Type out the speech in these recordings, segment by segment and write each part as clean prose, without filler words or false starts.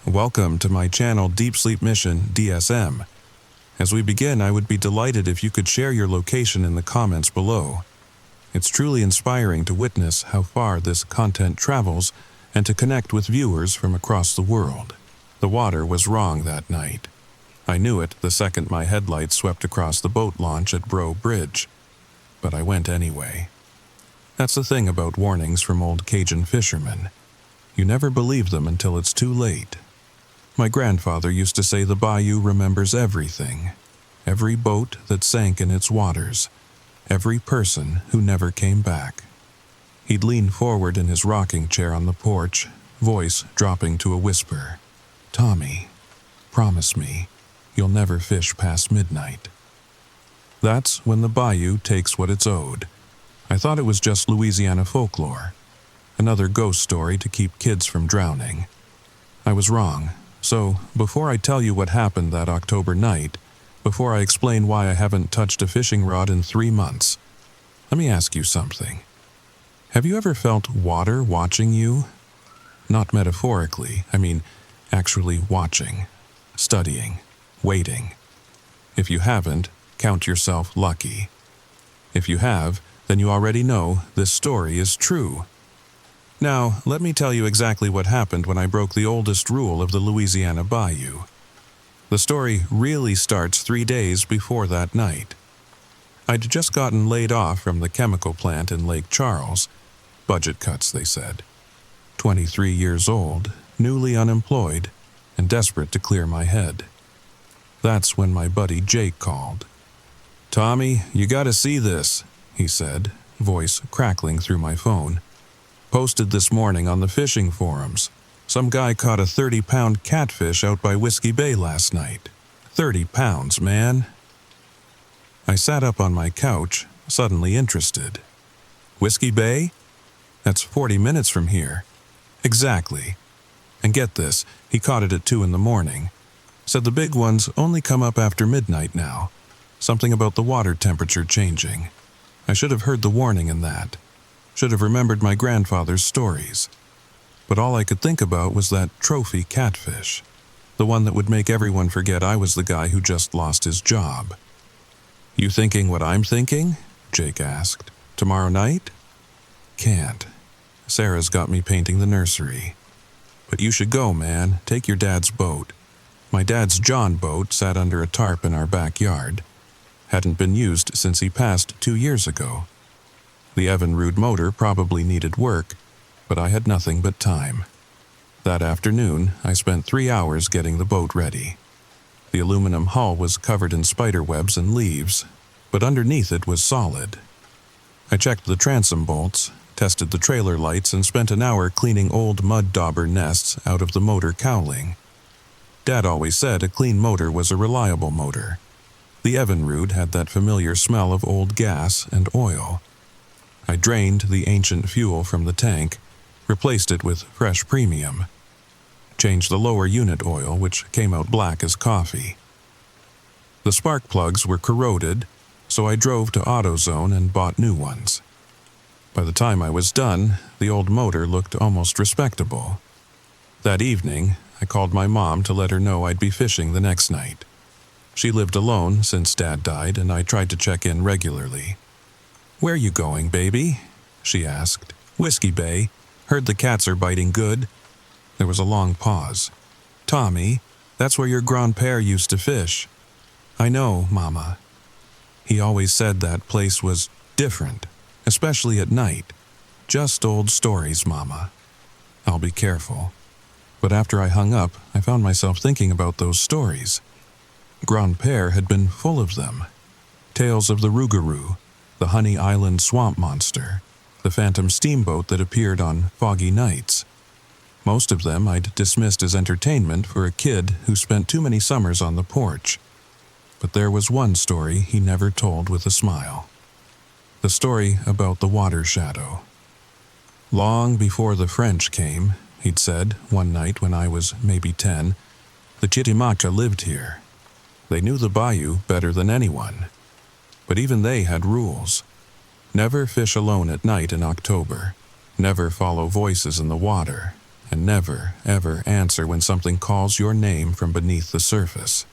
Welcome to my Channel Deep Sleep Mission-DSM. As we begin, I would be delighted if you could share your location in the comments below. It's truly inspiring to witness how far this content travels and to connect with viewers from across the world. The water was wrong that night. I knew it the second my headlights swept across the boat launch at Bro Bridge. But I went anyway. That's the thing about warnings from old Cajun fishermen. You never believe them until it's too late. My grandfather used to say the bayou remembers everything. Every boat that sank in its waters. Every person who never came back. He'd lean forward in his rocking chair on the porch, voice dropping to a whisper. "Tommy, promise me, you'll never fish past midnight." That's when the bayou takes what it's owed. I thought it was just Louisiana folklore. Another ghost story to keep kids from drowning. I was wrong. So, before I tell you what happened that October night, before I explain why I haven't touched a fishing rod in 3 months, let me ask you something. Have you ever felt water watching you? Not metaphorically, I mean actually watching, studying, waiting. If you haven't, count yourself lucky. If you have, then you already know this story is true. Now, let me tell you exactly what happened when I broke the oldest rule of the Louisiana Bayou. The story really starts 3 days before that night. I'd just gotten laid off from the chemical plant in Lake Charles. Budget cuts, they said. 23 years old, newly unemployed, and desperate to clear my head. That's when my buddy Jake called. "Tommy, you gotta see this," he said, voice crackling through my phone. "Posted this morning on the fishing forums. Some guy caught a 30-pound catfish out by Whiskey Bay last night. 30 pounds, man." I sat up on my couch, suddenly interested. Whiskey Bay? That's 40 minutes from here. Exactly. And get this, he caught it at 2 in the morning. Said the big ones only come up after midnight now. Something about the water temperature changing. I should have heard the warning in that. Should have remembered my grandfather's stories. But all I could think about was that trophy catfish. The one that would make everyone forget I was the guy who just lost his job. "You thinking what I'm thinking?" Jake asked. "Tomorrow night?" "Can't. Sarah's got me painting the nursery. But you should go, man. Take your dad's boat." My dad's John boat sat under a tarp in our backyard. Hadn't been used since he passed 2 years ago. The Evinrude motor probably needed work, but I had nothing but time. That afternoon, I spent 3 hours getting the boat ready. The aluminum hull was covered in spider webs and leaves, but underneath it was solid. I checked the transom bolts, tested the trailer lights, and spent an hour cleaning old mud dauber nests out of the motor cowling. Dad always said a clean motor was a reliable motor. The Evinrude had that familiar smell of old gas and oil. I drained the ancient fuel from the tank, replaced it with fresh premium. Changed the lower unit oil, which came out black as coffee. The spark plugs were corroded, so I drove to AutoZone and bought new ones. By the time I was done, the old motor looked almost respectable. That evening, I called my mom to let her know I'd be fishing the next night. She lived alone since Dad died, and I tried to check in regularly. "Where you going, baby?" she asked. "Whiskey Bay. Heard the cats are biting good." There was a long pause. "Tommy, that's where your grandpère used to fish." "I know, Mama." He always said that place was different, especially at night. "Just old stories, Mama." "I'll be careful." But after I hung up, I found myself thinking about those stories. Grandpère had been full of them. Tales of the Rougarou, the Honey Island swamp monster, the phantom steamboat that appeared on foggy nights. Most of them I'd dismissed as entertainment for a kid who spent too many summers on the porch. But there was one story he never told with a smile. The story about the water shadow. Long before the French came, he'd said one night when I was maybe 10, the Chitimacha lived here. They knew the bayou better than anyone. But even they had rules. Never fish alone at night in October. Never follow voices in the water. And never, ever answer when something calls your name from beneath the surface.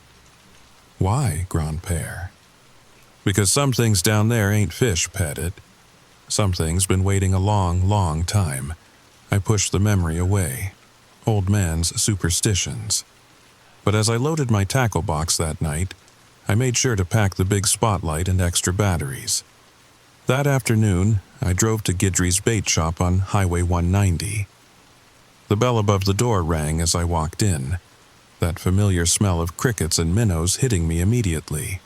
Why, grand-père? Because some things down there ain't fish, petted. Something's been waiting a long, long time. I pushed the memory away. Old man's superstitions. But as I loaded my tackle box that night, I made sure to pack the big spotlight and extra batteries. That afternoon, I drove to Guidry's bait shop on Highway 190. The bell above the door rang as I walked in, that familiar smell of crickets and minnows hitting me immediately.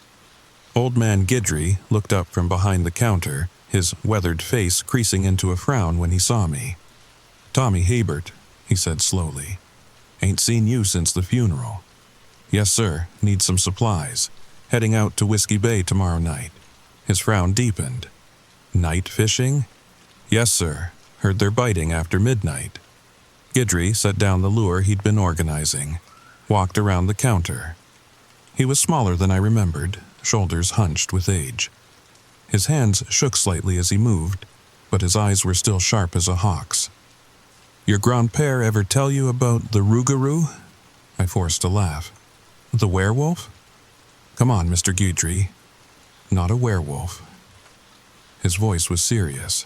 Old man Guidry looked up from behind the counter, his weathered face creasing into a frown when he saw me. "Tommy Hebert," he said slowly. "Ain't seen you since the funeral." "Yes, sir, need some supplies. Heading out to Whiskey Bay tomorrow night." His frown deepened. "Night fishing?" "Yes, sir. Heard they're biting after midnight." Guidry set down the lure he'd been organizing, walked around the counter. He was smaller than I remembered, shoulders hunched with age. His hands shook slightly as he moved, but his eyes were still sharp as a hawk's. "Your grand-père ever tell you about the rougarou?" I forced a laugh. "The werewolf?" "Come on, Mr. Guidry. Not a werewolf." His voice was serious.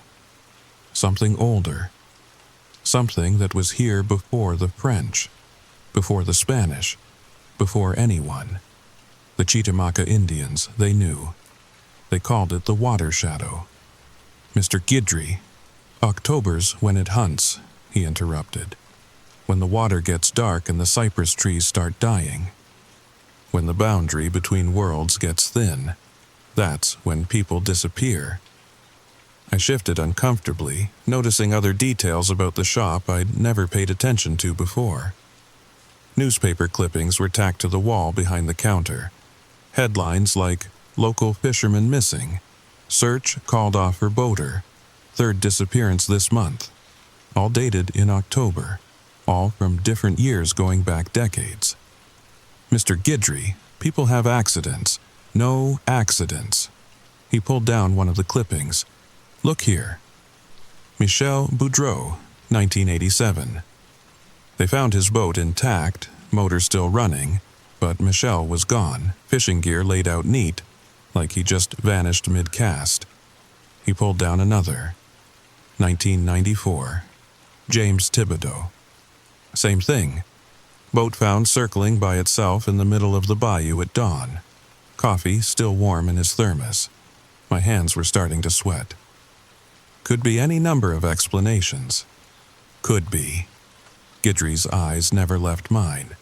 Something older. Something that was here before the French, before the Spanish, before anyone. The Chitamaca Indians, they knew. They called it the water shadow. "Mr. Guidry, October's when it hunts," he interrupted. "When the water gets dark and the cypress trees start dying. When the boundary between worlds gets thin, that's when people disappear." I shifted uncomfortably, noticing other details about the shop I'd never paid attention to before. Newspaper clippings were tacked to the wall behind the counter. Headlines like, "Local fisherman missing," "Search called off for boater," "Third disappearance this month," all dated in October, all from different years going back decades. "Mr. Guidry, people have accidents. No accidents." He pulled down one of the clippings. "Look here. Michel Boudreau, 1987. They found his boat intact, motor still running, but Michel was gone, fishing gear laid out neat, like he just vanished mid-cast." He pulled down another. 1994. James Thibodeau. Same thing. Boat found circling by itself in the middle of the bayou at dawn. Coffee still warm in his thermos. My hands were starting to sweat. Could be any number of explanations. Could be. Guidry's eyes never left mine.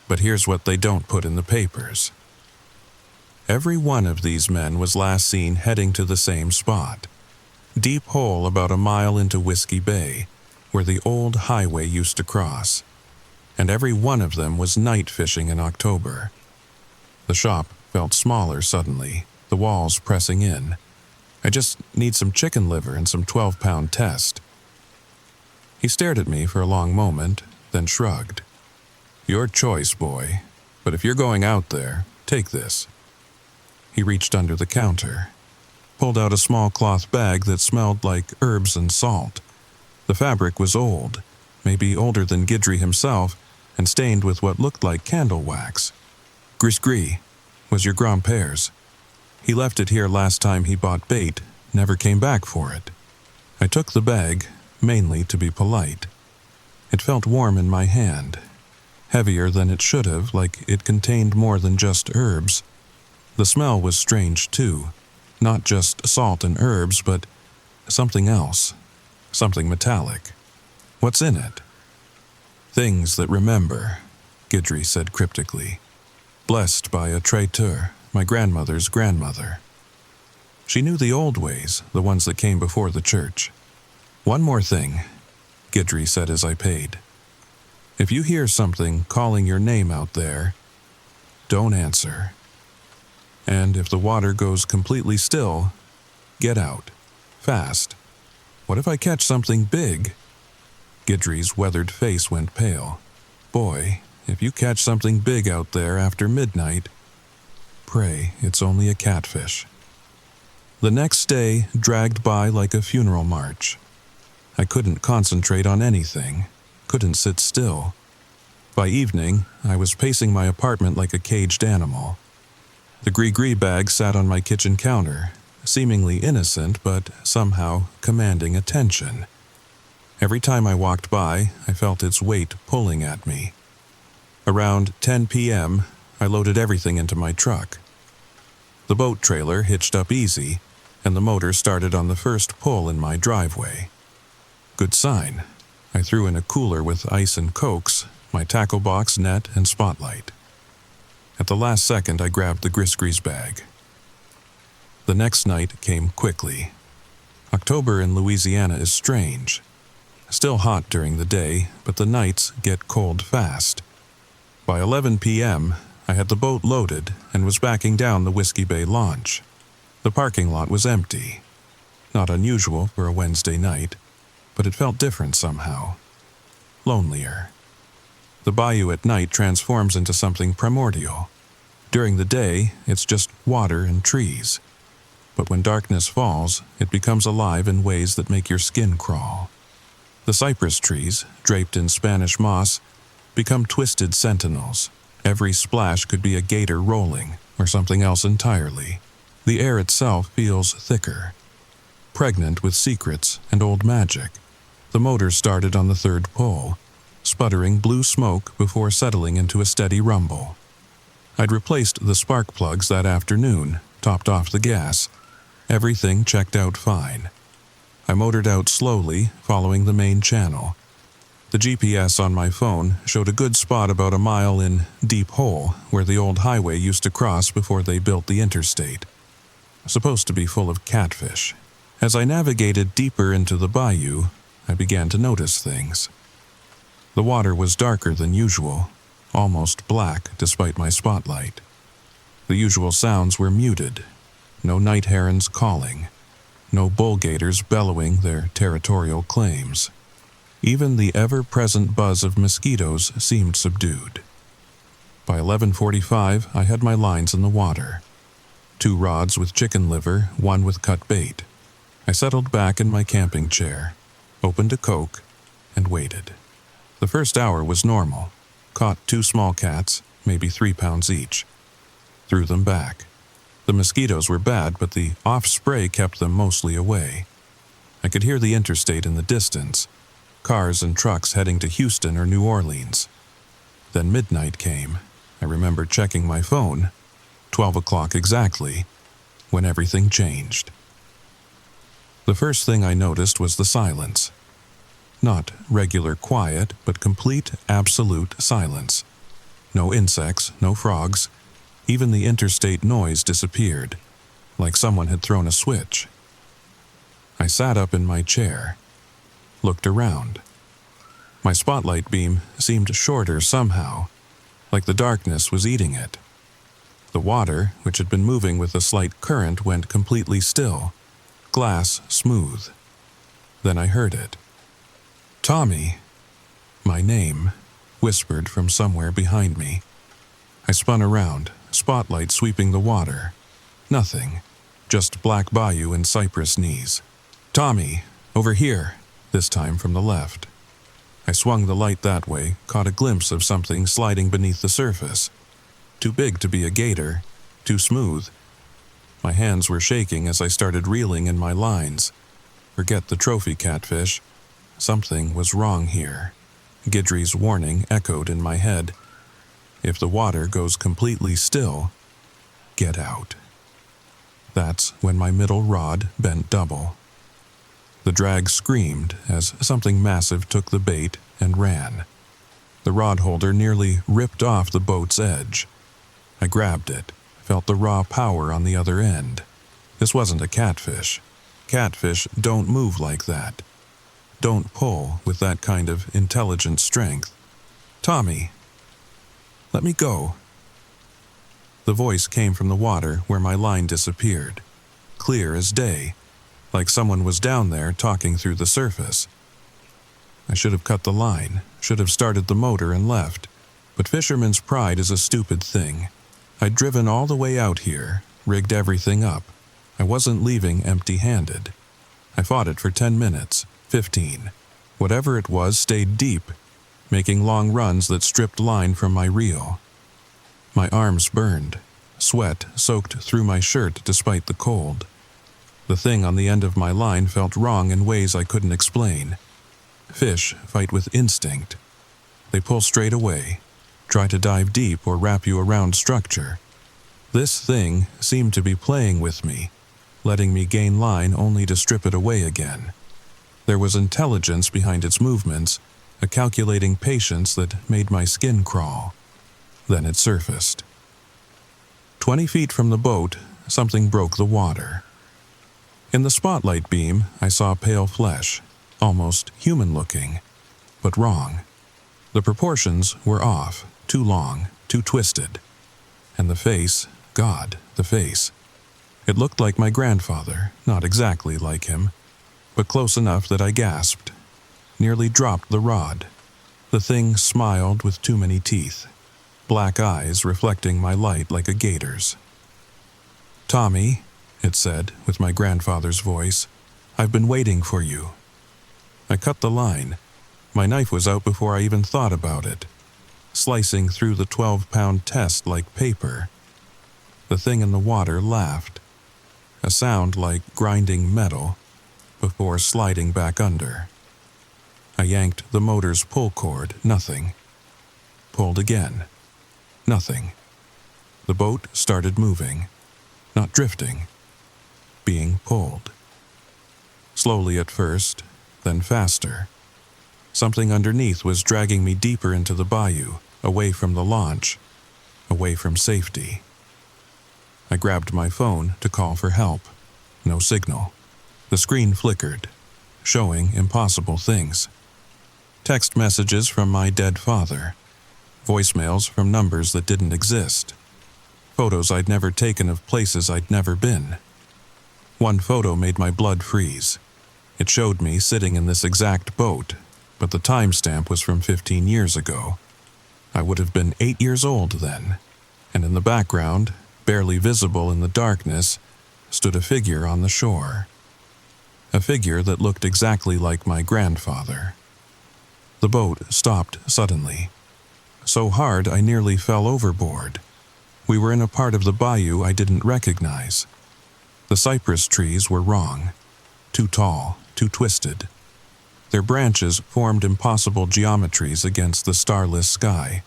But here's what they don't put in the papers. Every one of these men was last seen heading to the same spot. Deep hole about a mile into Whiskey Bay, where the old highway used to cross. And every one of them was night fishing in October. The shop felt smaller suddenly, the walls pressing in. "I just need some chicken liver and some 12-pound test." He stared at me for a long moment, then shrugged. "Your choice, boy, but if you're going out there, take this." He reached under the counter, pulled out a small cloth bag that smelled like herbs and salt. The fabric was old, maybe older than Guidry himself, and stained with what looked like candle wax. "Gris-gris was your grand-père's. He left it here last time he bought bait, never came back for it." I took the bag, mainly to be polite. It felt warm in my hand, heavier than it should have, like it contained more than just herbs. The smell was strange too, not just salt and herbs, but something else, something metallic. "What's in it?" "Things that remember," Guidry said cryptically. "Blessed by a traiteur, my grandmother's grandmother. She knew the old ways, the ones that came before the church." "One more thing," Guidry said as I paid. "If you hear something calling your name out there, don't answer. And if the water goes completely still, get out. Fast. What if I catch something big?" Guidry's weathered face went pale. "Boy, if you catch something big out there after midnight, pray it's only a catfish." The next day dragged by like a funeral march. I couldn't concentrate on anything. couldn't sit still. By evening, I was pacing my apartment like a caged animal. The gris-gris bag sat on my kitchen counter, seemingly innocent but somehow commanding attention. Every time I walked by, I felt its weight pulling at me. Around 10 p.m., I loaded everything into my truck. The boat trailer hitched up easy, and the motor started on the first pull in my driveway. Good sign. I threw in a cooler with ice and cokes, my tackle box, net, and spotlight. At the last second, I grabbed the gris-gris bag. The next night came quickly. October in Louisiana is strange. Still hot during the day, but the nights get cold fast. By 11 p.m., I had the boat loaded and was backing down the Whiskey Bay launch. The parking lot was empty. Not unusual for a Wednesday night, but it felt different somehow. Lonelier. The bayou at night transforms into something primordial. During the day, it's just water and trees. But when darkness falls, it becomes alive in ways that make your skin crawl. The cypress trees, draped in Spanish moss, become twisted sentinels. Every splash could be a gator rolling, or something else entirely. The air itself feels thicker, pregnant with secrets and old magic. The motor started on the third pull, sputtering blue smoke before settling into a steady rumble. I'd replaced the spark plugs that afternoon, topped off the gas. Everything checked out fine. I motored out slowly, following the main channel. The GPS on my phone showed a good spot about a mile in Deep Hole, where the old highway used to cross before they built the interstate. Supposed to be full of catfish. As I navigated deeper into the bayou, I began to notice things. The water was darker than usual, almost black despite my spotlight. The usual sounds were muted. No night herons calling. No bull gators bellowing their territorial claims. Even the ever-present buzz of mosquitoes seemed subdued. By 11:45, I had my lines in the water. 2 rods with chicken liver, 1 with cut bait. I settled back in my camping chair, opened a Coke, and waited. The first hour was normal. Caught 2 small cats, maybe 3 pounds each. Threw them back. The mosquitoes were bad, but the off-spray kept them mostly away. I could hear the interstate in the distance, cars and trucks heading to Houston or New Orleans. Then midnight came. I remember checking my phone, 12 o'clock exactly, when everything changed. The first thing I noticed was the silence. Not regular quiet, but complete, absolute silence. No insects, no frogs. Even the interstate noise disappeared, like someone had thrown a switch. I sat up in my chair, looked around. My spotlight beam seemed shorter somehow, like the darkness was eating it. The water, which had been moving with a slight current, went completely still, glass smooth. Then I heard it. "Tommy!" My name, whispered from somewhere behind me. I spun around, spotlight sweeping the water. Nothing, just black bayou and cypress knees. "Tommy, over here," this time from the left. I swung the light that way, caught a glimpse of something sliding beneath the surface. Too big to be a gator, too smooth. My hands were shaking as I started reeling in my lines. Forget the trophy catfish. Something was wrong here. Guidry's warning echoed in my head. If the water goes completely still, get out. That's when my middle rod bent double. The drag screamed as something massive took the bait and ran. The rod holder nearly ripped off the boat's edge. I grabbed it, felt the raw power on the other end. This wasn't a catfish. Catfish don't move like that. Don't pull with that kind of intelligent strength. "Tommy, let me go." The voice came from the water where my line disappeared, clear as day, like someone was down there talking through the surface. I should have cut the line, should have started the motor and left, but fisherman's pride is a stupid thing. I'd driven all the way out here, rigged everything up. I wasn't leaving empty-handed. I fought it for 10 minutes, 15. Whatever it was stayed deep, making long runs that stripped line from my reel. My arms burned, sweat soaked through my shirt despite the cold. The thing on the end of my line felt wrong in ways I couldn't explain. Fish fight with instinct. They pull straight away, try to dive deep or wrap you around structure. This thing seemed to be playing with me, letting me gain line only to strip it away again. There was intelligence behind its movements, a calculating patience that made my skin crawl. Then it surfaced. 20 feet from the boat, something broke the water. In the spotlight beam, I saw pale flesh, almost human-looking, but wrong. The proportions were off, too long, too twisted. And the face, God, the face. It looked like my grandfather, not exactly like him, but close enough that I gasped, nearly dropped the rod. The thing smiled with too many teeth, black eyes reflecting my light like a gator's. "Tommy," it said with my grandfather's voice, "I've been waiting for you." I cut the line. My knife was out before I even thought about it, slicing through the 12-pound test like paper. The thing in the water laughed, a sound like grinding metal, before sliding back under. I yanked the motor's pull cord, nothing. Pulled again, nothing. The boat started moving, not drifting, being pulled. Slowly at first, then faster. Something underneath was dragging me deeper into the bayou, away from the launch, away from safety. I grabbed my phone to call for help. No signal. The screen flickered, showing impossible things. Text messages from my dead father. Voicemails from numbers that didn't exist. Photos I'd never taken of places I'd never been. One photo made my blood freeze. It showed me sitting in this exact boat, but the timestamp was from 15 years ago. I would have been 8 years old then, and in the background, barely visible in the darkness, stood a figure on the shore. A figure that looked exactly like my grandfather. The boat stopped suddenly. So hard I nearly fell overboard. We were in a part of the bayou I didn't recognize. The cypress trees were wrong. Too tall, too twisted. Their branches formed impossible geometries against the starless sky.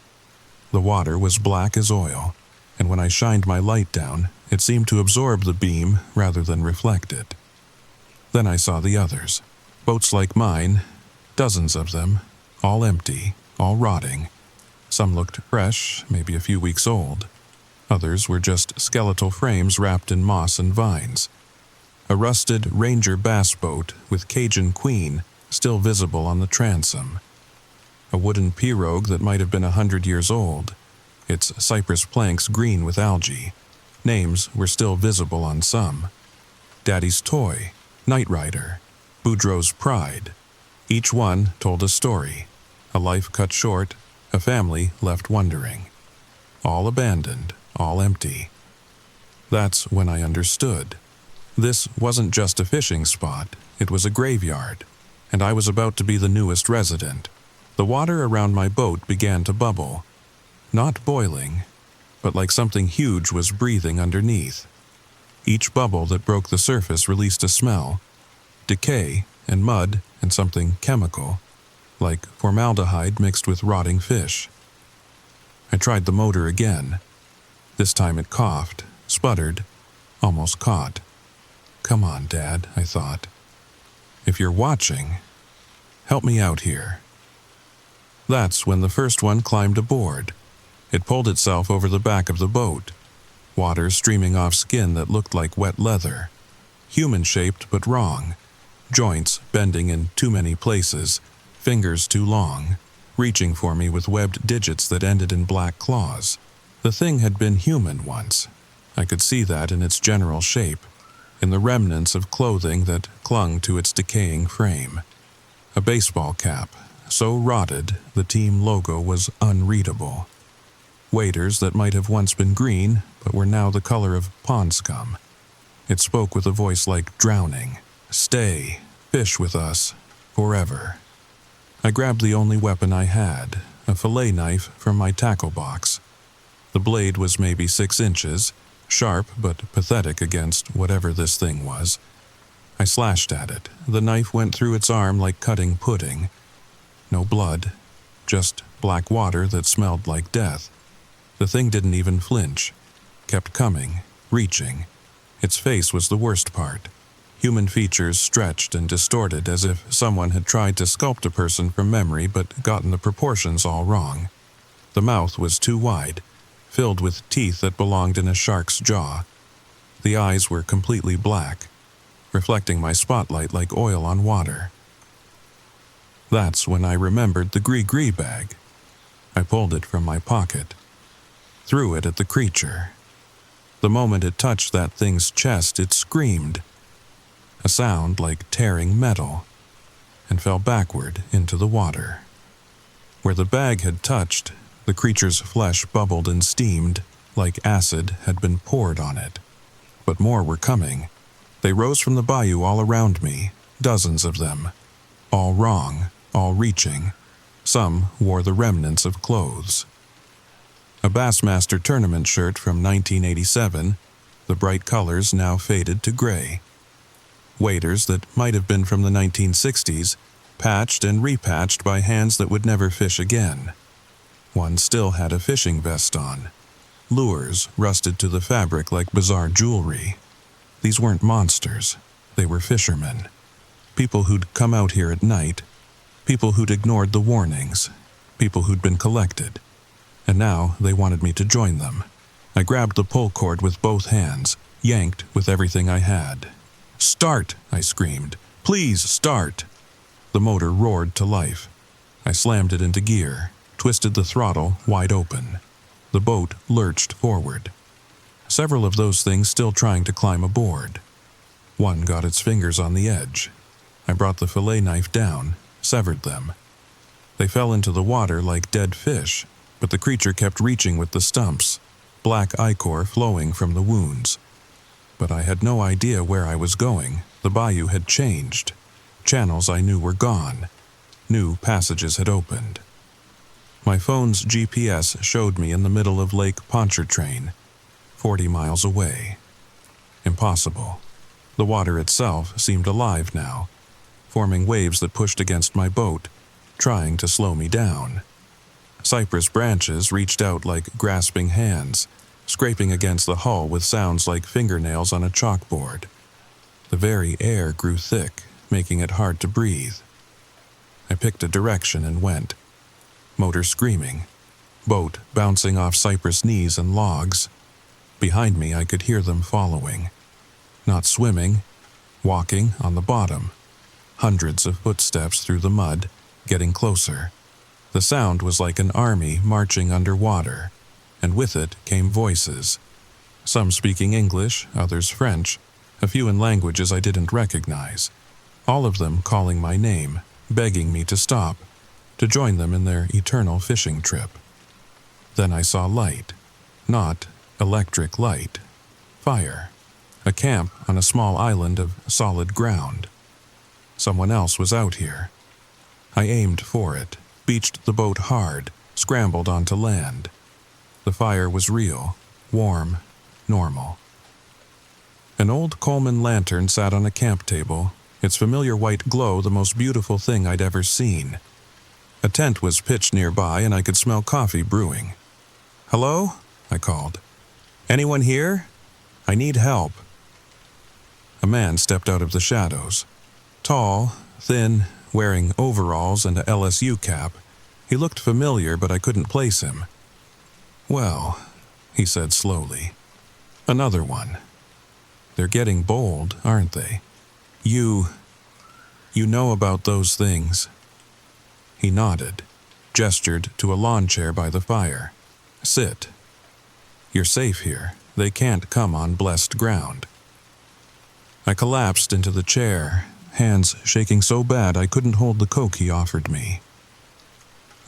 The water was black as oil, and when I shined my light down, it seemed to absorb the beam rather than reflect it. Then I saw the others. Boats like mine, dozens of them, all empty, all rotting. Some looked fresh, maybe a few weeks old. Others were just skeletal frames wrapped in moss and vines. A rusted Ranger bass boat with Cajun Queen still visible on the transom. A wooden pirogue that might have been 100 years old, its cypress planks green with algae. Names were still visible on some. Daddy's Toy, Night Rider, Boudreaux's Pride. Each one told a story, a life cut short, a family left wondering. All abandoned, all empty. That's when I understood. This wasn't just a fishing spot, it was a graveyard, and I was about to be the newest resident. The water around my boat began to bubble. Not boiling, but like something huge was breathing underneath. Each bubble that broke the surface released a smell, decay and mud and something chemical, like formaldehyde mixed with rotting fish. I tried the motor again. This time it coughed, sputtered, almost caught. Come on, Dad, I thought. If you're watching, help me out here. That's when the first one climbed aboard. It pulled itself over the back of the boat, water streaming off skin that looked like wet leather. Human-shaped but wrong, joints bending in too many places, fingers too long, reaching for me with webbed digits that ended in black claws. The thing had been human once. I could see that in its general shape, in the remnants of clothing that clung to its decaying frame. A baseball cap, so rotted the team logo was unreadable. Waders that might have once been green, but were now the color of pond scum. It spoke with a voice like drowning. Stay, fish with us, forever. I grabbed the only weapon I had, a fillet knife from my tackle box. The blade was maybe 6 inches, sharp but pathetic against whatever this thing was. I slashed at it. The knife went through its arm like cutting pudding. No blood, just black water that smelled like death. The thing didn't even flinch, kept coming, reaching. Its face was the worst part. Human features stretched and distorted as if someone had tried to sculpt a person from memory but gotten the proportions all wrong. The mouth was too wide, filled with teeth that belonged in a shark's jaw. The eyes were completely black, reflecting my spotlight like oil on water. That's when I remembered the gris-gris bag. I pulled it from my pocket, threw it at the creature. The moment it touched that thing's chest, it screamed, a sound like tearing metal, and fell backward into the water. Where the bag had touched, the creature's flesh bubbled and steamed like acid had been poured on it. But more were coming. They rose from the bayou all around me, dozens of them, all wrong, all reaching. Some wore the remnants of clothes. A Bassmaster tournament shirt from 1987, the bright colors now faded to gray. Waders that might have been from the 1960s, patched and repatched by hands that would never fish again. One still had a fishing vest on. Lures rusted to the fabric like bizarre jewelry. These weren't monsters. They were fishermen. People who'd come out here at night. People who'd ignored the warnings. People who'd been collected. And now they wanted me to join them. I grabbed the pull cord with both hands, yanked with everything I had. "Start!" I screamed. "Please, start!" The motor roared to life. I slammed it into gear, twisted the throttle wide open. The boat lurched forward. Several of those things still trying to climb aboard. One got its fingers on the edge. I brought the fillet knife down, severed them. They fell into the water like dead fish, but the creature kept reaching with the stumps, black ichor flowing from the wounds. But I had no idea where I was going. The bayou had changed. Channels I knew were gone. New passages had opened. My phone's GPS showed me in the middle of Lake Pontchartrain, 40 miles away. Impossible. The water itself seemed alive now, forming waves that pushed against my boat, trying to slow me down. Cypress branches reached out like grasping hands, scraping against the hull with sounds like fingernails on a chalkboard. The very air grew thick, making it hard to breathe. I picked a direction and went. Motor screaming. Boat bouncing off cypress knees and logs. Behind me I could hear them following. Not swimming, walking on the bottom. Hundreds of footsteps through the mud, getting closer. The sound was like an army marching underwater, and with it came voices. Some speaking English, others French, a few in languages I didn't recognize. All of them calling my name, begging me to stop, to join them in their eternal fishing trip. Then I saw light. Not electric light. Fire. A camp on a small island of solid ground. Someone else was out here. I aimed for it, beached the boat hard, scrambled onto land. The fire was real, warm, normal. An old Coleman lantern sat on a camp table, its familiar white glow the most beautiful thing I'd ever seen. A tent was pitched nearby and I could smell coffee brewing. "Hello?" I called. "Anyone here? I need help." A man stepped out of the shadows. Tall, thin, wearing overalls and a LSU cap. He looked familiar, but I couldn't place him. "Well," he said slowly. "Another one. They're getting bold, aren't they? You know about those things." He nodded, gestured to a lawn chair by the fire. "Sit. You're safe here. They can't come on blessed ground." I collapsed into the chair, hands shaking so bad I couldn't hold the Coke he offered me.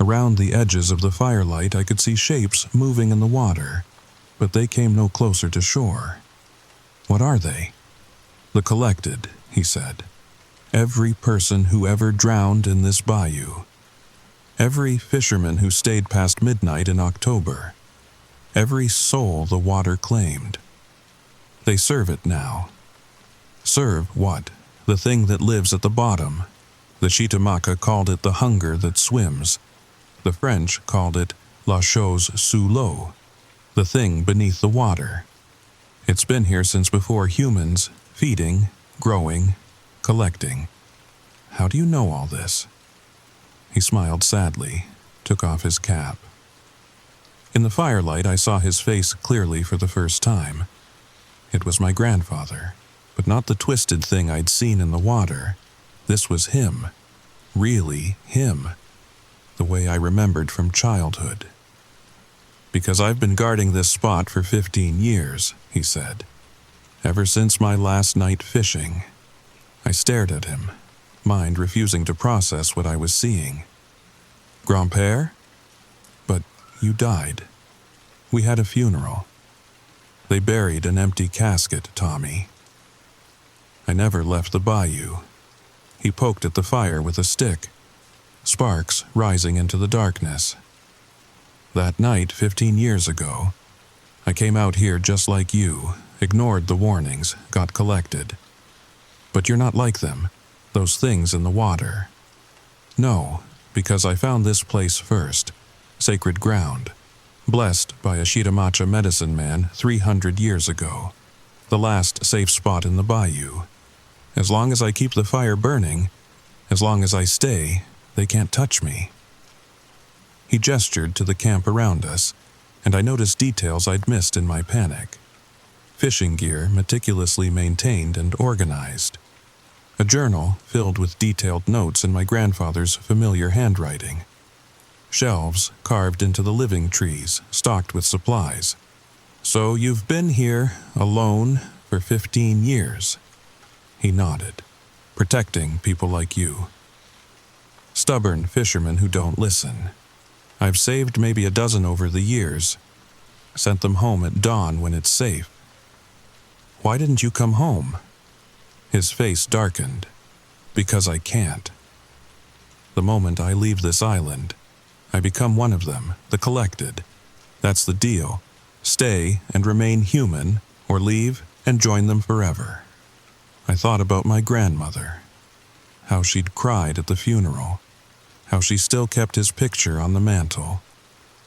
Around the edges of the firelight I could see shapes moving in the water, but they came no closer to shore. "What are they?" "The collected," he said. "Every person who ever drowned in this bayou. Every fisherman who stayed past midnight in October. Every soul the water claimed. They serve it now. Serve what? The thing that lives at the bottom. The Shitamaka called it the hunger that swims. The French called it la chose sous l'eau, the thing beneath the water. It's been here since before humans, feeding, growing, collecting. How do you know all this? He smiled sadly, took off his cap. In the firelight, I saw his face clearly for the first time. It was my grandfather, but not the twisted thing I'd seen in the water. This was him. Really him. The way I remembered from childhood. Because I've been guarding this spot for 15 years, he said. Ever since my last night fishing. I stared at him, mind refusing to process what I was seeing. Grand-père? But you died. We had a funeral. They buried an empty casket, Tommy. I never left the bayou. He poked at the fire with a stick, sparks rising into the darkness. That night, 15 years ago, I came out here just like you, ignored the warnings, got collected. But you're not like them, those things in the water. No, because I found this place first, sacred ground, blessed by a Shitamacha medicine man 300 years ago, the last safe spot in the bayou. As long as I keep the fire burning, as long as I stay, they can't touch me. He gestured to the camp around us, and I noticed details I'd missed in my panic. Fishing gear meticulously maintained and organized. A journal filled with detailed notes in my grandfather's familiar handwriting. Shelves carved into the living trees, stocked with supplies. So you've been here, alone, for 15 years. He nodded. Protecting people like you. Stubborn fishermen who don't listen. I've saved maybe a dozen over the years. Sent them home at dawn when it's safe. Why didn't you come home? His face darkened. Because I can't. The moment I leave this island, I become one of them, the collected. That's the deal. Stay and remain human, or leave and join them forever. I thought about my grandmother. How she'd cried at the funeral. How she still kept his picture on the mantle.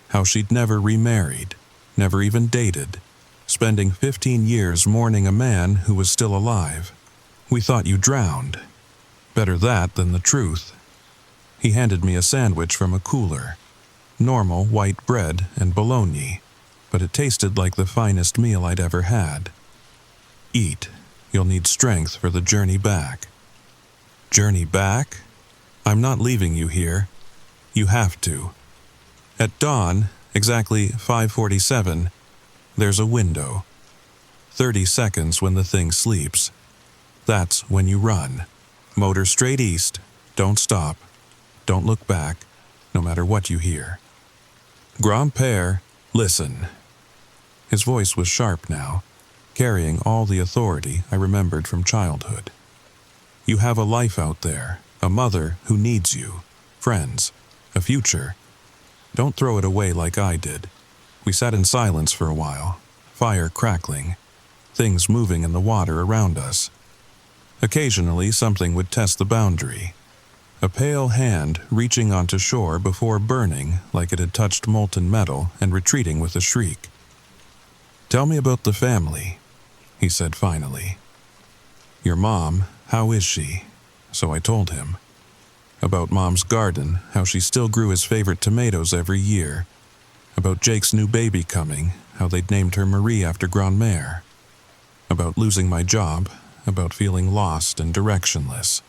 How she'd never remarried, never even dated, spending 15 years mourning a man who was still alive. We thought you drowned. Better that than the truth. He handed me a sandwich from a cooler. Normal white bread and bologna, but it tasted like the finest meal I'd ever had. Eat. You'll need strength for the journey back. Journey back? I'm not leaving you here. You have to. At dawn, exactly 5:47, there's a window. 30 seconds when the thing sleeps. That's when you run. Motor straight east. Don't stop. Don't look back, no matter what you hear. Grand-père, listen. His voice was sharp now, carrying all the authority I remembered from childhood. You have a life out there, a mother who needs you, friends, a future. Don't throw it away like I did. We sat in silence for a while, fire crackling, things moving in the water around us. Occasionally something would test the boundary. A pale hand reaching onto shore before burning like it had touched molten metal and retreating with a shriek. Tell me about the family, he said finally. Your mom, how is she? So I told him. About Mom's garden, how she still grew his favorite tomatoes every year. About Jake's new baby coming, how they'd named her Marie after Grand-mère. About losing my job, about feeling lost and directionless.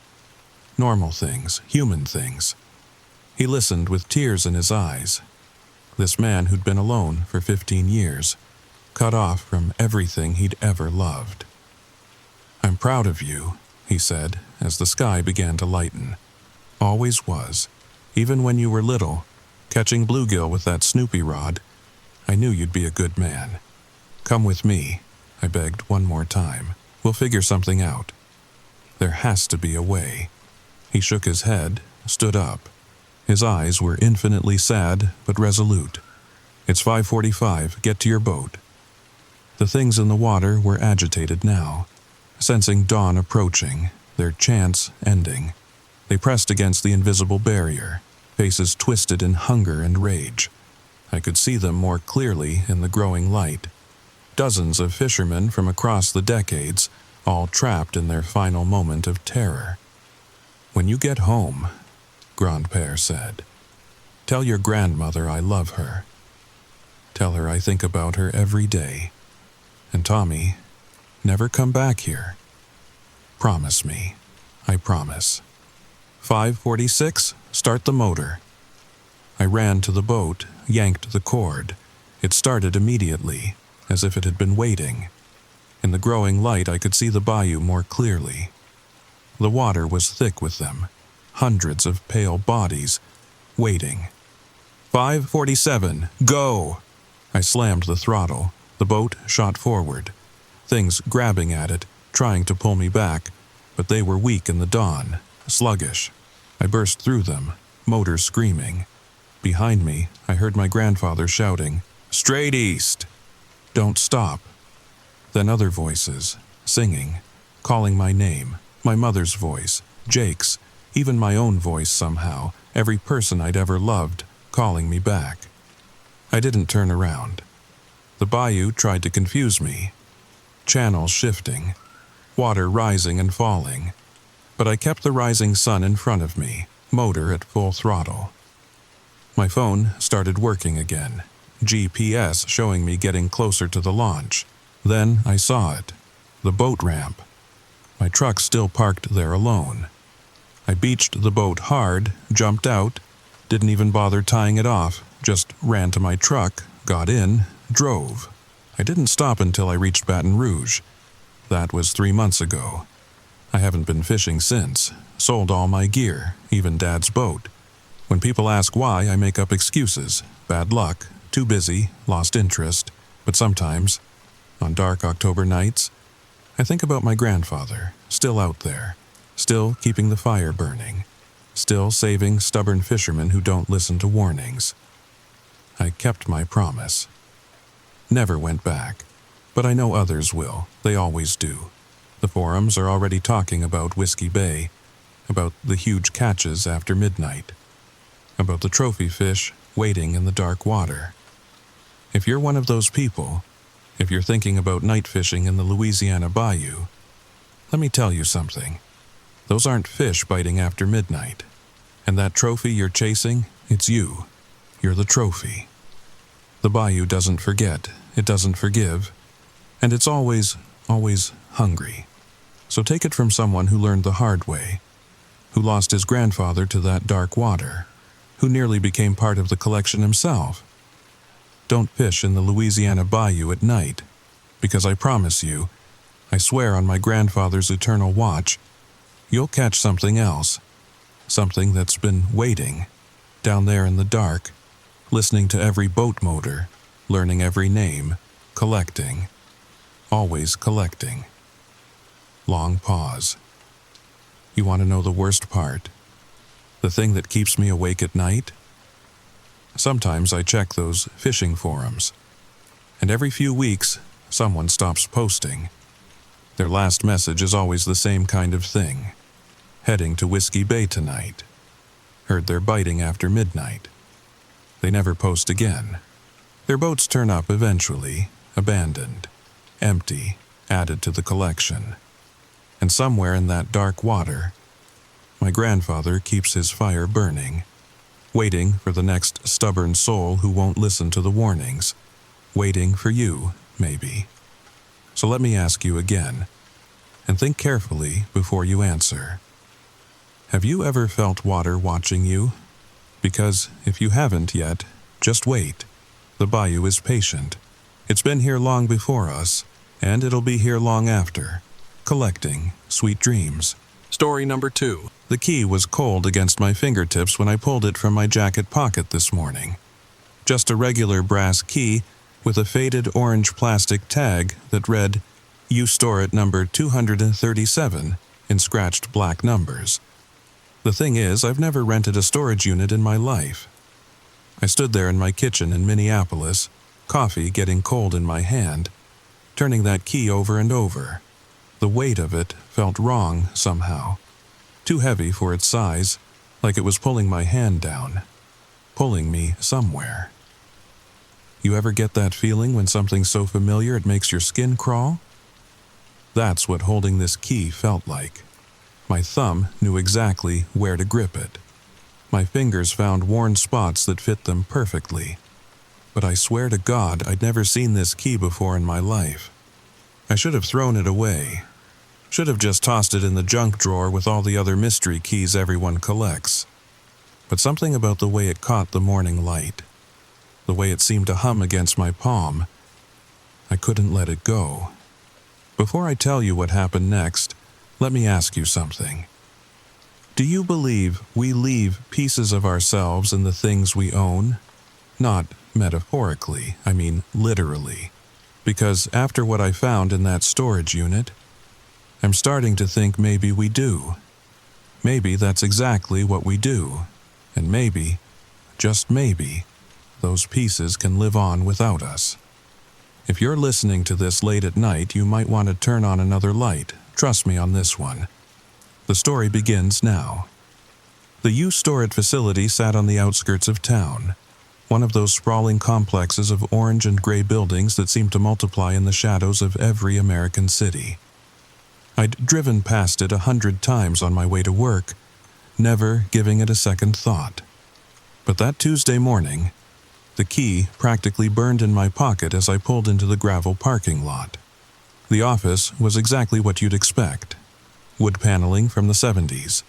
Normal things, human things. He listened with tears in his eyes. This man who'd been alone for 15 years, cut off from everything he'd ever loved. I'm proud of you, he said, as the sky began to lighten. Always was. Even when you were little, catching bluegill with that Snoopy rod, I knew you'd be a good man. Come with me, I begged one more time. We'll figure something out. There has to be a way. He shook his head, stood up. His eyes were infinitely sad but resolute. "It's 5:45, get to your boat." The things in the water were agitated now, sensing dawn approaching, their chance ending. They pressed against the invisible barrier, faces twisted in hunger and rage. I could see them more clearly in the growing light. Dozens of fishermen from across the decades, all trapped in their final moment of terror. "When you get home," Grandpère said, "tell your grandmother I love her. Tell her I think about her every day. And Tommy, never come back here. Promise me. I promise." 5:46, start the motor. I ran to the boat, yanked the cord. It started immediately, as if it had been waiting. In the growing light, I could see the bayou more clearly. The water was thick with them, hundreds of pale bodies, waiting. 5:47, go! I slammed the throttle. The boat shot forward, things grabbing at it, trying to pull me back, but they were weak in the dawn, sluggish. I burst through them, motor screaming. Behind me, I heard my grandfather shouting, "Straight east! Don't stop!" Then other voices, singing, calling my name, my mother's voice, Jake's, even my own voice somehow, every person I'd ever loved, calling me back. I didn't turn around. The bayou tried to confuse me. Channels shifting, water rising and falling. But I kept the rising sun in front of me, motor at full throttle. My phone started working again, GPS showing me getting closer to the launch. Then I saw it, the boat ramp. My truck still parked there alone. I beached the boat hard, jumped out, didn't even bother tying it off, just ran to my truck, got in, drove. I didn't stop until I reached Baton Rouge. That was 3 months ago. I haven't been fishing since, sold all my gear, even Dad's boat. When people ask why, I make up excuses. Bad luck, too busy, lost interest. But sometimes, on dark October nights, I think about my grandfather, still out there, still keeping the fire burning, still saving stubborn fishermen who don't listen to warnings. I kept my promise. Never went back, but I know others will. They always do. The forums are already talking about Whiskey Bay, about the huge catches after midnight, about the trophy fish waiting in the dark water. If you're one of those people, if you're thinking about night fishing in the Louisiana bayou, let me tell you something. Those aren't fish biting after midnight. And that trophy you're chasing, it's you. You're the trophy. The bayou doesn't forget, it doesn't forgive, and it's always hungry. So take it from someone who learned the hard way, who lost his grandfather to that dark water, who nearly became part of the collection himself. Don't fish in the Louisiana bayou at night, because I promise you, I swear on my grandfather's eternal watch, you'll catch something else, something that's been waiting, down there in the dark, listening to every boat motor, learning every name, collecting, always collecting. Long pause. You want to know the worst part? The thing that keeps me awake at night? Sometimes I check those fishing forums, and every few weeks, someone stops posting. Their last message is always the same kind of thing. Heading to Whiskey Bay tonight. Heard they're biting after midnight. They never post again. Their boats turn up eventually, abandoned, empty, added to the collection. And somewhere in that dark water, my grandfather keeps his fire burning, waiting for the next stubborn soul who won't listen to the warnings, waiting for you, maybe. So let me ask you again, and think carefully before you answer. Have you ever felt water watching you? Because if you haven't yet, just wait. The bayou is patient. It's been here long before us, and it'll be here long after, collecting sweet dreams. Story number 2. The key was cold against my fingertips when I pulled it from my jacket pocket this morning. Just a regular brass key with a faded orange plastic tag that read, "You store at number 237," in scratched black numbers. The thing is, I've never rented a storage unit in my life. I stood there in my kitchen in Minneapolis, coffee getting cold in my hand, turning that key over and over. The weight of it felt wrong somehow. Too heavy for its size, like it was pulling my hand down, pulling me somewhere. You ever get that feeling when something's so familiar it makes your skin crawl? That's what holding this key felt like. My thumb knew exactly where to grip it. My fingers found worn spots that fit them perfectly. But I swear to God I'd never seen this key before in my life. I should have thrown it away. Should have just tossed it in the junk drawer with all the other mystery keys everyone collects. But something about the way it caught the morning light, the way it seemed to hum against my palm, I couldn't let it go. Before I tell you what happened next, let me ask you something. Do you believe we leave pieces of ourselves in the things we own? Not metaphorically, I mean literally. Because after what I found in that storage unit, I'm starting to think maybe we do. Maybe that's exactly what we do. And maybe, just maybe, those pieces can live on without us. If you're listening to this late at night, you might want to turn on another light. Trust me on this one. The story begins now. The U-Store facility sat on the outskirts of town, one of those sprawling complexes of orange and gray buildings that seem to multiply in the shadows of every American city. I'd driven past it 100 times on my way to work, never giving it a second thought. But that Tuesday morning, the key practically burned in my pocket as I pulled into the gravel parking lot. The office was exactly what you'd expect. Wood paneling from the 70s,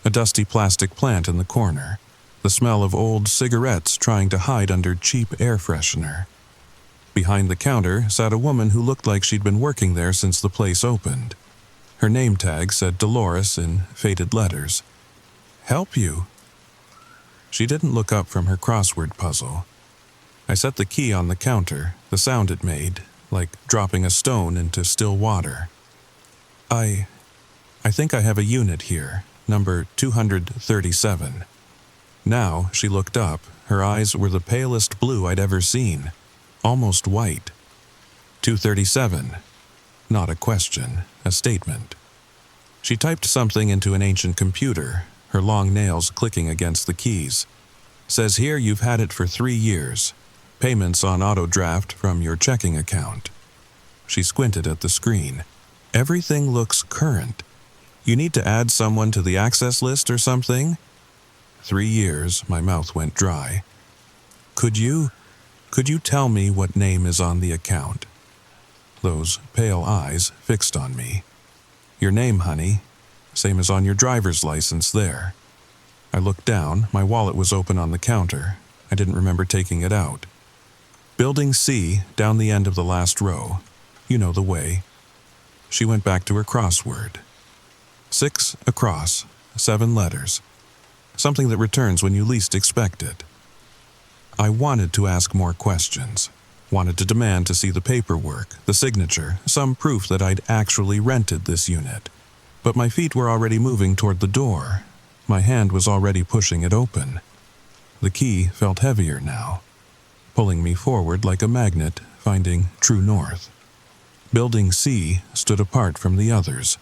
a dusty plastic plant in the corner, the smell of old cigarettes trying to hide under cheap air freshener. Behind the counter sat a woman who looked like she'd been working there since the place opened. Her name tag said Dolores in faded letters. "Help you?" She didn't look up from her crossword puzzle. I set the key on the counter, the sound it made, like dropping a stone into still water. I think I have a unit here, number 237. Now she looked up. Her eyes were the palest blue I'd ever seen, almost white. 237. Not a question, a statement. She typed something into an ancient computer, her long nails clicking against the keys. "Says here you've had it for 3 years. Payments on auto draft from your checking account." She squinted at the screen. "Everything looks current. You need to add someone to the access list or something?" 3 years, my mouth went dry. Could you tell me what name is on the account?" Those pale eyes fixed on me. "Your name, honey. Same as on your driver's license there." I looked down. My wallet was open on the counter. I didn't remember taking it out. "Building C, down the end of the last row. You know the way." She went back to her crossword. 6 across, 7 letters. Something that returns when you least expect it. I wanted to ask more questions. Wanted to demand to see the paperwork, the signature, some proof that I'd actually rented this unit. But my feet were already moving toward the door. My hand was already pushing it open. The key felt heavier now, pulling me forward like a magnet finding true north. Building C stood apart from the others,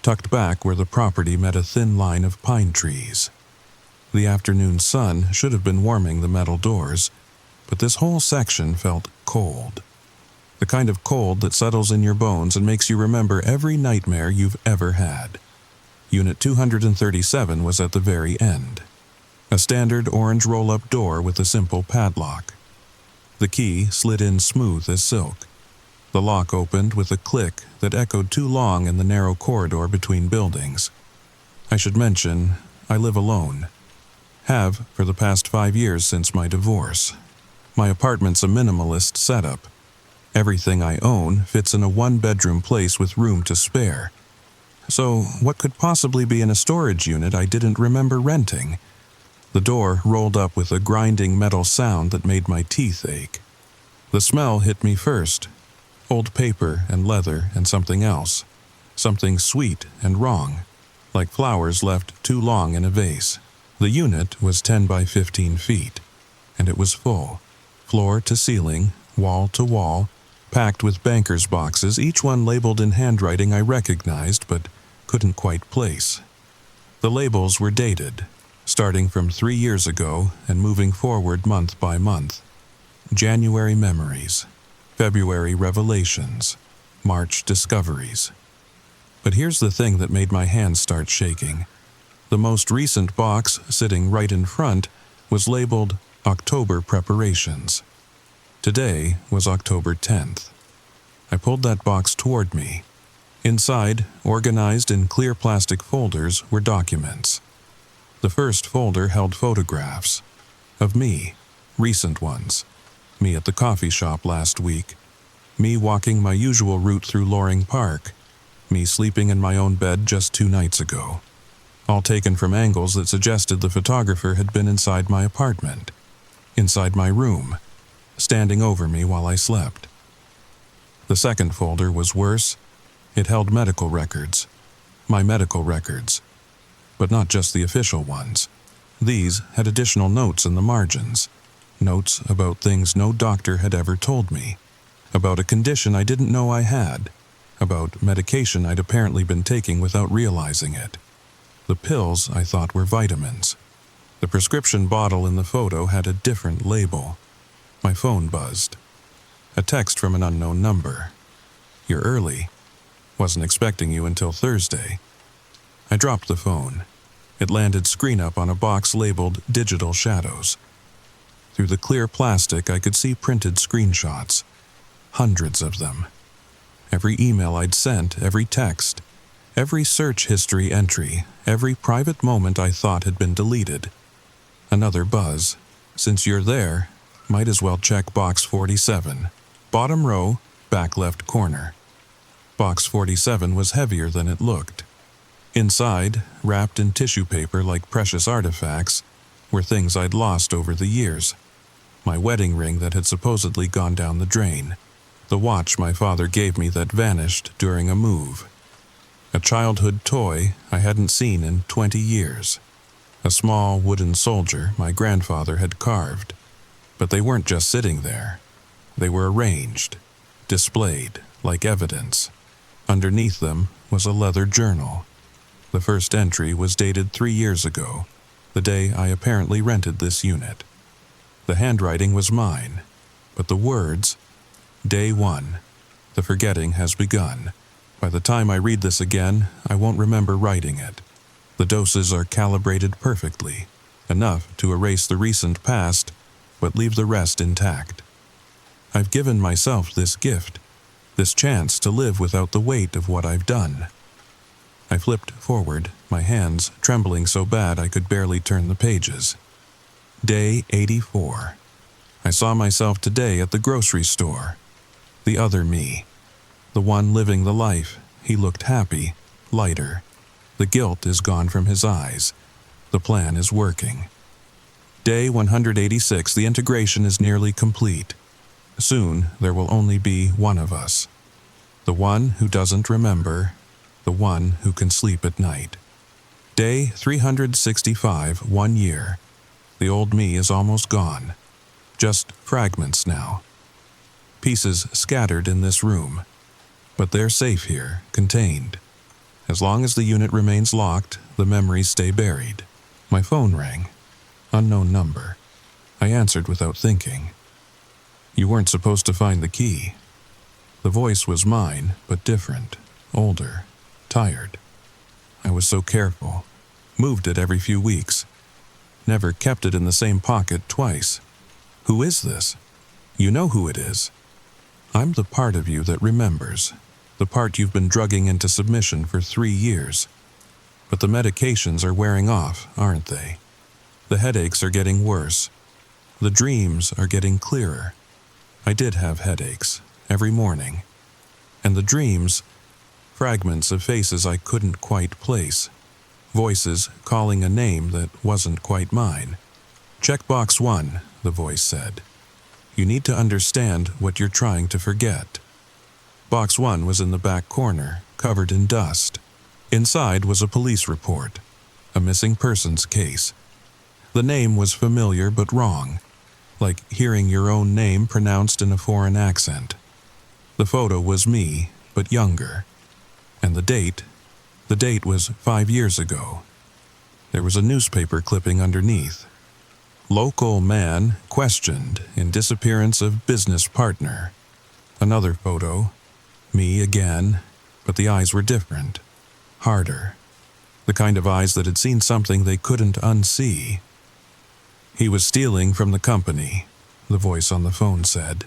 tucked back where the property met a thin line of pine trees. The afternoon sun should have been warming the metal doors, but this whole section felt cold. The kind of cold that settles in your bones and makes you remember every nightmare you've ever had. Unit 237 was at the very end. A standard orange roll-up door with a simple padlock. The key slid in smooth as silk. The lock opened with a click that echoed too long in the narrow corridor between buildings. I should mention, I live alone. Have for the past 5 years since my divorce. My apartment's a minimalist setup. Everything I own fits in a 1-bedroom place with room to spare. So what could possibly be in a storage unit I didn't remember renting? The door rolled up with a grinding metal sound that made my teeth ache. The smell hit me first. Old paper and leather and something else. Something sweet and wrong. like flowers left too long in a vase. The unit was 10 by 15 feet, and it was full, floor to ceiling, wall to wall, packed with banker's boxes, each one labeled in handwriting I recognized but couldn't quite place. The labels were dated, starting from 3 years ago and moving forward month by month. January memories, February revelations, March discoveries. But here's the thing that made my hands start shaking. The most recent box, sitting right in front, was labeled October preparations. Today was October 10th. I pulled that box toward me. Inside, organized in clear plastic folders, were documents. The first folder held photographs of me, recent ones. Me at the coffee shop last week. Me walking my usual route through Loring Park. Me sleeping in my own bed just 2 nights ago. All taken from angles that suggested the photographer had been inside my apartment, inside my room, standing over me while I slept. The second folder was worse. It held medical records. My medical records. But not just the official ones. These had additional notes in the margins. Notes about things no doctor had ever told me. About a condition I didn't know I had. About medication I'd apparently been taking without realizing it. The pills I thought were vitamins. The prescription bottle in the photo had a different label. My phone buzzed. A text from an unknown number. "You're early. Wasn't expecting you until Thursday." I dropped the phone. It landed screen up on a box labeled Digital Shadows. Through the clear plastic, I could see printed screenshots. Hundreds of them. Every email I'd sent, every text, every search history entry, every private moment I thought had been deleted. Another buzz. "Since you're there, might as well check box 47. Bottom row, back left corner." Box 47 was heavier than it looked. Inside, wrapped in tissue paper like precious artifacts, were things I'd lost over the years. My wedding ring that had supposedly gone down the drain. The watch my father gave me that vanished during a move. A childhood toy I hadn't seen in 20 years. A small wooden soldier my grandfather had carved. But they weren't just sitting there. They were arranged, displayed like evidence. Underneath them was a leather journal. The first entry was dated 3 years ago, the day I apparently rented this unit. The handwriting was mine, but the words, "Day 1. The forgetting has begun." By the time I read this again, I won't remember writing it. The doses are calibrated perfectly, enough to erase the recent past, but leave the rest intact. I've given myself this gift, this chance to live without the weight of what I've done. I flipped forward, my hands trembling so bad I could barely turn the pages. Day 84. I saw myself today at the grocery store. The other me. The one living the life. He looked happy, lighter. The guilt is gone from his eyes. The plan is working. Day 186. The integration is nearly complete. Soon there will only be one of us. The one who doesn't remember. The one who can sleep at night. Day 365, 1 year. The old me is almost gone. Just fragments now. Pieces scattered in this room. But they're safe here, contained. As long as the unit remains locked, the memories stay buried. My phone rang. Unknown number. I answered without thinking. "You weren't supposed to find the key." The voice was mine, but different, older, tired. I was so careful. Moved it every few weeks. Never kept it in the same pocket twice. "Who is this?" "You know who it is." "I'm the part of you that remembers, the part you've been drugging into submission for 3 years. But the medications are wearing off, aren't they? The headaches are getting worse. The dreams are getting clearer. I did have headaches, every morning. And the dreams, fragments of faces I couldn't quite place. Voices calling a name that wasn't quite mine. "Check box 1, the voice said. "You need to understand what you're trying to forget." Box 1 was in the back corner, covered in dust. Inside was a police report, a missing persons case. The name was familiar but wrong, like hearing your own name pronounced in a foreign accent. The photo was me, but younger. And the date was 5 years ago. There was a newspaper clipping underneath. Local man questioned in disappearance of business partner. Another photo, me again, but the eyes were different, harder. The kind of eyes that had seen something they couldn't unsee. He was stealing from the company, the voice on the phone said.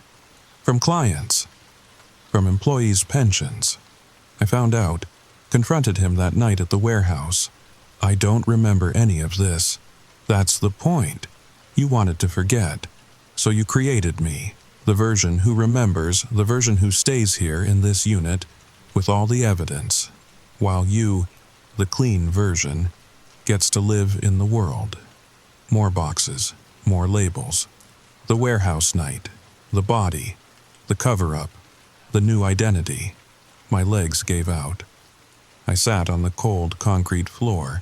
From clients. From employees' pensions. I found out, confronted him that night at the warehouse. I don't remember any of this. That's the point. You wanted to forget. So you created me, the version who remembers, the version who stays here in this unit with all the evidence, while you, the clean version, gets to live in the world. More boxes, more labels. The warehouse night, the body, the cover-up, the new identity. My legs gave out. I sat on the cold concrete floor,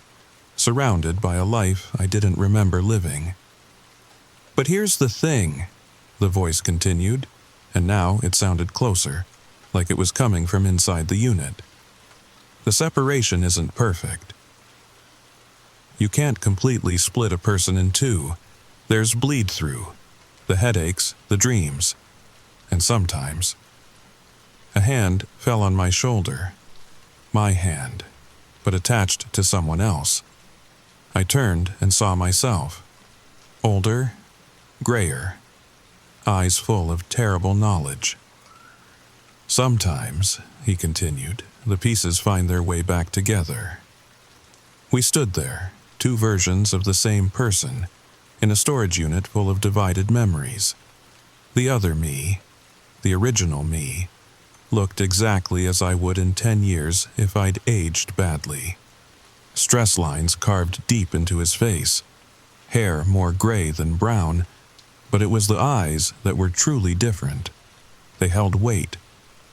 surrounded by a life I didn't remember living. But here's the thing, the voice continued, and now it sounded closer, like it was coming from inside the unit. The separation isn't perfect. You can't completely split a person in two. There's bleed-through, the headaches, the dreams, and sometimes. A hand fell on my shoulder. My hand, but attached to someone else. I turned and saw myself. Older, grayer, eyes full of terrible knowledge. Sometimes, he continued, the pieces find their way back together. We stood there, two versions of the same person, in a storage unit full of divided memories. The other me, the original me, looked exactly as I would in 10 years if I'd aged badly. Stress lines carved deep into his face, hair more gray than brown, but it was the eyes that were truly different. They held weight,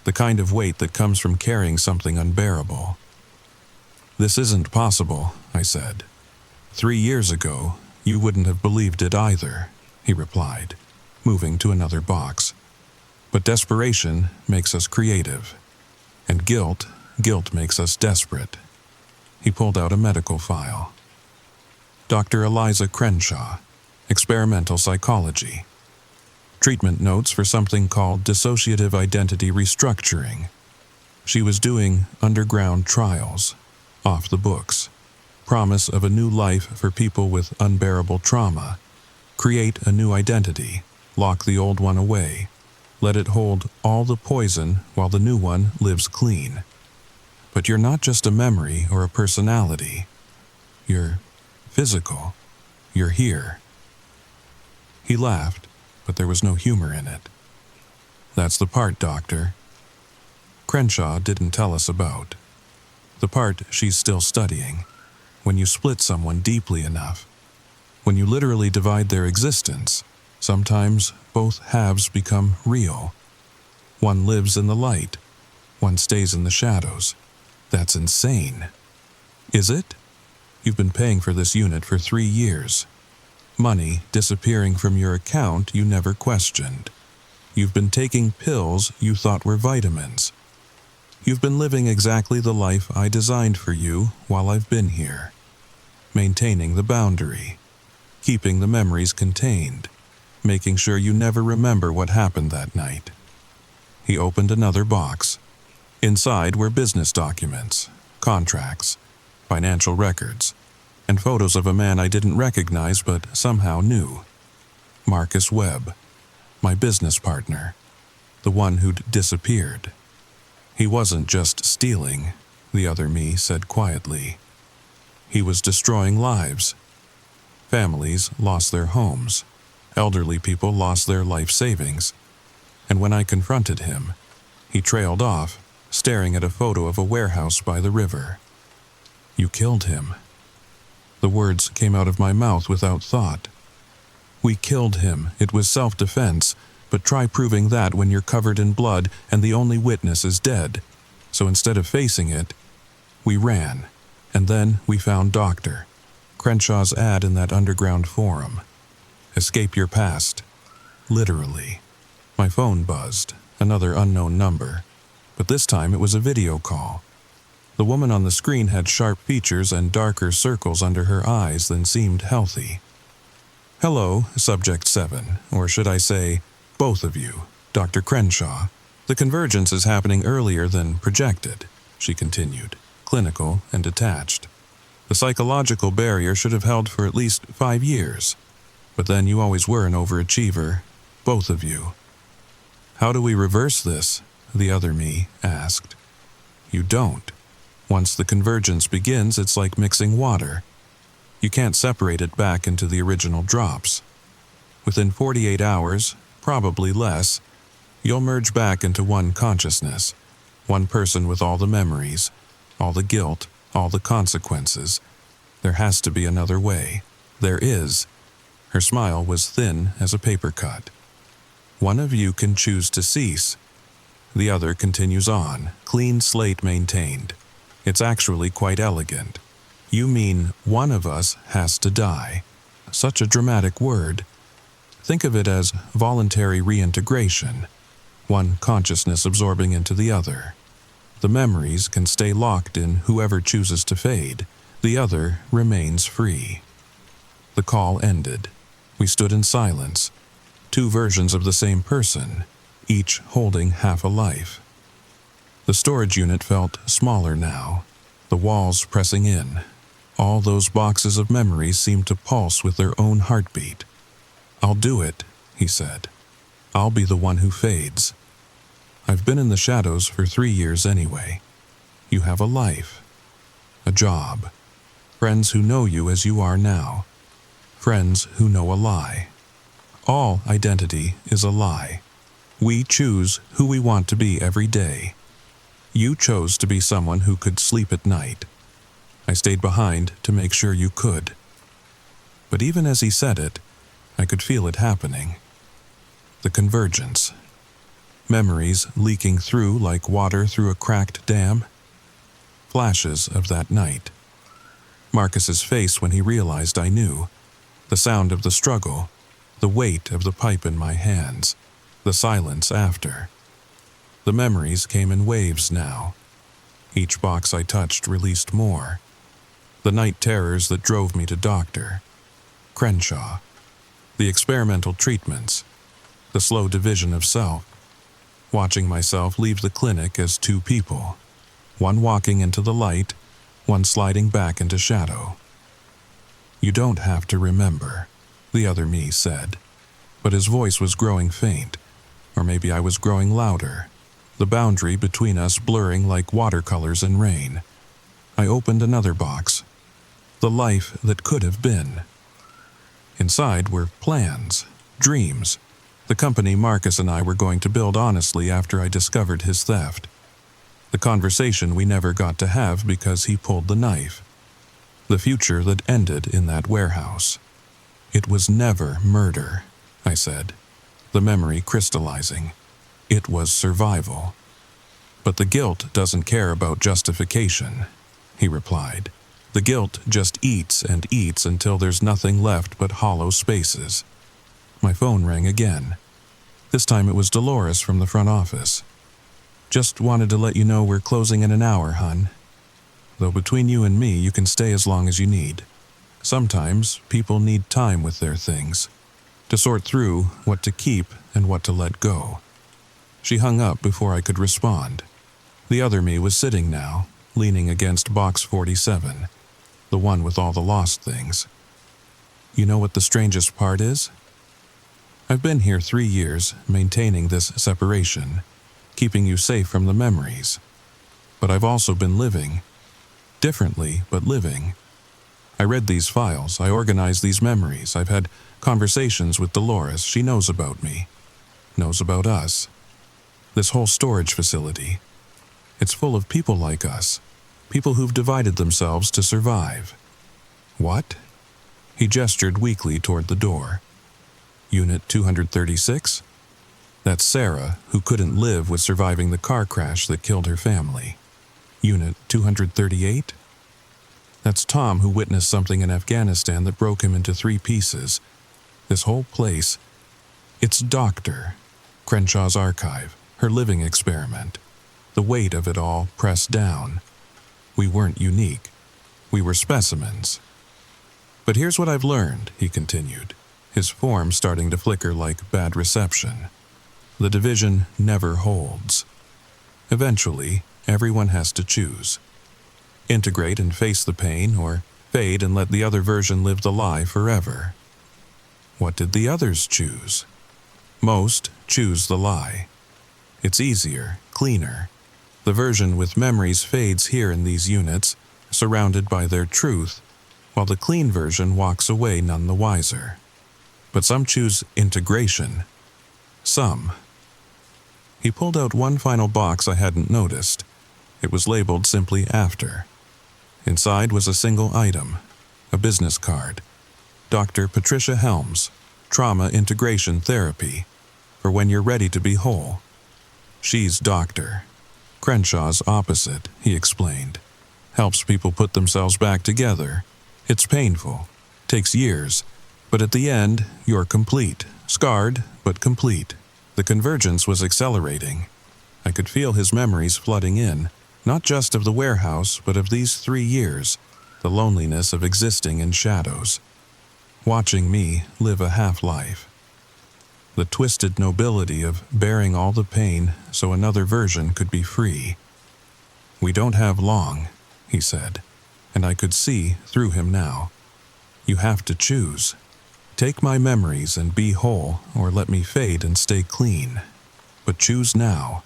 the kind of weight that comes from carrying something unbearable. This isn't possible, I said. 3 years ago, you wouldn't have believed it either, he replied, moving to another box. But desperation makes us creative, and guilt makes us desperate. He pulled out a medical file. Dr. Eliza Crenshaw, experimental psychology. Treatment notes for something called dissociative identity restructuring. She was doing underground trials, off the books. Promise of a new life for people with unbearable trauma. Create a new identity, lock the old one away. Let it hold all the poison while the new one lives clean. But you're not just a memory or a personality. You're physical. You're here. He laughed, but there was no humor in it. That's the part, Doctor. Crenshaw didn't tell us about. The part she's still studying. When you split someone deeply enough. When you literally divide their existence. Sometimes both halves become real. One lives in the light. One stays in the shadows. That's insane. Is it? You've been paying for this unit for 3 years. Money disappearing from your account you never questioned. You've been taking pills you thought were vitamins. You've been living exactly the life I designed for you while I've been here. Maintaining the boundary. Keeping the memories contained. Making sure you never remember what happened that night. He opened another box. Inside were business documents, contracts, financial records, and photos of a man I didn't recognize but somehow knew. Marcus Webb, my business partner, the one who'd disappeared. He wasn't just stealing, the other me said quietly. He was destroying lives. Families lost their homes. Elderly people lost their life savings. And when I confronted him, he trailed off, staring at a photo of a warehouse by the river. You killed him. The words came out of my mouth without thought. We killed him. It was self-defense, but try proving that when you're covered in blood and the only witness is dead. So instead of facing it, We ran, and then we found Dr. Crenshaw's ad in that underground forum. Escape your past. Literally. My phone buzzed, another unknown number, but this time it was a video call. The woman on the screen had sharp features and darker circles under her eyes than seemed healthy. Hello, Subject 7, or should I say, both of you, Dr. Crenshaw. The convergence is happening earlier than projected, she continued, clinical and detached. The psychological barrier should have held for at least 5 years. But then you always were an overachiever, both of you. How do we reverse this? The other me asked. You don't. Once the convergence begins, it's like mixing water. You can't separate it back into the original drops. Within 48 hours, probably less, you'll merge back into one consciousness, one person with all the memories, all the guilt, all the consequences. There has to be another way. There is. Her smile was thin as a paper cut. One of you can choose to cease. The other continues on, clean slate maintained. It's actually quite elegant. You mean one of us has to die. Such a dramatic word. Think of it as voluntary reintegration, one consciousness absorbing into the other. The memories can stay locked in whoever chooses to fade. The other remains free. The call ended. We stood in silence, two versions of the same person, each holding half a life. The storage unit felt smaller now, the walls pressing in. All those boxes of memories seemed to pulse with their own heartbeat. I'll do it, he said. I'll be the one who fades. I've been in the shadows for 3 years anyway. You have a life, a job, friends who know you as you are now, friends who know a lie. All identity is a lie. We choose who we want to be every day. You chose to be someone who could sleep at night. I stayed behind to make sure you could. But even as he said it, I could feel it happening. The convergence. Memories leaking through like water through a cracked dam. Flashes of that night. Marcus's face when he realized I knew. The sound of the struggle. The weight of the pipe in my hands. The silence after. The memories came in waves now. Each box I touched released more. The night terrors that drove me to Dr. Crenshaw. The experimental treatments. The slow division of self. Watching myself leave the clinic as two people. One walking into the light, one sliding back into shadow. You don't have to remember, the other me said. But his voice was growing faint, or maybe I was growing louder, the boundary between us blurring like watercolors in rain. I opened another box. The life that could have been. Inside were plans, dreams, the company Marcus and I were going to build honestly after I discovered his theft. The conversation we never got to have because he pulled the knife. The future that ended in that warehouse. It was never murder, I said, the memory crystallizing. It was survival. But the guilt doesn't care about justification, he replied. The guilt just eats and eats until there's nothing left but hollow spaces. My phone rang again. This time it was Dolores from the front office. Just wanted to let you know we're closing in an hour, hon. Though between you and me, you can stay as long as you need. Sometimes people need time with their things, to sort through what to keep and what to let go. She hung up before I could respond. The other me was sitting now, leaning against box 47, the one with all the lost things. You know what the strangest part is? I've been here 3 years, maintaining this separation, keeping you safe from the memories. But I've also been living. Differently, but living. I read these files, I organized these memories, I've had conversations with Dolores, she knows about me, knows about us. This whole storage facility. It's full of people like us, people who've divided themselves to survive. What? He gestured weakly toward the door. Unit 236? That's Sarah, who couldn't live with surviving the car crash that killed her family. Unit 238? That's Tom, who witnessed something in Afghanistan that broke him into 3 pieces. This whole place, it's Dr. Crenshaw's archive, her living experiment. The weight of it all pressed down. We weren't unique. We were specimens. But here's what I've learned, he continued, his form starting to flicker like bad reception. The division never holds. Eventually, everyone has to choose. Integrate and face the pain, or fade and let the other version live the lie forever. What did the others choose? Most choose the lie. It's easier, cleaner. The version with memories fades here in these units, surrounded by their truth, while the clean version walks away none the wiser. But some choose integration. Some. He pulled out one final box I hadn't noticed. It was labeled simply after. Inside was a single item, a business card. Dr. Patricia Helms, Trauma Integration Therapy, for when you're ready to be whole. She's Dr. Crenshaw's opposite, he explained. Helps people put themselves back together. It's painful, takes years, but at the end, you're complete, scarred, but complete. The convergence was accelerating. I could feel his memories flooding in, not just of the warehouse, but of these 3 years, the loneliness of existing in shadows, watching me live a half-life. The twisted nobility of bearing all the pain so another version could be free. We don't have long, he said, and I could see through him now. You have to choose. Take my memories and be whole, or let me fade and stay clean. But choose now.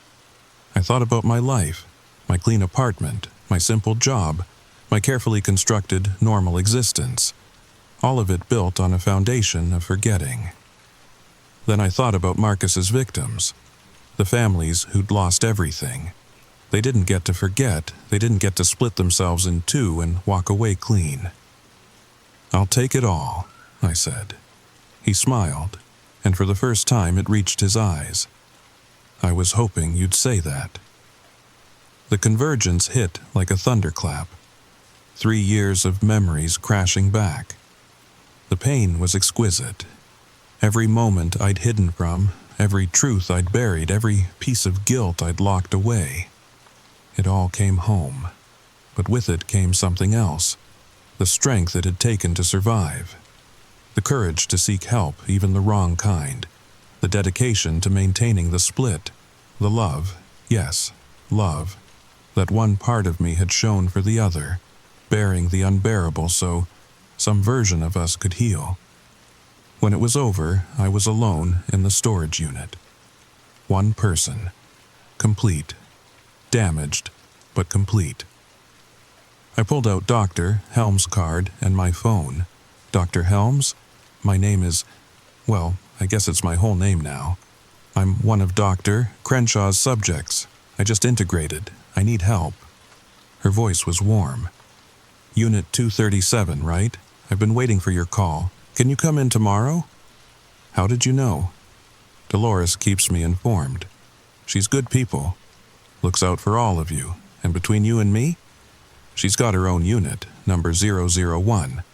I thought about my life, my clean apartment, my simple job, my carefully constructed, normal existence. All of it built on a foundation of forgetting. Then I thought about Marcus's victims, the families who'd lost everything. They didn't get to forget, they didn't get to split themselves in 2 and walk away clean. I'll take it all, I said. He smiled, and for the first time it reached his eyes. I was hoping you'd say that. The convergence hit like a thunderclap. 3 years of memories crashing back. The pain was exquisite. Every moment I'd hidden from, every truth I'd buried, every piece of guilt I'd locked away. It all came home, but with it came something else, the strength it had taken to survive, the courage to seek help, even the wrong kind, the dedication to maintaining the split, the love, yes, love, that one part of me had shown for the other, bearing the unbearable so some version of us could heal. When it was over, I was alone in the storage unit. One person, complete, damaged, but complete. I pulled out Dr. Helms' card and my phone. Dr. Helms? My name is, well, I guess it's my whole name now. I'm one of Dr. Crenshaw's subjects. I just integrated. I need help. Her voice was warm. Unit 237, right? I've been waiting for your call. Can you come in tomorrow? How did you know? Dolores keeps me informed. She's good people. Looks out for all of you. And between you and me, she's got her own unit, number 001,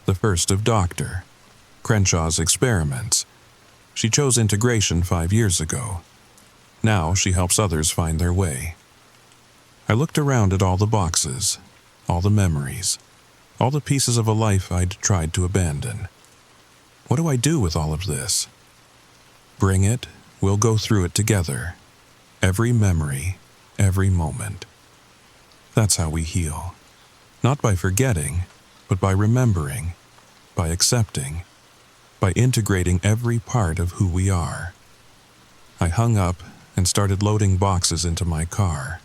the first of Dr. Crenshaw's experiments. She chose integration 5 years ago. Now she helps others find their way. I looked around at all the boxes, all the memories, all the pieces of a life I'd tried to abandon. What do I do with all of this? Bring it, we'll go through it together. Every memory, every moment. That's how we heal. Not by forgetting, but by remembering, by accepting, by integrating every part of who we are. I hung up and started loading boxes into my car.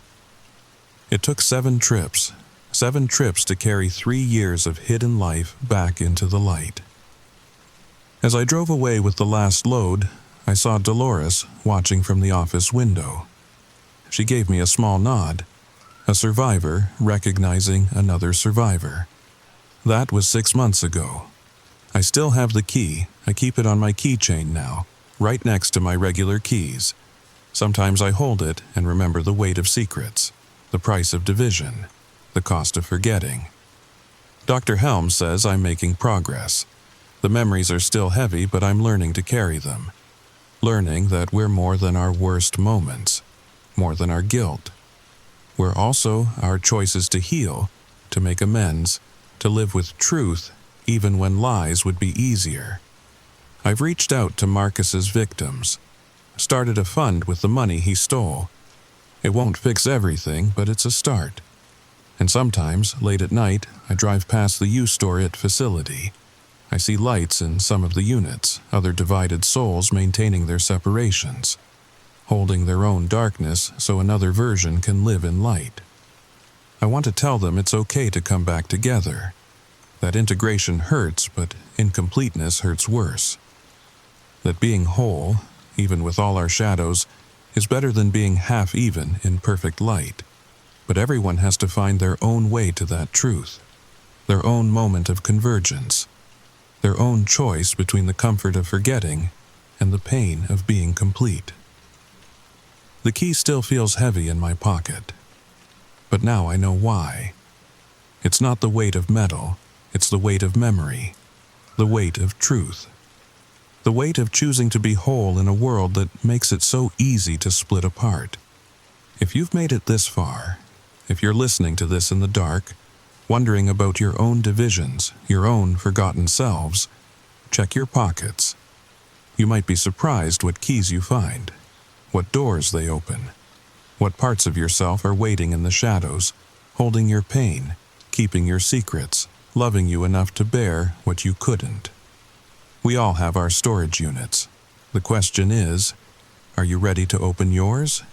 It took 7 trips to carry 3 years of hidden life back into the light. As I drove away with the last load, I saw Dolores watching from the office window. She gave me a small nod, a survivor recognizing another survivor. That was 6 months ago. I still have the key. I keep it on my keychain now, right next to my regular keys. Sometimes I hold it and remember the weight of secrets, The price of division. The cost of forgetting. Dr. Helms says I'm making progress. The memories are still heavy, but I'm learning to carry them. Learning that we're more than our worst moments, more than our guilt. We're also our choices to heal, to make amends, to live with truth, even when lies would be easier. I've reached out to Marcus's victims, started a fund with the money he stole. It won't fix everything, but it's a start. And sometimes, late at night, I drive past the U-Store-It facility. I see lights in some of the units, other divided souls maintaining their separations, holding their own darkness so another version can live in light. I want to tell them it's okay to come back together. That integration hurts, but incompleteness hurts worse. That being whole, even with all our shadows, is better than being half-even in perfect light. But everyone has to find their own way to that truth, their own moment of convergence, their own choice between the comfort of forgetting and the pain of being complete. The key still feels heavy in my pocket, but now I know why. It's not the weight of metal, it's the weight of memory, the weight of truth, the weight of choosing to be whole in a world that makes it so easy to split apart. If you've made it this far, if you're listening to this in the dark, wondering about your own divisions, your own forgotten selves, check your pockets. You might be surprised what keys you find, what doors they open, what parts of yourself are waiting in the shadows, holding your pain, keeping your secrets, loving you enough to bear what you couldn't. We all have our storage units. The question is, are you ready to open yours?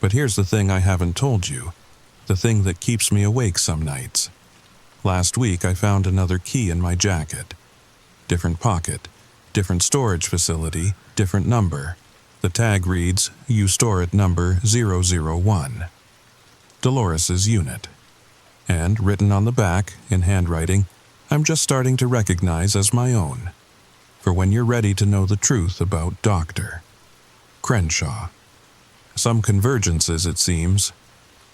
But here's the thing I haven't told you, the thing that keeps me awake some nights. Last week I found another key in my jacket. Different pocket, different storage facility, different number. The tag reads, "You store it number 001. Dolores's unit." And written on the back, in handwriting, I'm just starting to recognize as my own. For when you're ready to know the truth about Dr. Crenshaw. Some convergences, it seems,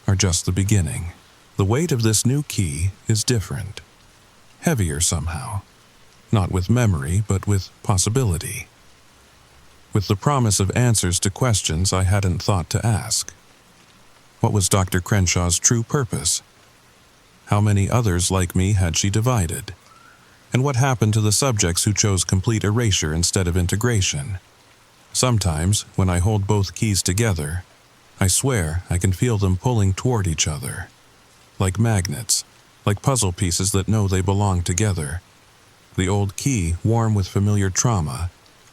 are just the beginning. The weight of this new key is different. Heavier somehow. Not with memory, but with possibility. With the promise of answers to questions I hadn't thought to ask. What was Dr. Crenshaw's true purpose? How many others like me had she divided? And what happened to the subjects who chose complete erasure instead of integration? Sometimes, when I hold both keys together, I swear I can feel them pulling toward each other. Like magnets, like puzzle pieces that know they belong together. The old key warm with familiar trauma,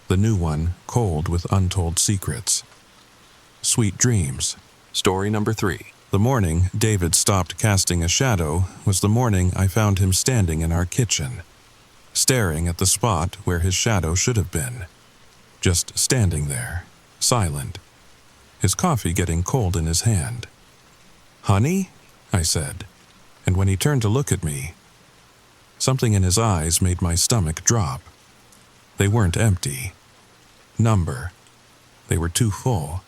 the new one cold with untold secrets. Sweet dreams. Story number 3. The morning David stopped casting a shadow was the morning I found him standing in our kitchen, staring at the spot where his shadow should have been. Just standing there, silent, his coffee getting cold in his hand. "Honey?" I said, and when he turned to look at me, something in his eyes made my stomach drop. They weren't empty. Number. They were too full,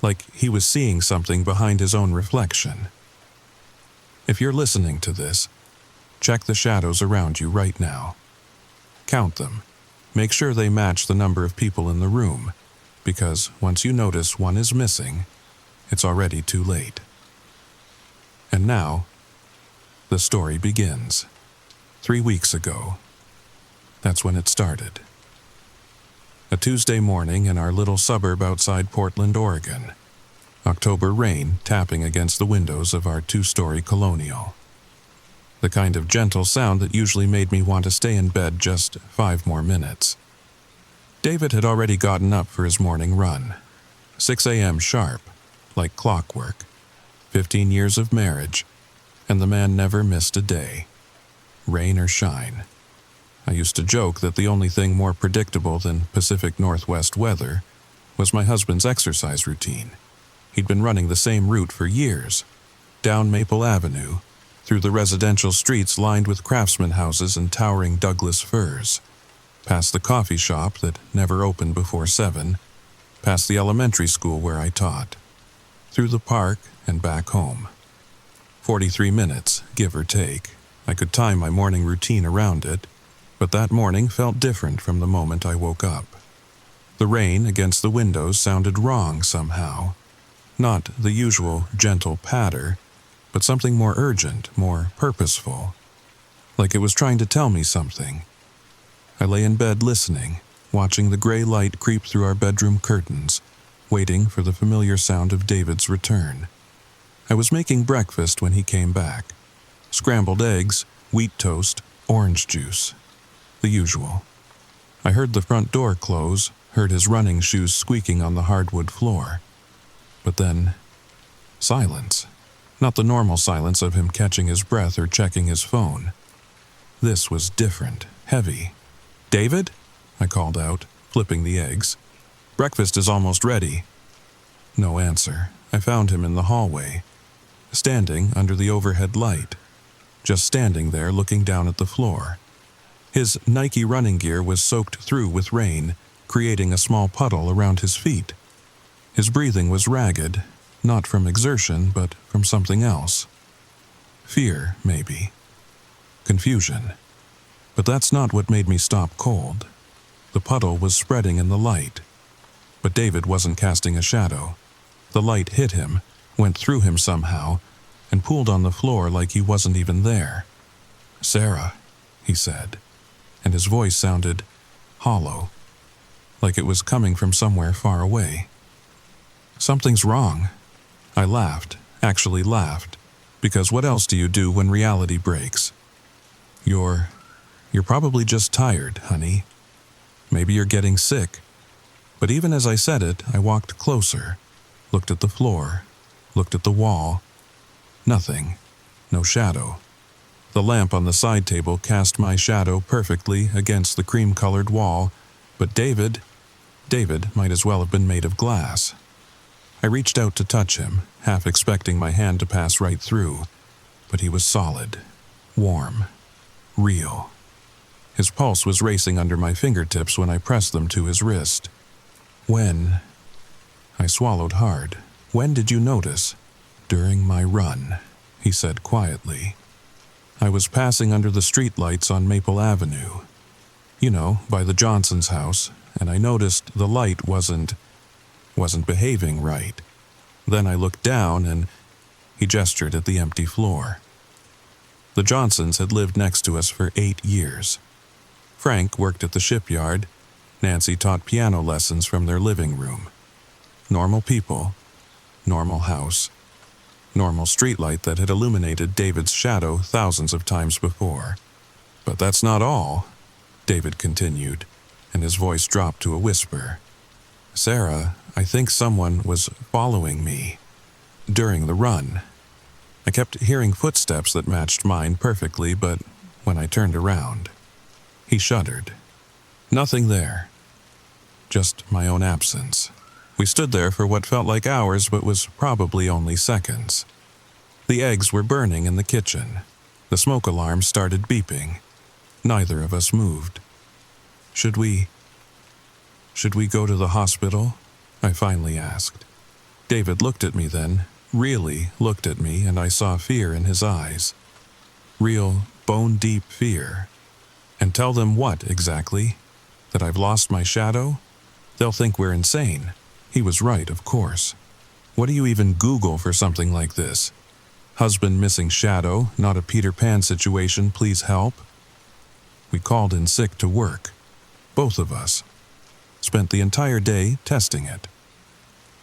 like he was seeing something behind his own reflection. If you're listening to this, check the shadows around you right now. Count them. Make sure they match the number of people in the room, because once you notice one is missing, it's already too late. And now, the story begins. 3 weeks ago. That's when it started. A Tuesday morning in our little suburb outside Portland, Oregon. October rain tapping against the windows of our 2-story colonial. The kind of gentle sound that usually made me want to stay in bed just 5 more minutes. David had already gotten up for his morning run. 6 a.m. sharp, like clockwork. 15 years of marriage, and the man never missed a day. Rain or shine. I used to joke that the only thing more predictable than Pacific Northwest weather was my husband's exercise routine. He'd been running the same route for years, down Maple Avenue, through the residential streets lined with craftsman houses and towering Douglas firs, past the coffee shop that never opened before 7, past the elementary school where I taught, through the park and back home. 43 minutes, give or take. I could time my morning routine around it, but that morning felt different from the moment I woke up. The rain against the windows sounded wrong somehow. Not the usual gentle patter, but something more urgent, more purposeful. Like it was trying to tell me something. I lay in bed listening, watching the gray light creep through our bedroom curtains, waiting for the familiar sound of David's return. I was making breakfast when he came back. Scrambled eggs, wheat toast, orange juice. The usual. I heard the front door close, heard his running shoes squeaking on the hardwood floor. But then, silence. Not the normal silence of him catching his breath or checking his phone. This was different, heavy. "David?" I called out, flipping the eggs. "Breakfast is almost ready." No answer. I found him in the hallway, standing under the overhead light, just standing there looking down at the floor. His Nike running gear was soaked through with rain, creating a small puddle around his feet. His breathing was ragged, not from exertion, but from something else. Fear, maybe. Confusion. But that's not what made me stop cold. The puddle was spreading in the light. But David wasn't casting a shadow. The light hit him, went through him somehow, and pooled on the floor like he wasn't even there. "Sarah," he said, and his voice sounded hollow, like it was coming from somewhere far away. "Something's wrong." I laughed, actually laughed, because what else do you do when reality breaks? You're probably just tired, honey. Maybe you're getting sick." But even as I said it, I walked closer, looked at the floor, looked at the wall. Nothing. No shadow. The lamp on the side table cast my shadow perfectly against the cream-colored wall, but David might as well have been made of glass. I reached out to touch him, half expecting my hand to pass right through, but he was solid, warm, real. His pulse was racing under my fingertips when I pressed them to his wrist. "When?" I swallowed hard. "When did you notice?" "During my run," he said quietly. "I was passing under the streetlights on Maple Avenue. You know, by the Johnson's house, and I noticed the light wasn't behaving right. Then I looked down and..." He gestured at the empty floor. The Johnsons had lived next to us for 8 years. Frank worked at the shipyard. Nancy taught piano lessons from their living room. Normal people, normal house, normal streetlight that had illuminated David's shadow thousands of times before. "But that's not all," David continued, and his voice dropped to a whisper. "Sarah, I think someone was following me during the run. I kept hearing footsteps that matched mine perfectly, but when I turned around..." He shuddered. "Nothing there. Just my own absence." We stood there for what felt like hours but was probably only seconds. The eggs were burning in the kitchen. The smoke alarm started beeping. Neither of us moved. Should we go to the hospital?" I finally asked. David looked at me then, really looked at me, and I saw fear in his eyes. Real, bone-deep fear. "And tell them what, exactly? That I've lost my shadow? They'll think we're insane." He was right, of course. What do you even Google for something like this? "Husband missing shadow, not a Peter Pan situation, please help." We called in sick to work. Both of us. Spent the entire day testing it.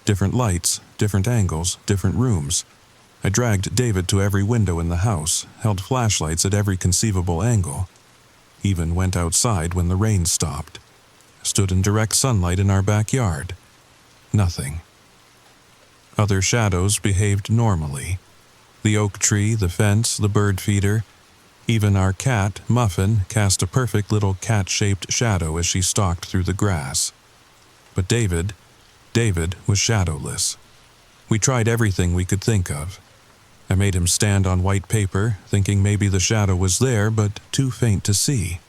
Different lights, different angles, different rooms. I dragged David to every window in the house, held flashlights at every conceivable angle. Even went outside when the rain stopped. Stood in direct sunlight in our backyard. Nothing. Other shadows behaved normally. The oak tree, the fence, the bird feeder. Even our cat, Muffin, cast a perfect little cat-shaped shadow as she stalked through the grass. But David was shadowless. We tried everything we could think of. I made him stand on white paper, thinking maybe the shadow was there, but too faint to see.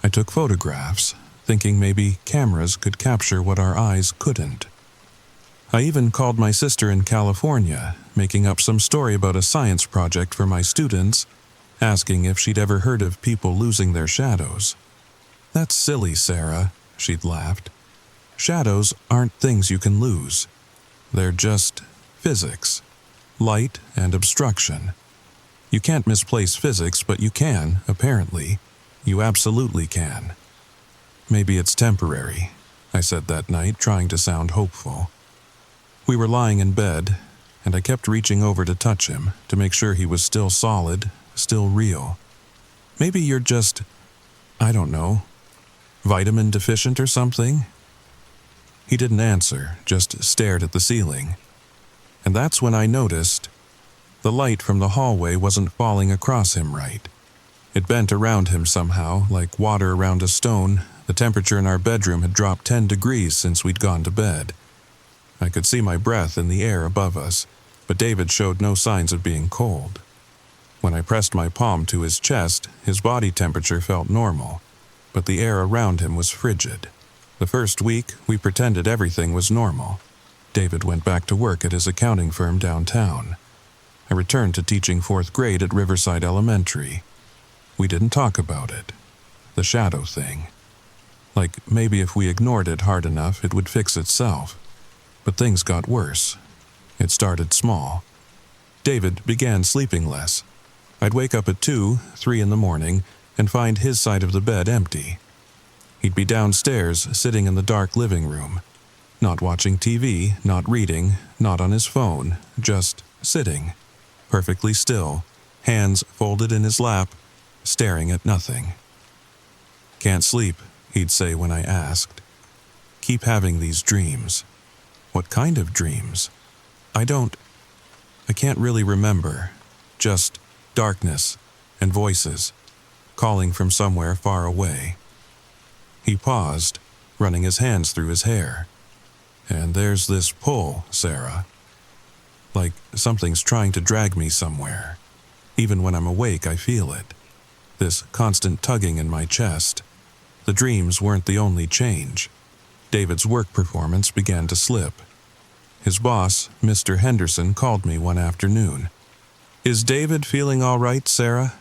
I took photographs, thinking maybe cameras could capture what our eyes couldn't. I even called my sister in California, making up some story about a science project for my students, asking if she'd ever heard of people losing their shadows. "That's silly, Sarah," she'd laughed. "Shadows aren't things you can lose. They're just physics, light and obstruction. You can't misplace physics, but you can, apparently. You absolutely can." "Maybe it's temporary," I said that night, trying to sound hopeful. We were lying in bed, and I kept reaching over to touch him, to make sure he was still solid, still real. "Maybe you're just, I don't know, vitamin deficient or something?" He didn't answer, just stared at the ceiling. And that's when I noticed the light from the hallway wasn't falling across him right. It bent around him somehow, like water around a stone. The temperature in our bedroom had dropped 10 degrees since we'd gone to bed. I could see my breath in the air above us, but David showed no signs of being cold. When I pressed my palm to his chest, his body temperature felt normal, but the air around him was frigid. The first week, we pretended everything was normal. David went back to work at his accounting firm downtown. I returned to teaching 4th grade at Riverside Elementary. We didn't talk about it. The shadow thing. Like maybe if we ignored it hard enough, it would fix itself. But things got worse. It started small. David began sleeping less. I'd wake up at 2, 3 in the morning and find his side of the bed empty. He'd be downstairs, sitting in the dark living room. Not watching TV, not reading, not on his phone, just sitting, perfectly still, hands folded in his lap, staring at nothing. "Can't sleep," he'd say when I asked. "Keep having these dreams." "What kind of dreams?" I can't really remember. Just darkness and voices, calling from somewhere far away." He paused, running his hands through his hair. "And there's this pull, Sarah. Like something's trying to drag me somewhere. Even when I'm awake, I feel it. This constant tugging in my chest. The dreams weren't the only change. David's work performance began to slip. His boss, Mr. Henderson, called me one afternoon. "Is David feeling all right, Sarah?"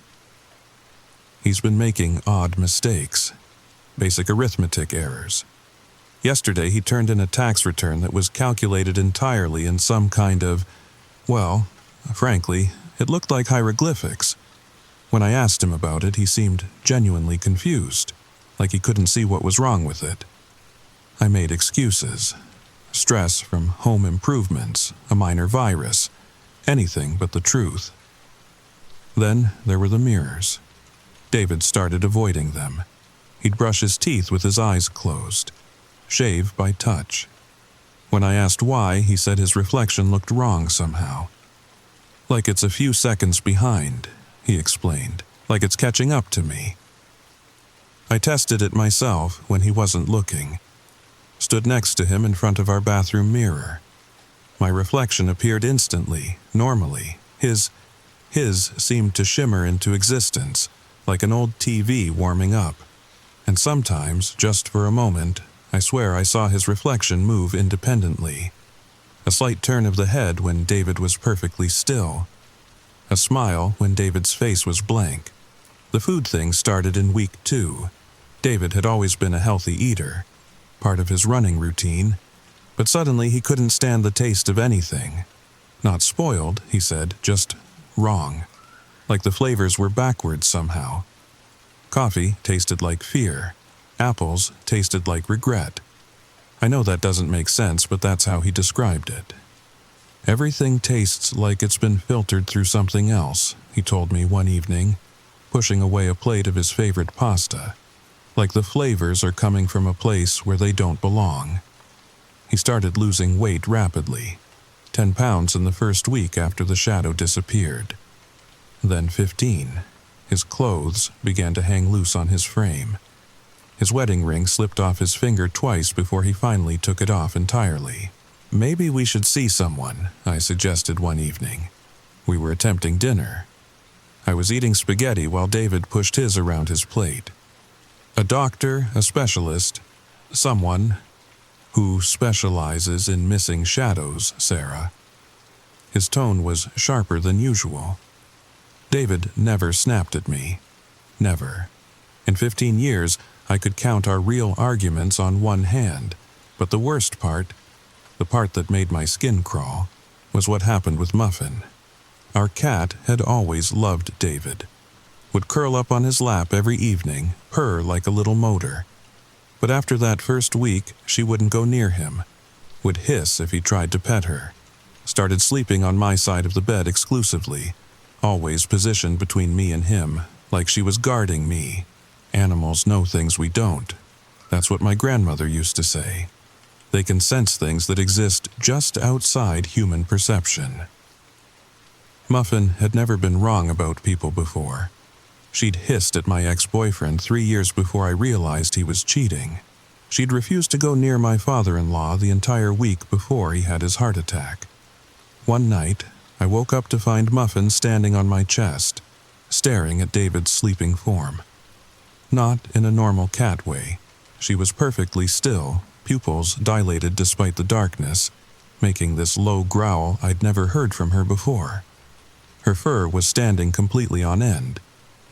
He's been making odd mistakes. Basic arithmetic errors. Yesterday he turned in a tax return that was calculated entirely in some kind of, well, frankly, it looked like hieroglyphics. When I asked him about it, he seemed genuinely confused, like he couldn't see what was wrong with it. I made excuses. Stress from home improvements, a minor virus, anything but the truth. Then there were the mirrors. David started avoiding them. He'd brush his teeth with his eyes closed, shave by touch. When I asked why, he said his reflection looked wrong somehow. "Like it's a few seconds behind," he explained, "like it's catching up to me." I tested it myself when he wasn't looking. Stood next to him in front of our bathroom mirror. My reflection appeared instantly, normally. His seemed to shimmer into existence, like an old TV warming up. And sometimes, just for a moment, I swear I saw his reflection move independently. A slight turn of the head when David was perfectly still. A smile when David's face was blank. The food thing started in week 2. David had always been a healthy eater, part of his running routine, but suddenly he couldn't stand the taste of anything. Not spoiled, he said, just wrong. Like the flavors were backwards somehow. Coffee tasted like fear. Apples tasted like regret. I know that doesn't make sense, but that's how he described it. "Everything tastes like it's been filtered through something else," he told me one evening, pushing away a plate of his favorite pasta. "Like the flavors are coming from a place where they don't belong." He started losing weight rapidly. 10 pounds in the first week after the shadow disappeared. Then 15. His clothes began to hang loose on his frame. His wedding ring slipped off his finger twice before he finally took it off entirely. "Maybe we should see someone," I suggested one evening. We were attempting dinner. I was eating spaghetti while David pushed his around his plate. "A doctor, a specialist, someone." Who specializes in missing shadows, Sarah? His tone was sharper than usual. David never snapped at me. Never. In 15 years, I could count our real arguments on one hand, but the worst part, the part that made my skin crawl, was what happened with Muffin. Our cat had always loved David. Would curl up on his lap every evening, purr like a little motor. But after that first week, she wouldn't go near him. Would hiss if he tried to pet her. Started sleeping on my side of the bed exclusively, always positioned between me and him, like she was guarding me. Animals know things we don't. That's what my grandmother used to say. They can sense things that exist just outside human perception. Muffin had never been wrong about people before. She'd hissed at my ex-boyfriend 3 years before I realized he was cheating. She'd refused to go near my father-in-law the entire week before he had his heart attack. One night, I woke up to find Muffin standing on my chest, staring at David's sleeping form. Not in a normal cat way. She was perfectly still, pupils dilated despite the darkness, making this low growl I'd never heard from her before. Her fur was standing completely on end,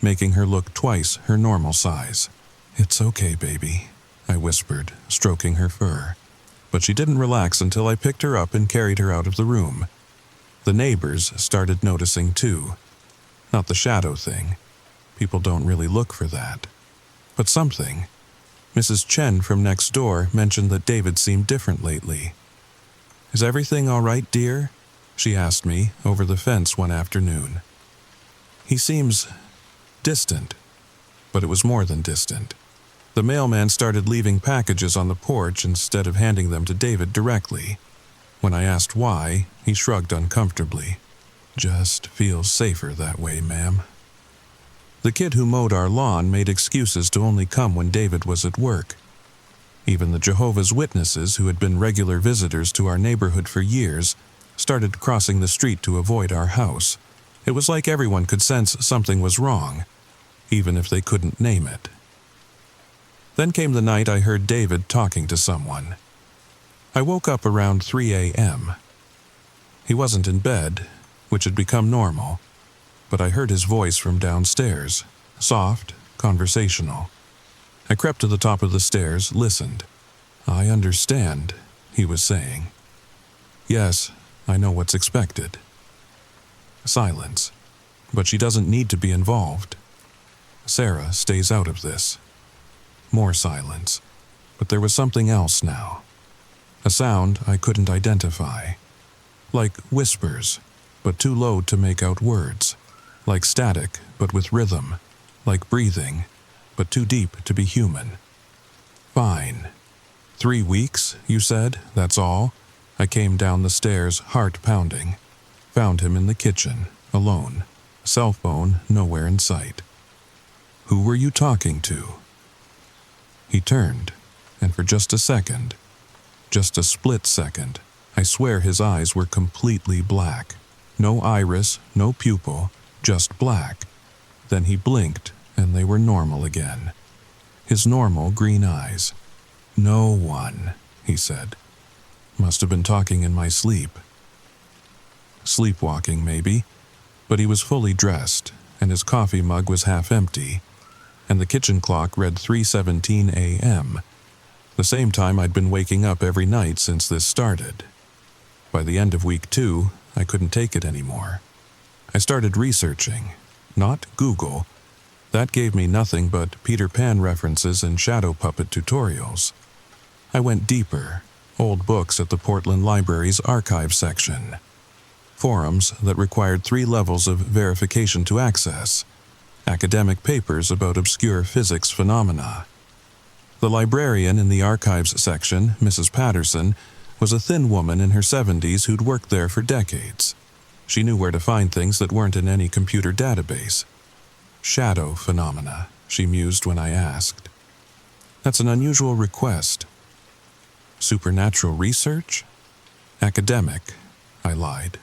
making her look twice her normal size. "It's okay, baby," I whispered, stroking her fur. But she didn't relax until I picked her up and carried her out of the room. The neighbors started noticing too. Not the shadow thing. People don't really look for that. But something. Mrs. Chen from next door mentioned that David seemed different lately. "Is everything all right, dear?" she asked me over the fence one afternoon. "He seems distant." But it was more than distant. The mailman started leaving packages on the porch instead of handing them to David directly. When I asked why, he shrugged uncomfortably. "Just feels safer that way, ma'am." The kid who mowed our lawn made excuses to only come when David was at work. Even the Jehovah's Witnesses, who had been regular visitors to our neighborhood for years, started crossing the street to avoid our house. It was like everyone could sense something was wrong, even if they couldn't name it. Then came the night I heard David talking to someone. I woke up around 3 a.m. He wasn't in bed, which had become normal, but I heard his voice from downstairs, soft, conversational. I crept to the top of the stairs, listened. "I understand," he was saying. "Yes, I know what's expected." Silence. But she doesn't need to be involved. Sarah stays out of this. More silence. But there was something else now. A sound I couldn't identify. Like whispers, but too low to make out words. Like static, but with rhythm. Like breathing, but too deep to be human. "Fine. 3 weeks, you said, that's all?" I came down the stairs, heart pounding. Found him in the kitchen, alone. Cell phone nowhere in sight. "Who were you talking to?" He turned, and for just a second, just a split second, I swear his eyes were completely black. No iris, no pupil, just black. Then he blinked, and they were normal again. His normal green eyes. "No one," he said. Must have been talking in my sleep. Sleepwalking, maybe, but he was fully dressed, and his coffee mug was half empty, and the kitchen clock read 3:17 a.m., the same time I'd been waking up every night since this started. By the end of week 2, I couldn't take it anymore. I started researching, not Google. That gave me nothing but Peter Pan references and shadow puppet tutorials. I went deeper, old books at the Portland Library's archive section. Forums that required 3 levels of verification to access. Academic papers about obscure physics phenomena. The librarian in the archives section, Mrs. Patterson, was a thin woman in her 70s who'd worked there for decades. She knew where to find things that weren't in any computer database. "Shadow phenomena," she mused when I asked. "That's an unusual request." "Supernatural research?" "Academic," I lied.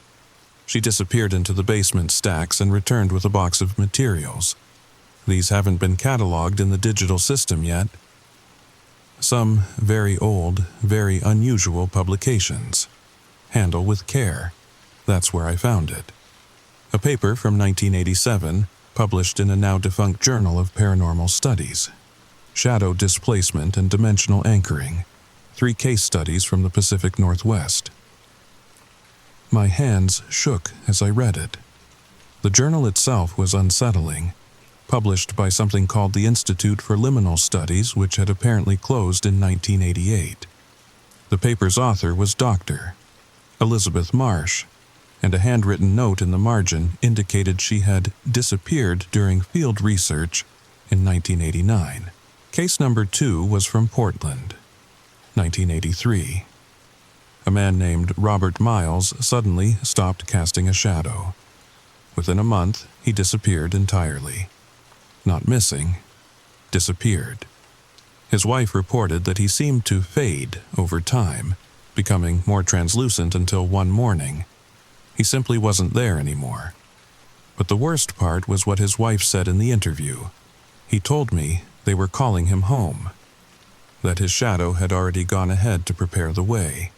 She disappeared into the basement stacks and returned with a box of materials. "These haven't been cataloged in the digital system yet." Some very old, very unusual publications. Handle with care. That's where I found it. A paper from 1987, published in a now-defunct Journal of Paranormal Studies. Shadow displacement and dimensional anchoring. 3 case studies from the Pacific Northwest. My hands shook as I read it. The journal itself was unsettling, published by something called the Institute for Liminal Studies, which had apparently closed in 1988. The paper's author was Dr. Elizabeth Marsh, and a handwritten note in the margin indicated she had disappeared during field research in 1989. Case number 2 was from Portland, 1983. A man named Robert Miles suddenly stopped casting a shadow. Within a month, he disappeared entirely. Not missing, disappeared. His wife reported that he seemed to fade over time, becoming more translucent until one morning. He simply wasn't there anymore. But the worst part was what his wife said in the interview. He told me they were calling him home, that his shadow had already gone ahead to prepare the way.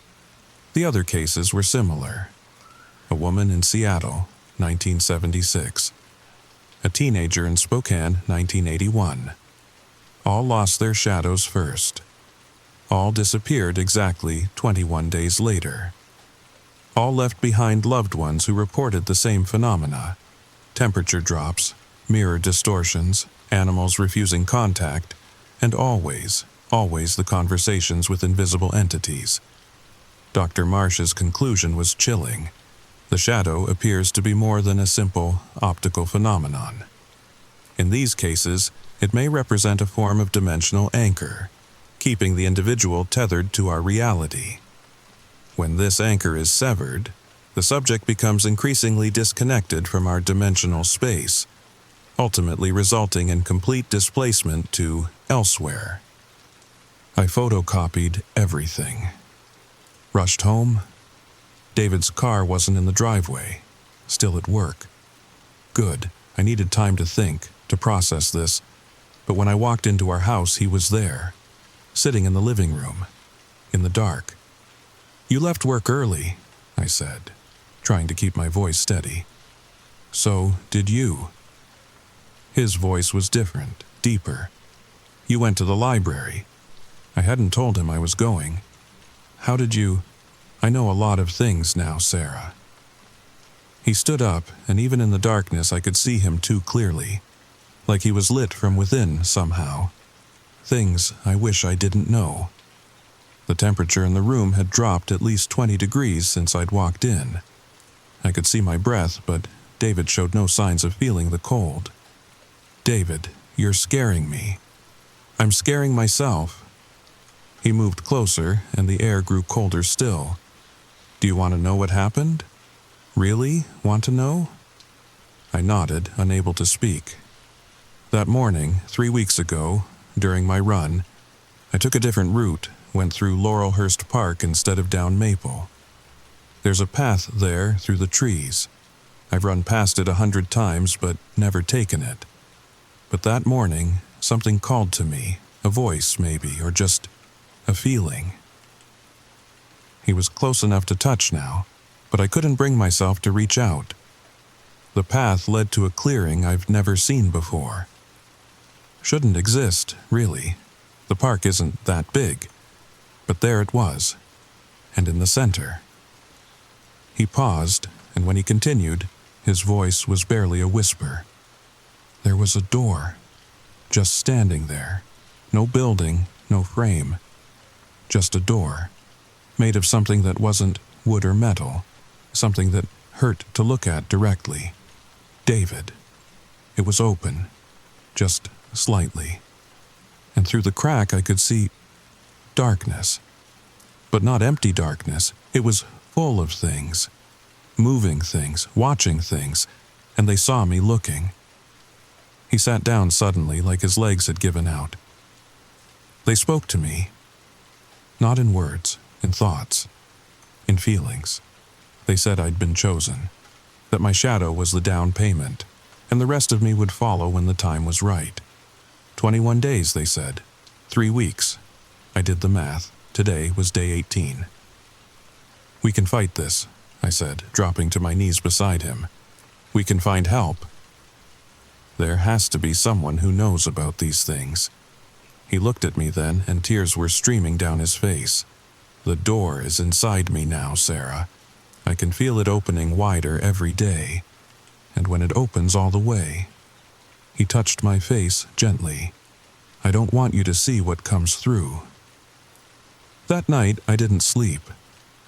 The other cases were similar. A woman in Seattle, 1976. A teenager in Spokane, 1981. All lost their shadows first. All disappeared exactly 21 days later. All left behind loved ones who reported the same phenomena: temperature drops, mirror distortions, animals refusing contact, and always the conversations with invisible entities. Dr. Marsh's conclusion was chilling. The shadow appears to be more than a simple optical phenomenon. In these cases, it may represent a form of dimensional anchor, keeping the individual tethered to our reality. When this anchor is severed, the subject becomes increasingly disconnected from our dimensional space, ultimately resulting in complete displacement to elsewhere. I photocopied everything. Rushed home. David's car wasn't in the driveway, still at work. Good, I needed time to think, to process this, but when I walked into our house, he was there, sitting in the living room, in the dark. "You left work early," I said, trying to keep my voice steady. "So did you." His voice was different, deeper. "You went to the library." I hadn't told him I was going. "How did you—" "I know a lot of things now, Sarah." He stood up, and even in the darkness I could see him too clearly, like he was lit from within somehow. Things I wish I didn't know. The temperature in the room had dropped at least 20 degrees since I'd walked in. I could see my breath, but David showed no signs of feeling the cold. "David, you're scaring me." "I'm scaring myself." He moved closer, and the air grew colder still. "Do you want to know what happened? Really want to know?" I nodded, unable to speak. That morning, 3 weeks ago, during my run, I took a different route, went through Laurelhurst Park instead of down Maple. There's a path there through the trees. I've run past it 100 times, but never taken it. But that morning, something called to me, a voice maybe, or just a feeling. He was close enough to touch now, but I couldn't bring myself to reach out. The path led to a clearing I've never seen before. Shouldn't exist, really. The park isn't that big. But there it was, and in the center. He paused, and when he continued, his voice was barely a whisper. There was a door, just standing there. No building, no frame. Just a door, made of something that wasn't wood or metal, something that hurt to look at directly. David. It was open, just slightly. And through the crack I could see darkness. But not empty darkness. It was full of things. Moving things, watching things, and they saw me looking. He sat down suddenly, like his legs had given out. They spoke to me. Not in words, in thoughts, in feelings. They said I'd been chosen, that my shadow was the down payment, and the rest of me would follow when the time was right. 21 days, they said. 3 weeks. I did the math. Today was day 18. "We can fight this," I said, dropping to my knees beside him. "We can find help." There has to be someone who knows about these things. He looked at me then, and tears were streaming down his face. "The door is inside me now, Sarah. I can feel it opening wider every day. And when it opens all the way..." He touched my face gently. "I don't want you to see what comes through." That night, I didn't sleep.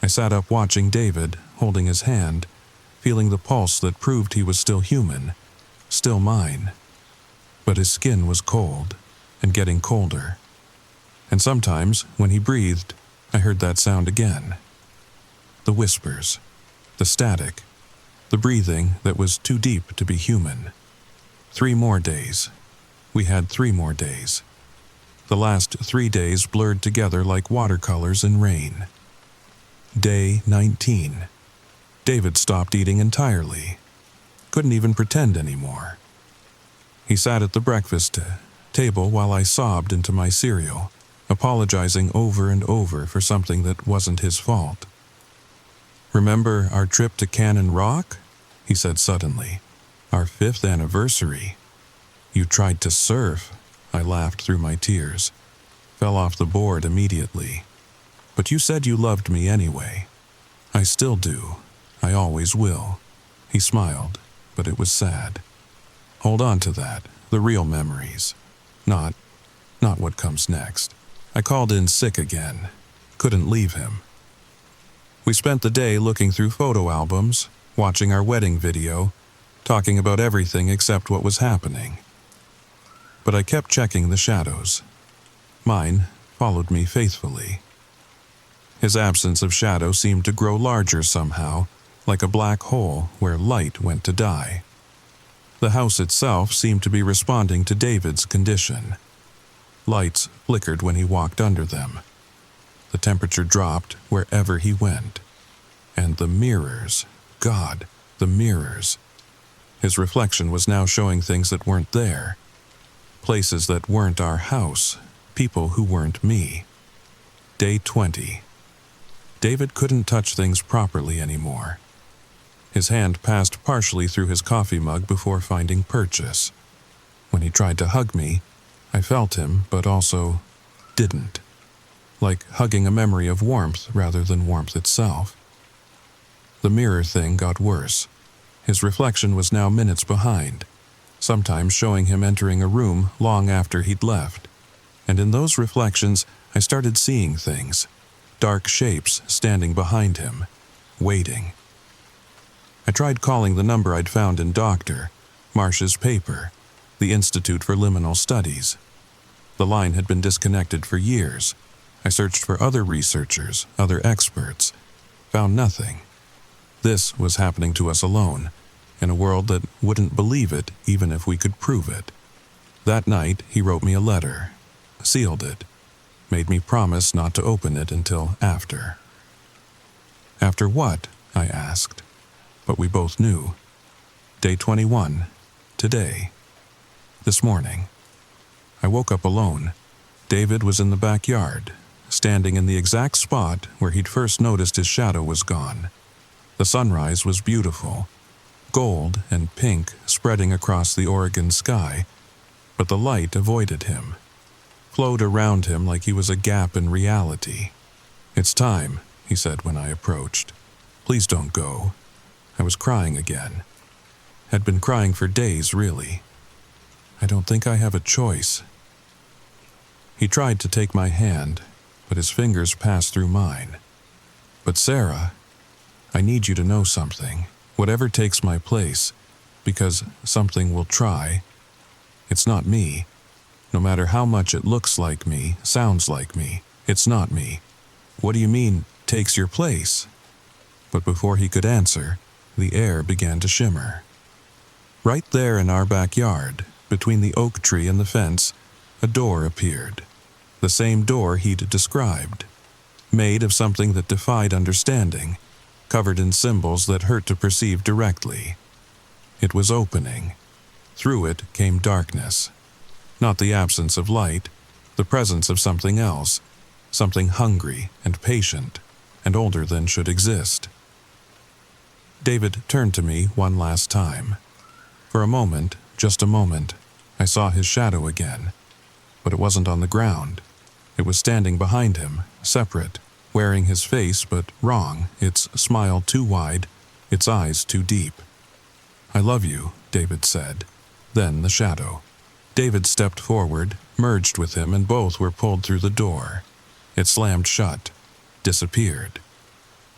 I sat up watching David, holding his hand, feeling the pulse that proved he was still human, still mine. But his skin was cold, and getting colder. And sometimes, when he breathed, I heard that sound again. The whispers, the static, the breathing that was too deep to be human. 3 more days. We had 3 more days. The last 3 days blurred together like watercolors in rain. Day 19. David stopped eating entirely. Couldn't even pretend anymore. He sat at the breakfast table while I sobbed into my cereal, apologizing over and over for something that wasn't his fault. "Remember our trip to Cannon Rock?" he said suddenly. "Our 5th anniversary. You tried to surf." I laughed through my tears. Fell off the board immediately. "But you said you loved me anyway." "I still do. I always will." He smiled, but it was sad. Hold on to that, the real memories. Not what comes next. I called in sick again. Couldn't leave him. We spent the day looking through photo albums, watching our wedding video, talking about everything except what was happening. But I kept checking the shadows. Mine followed me faithfully. His absence of shadow seemed to grow larger somehow, like a black hole where light went to die. The house itself seemed to be responding to David's condition. Lights flickered when he walked under them. The temperature dropped wherever he went. And the mirrors, God, the mirrors. His reflection was now showing things that weren't there. Places that weren't our house, people who weren't me. Day 20. David couldn't touch things properly anymore. His hand passed partially through his coffee mug before finding purchase. When he tried to hug me, I felt him, but also didn't. Like hugging a memory of warmth rather than warmth itself. The mirror thing got worse. His reflection was now minutes behind, sometimes showing him entering a room long after he'd left. And in those reflections, I started seeing things. Dark shapes standing behind him, waiting. I tried calling the number I'd found in Dr. Marsh's paper, the Institute for Liminal Studies. The line had been disconnected for years. I searched for other researchers, other experts. Found nothing. This was happening to us alone, in a world that wouldn't believe it even if we could prove it. That night, he wrote me a letter, sealed it, made me promise not to open it until after. After what? I asked. But we both knew. Day 21. Today. This morning. I woke up alone. David was in the backyard, standing in the exact spot where he'd first noticed his shadow was gone. The sunrise was beautiful, gold and pink spreading across the Oregon sky, but the light avoided him, flowed around him like he was a gap in reality. "It's time," he said when I approached. "Please don't go." I was crying again. Had been crying for days, really. "I don't think I have a choice." He tried to take my hand, but his fingers passed through mine. "But Sarah, I need you to know something, whatever takes my place, because something will try. It's not me. No matter how much it looks like me, sounds like me, it's not me." "What do you mean, takes your place?" But before he could answer, the air began to shimmer. Right there in our backyard, between the oak tree and the fence, a door appeared. The same door he'd described. Made of something that defied understanding, covered in symbols that hurt to perceive directly. It was opening. Through it came darkness. Not the absence of light, the presence of something else, something hungry and patient and older than should exist. David turned to me one last time. For a moment, just a moment, I saw his shadow again, but it wasn't on the ground. It was standing behind him, separate, wearing his face but wrong, its smile too wide, its eyes too deep. "I love you," David said. Then the shadow. David stepped forward, merged with him, and both were pulled through the door. It slammed shut, disappeared.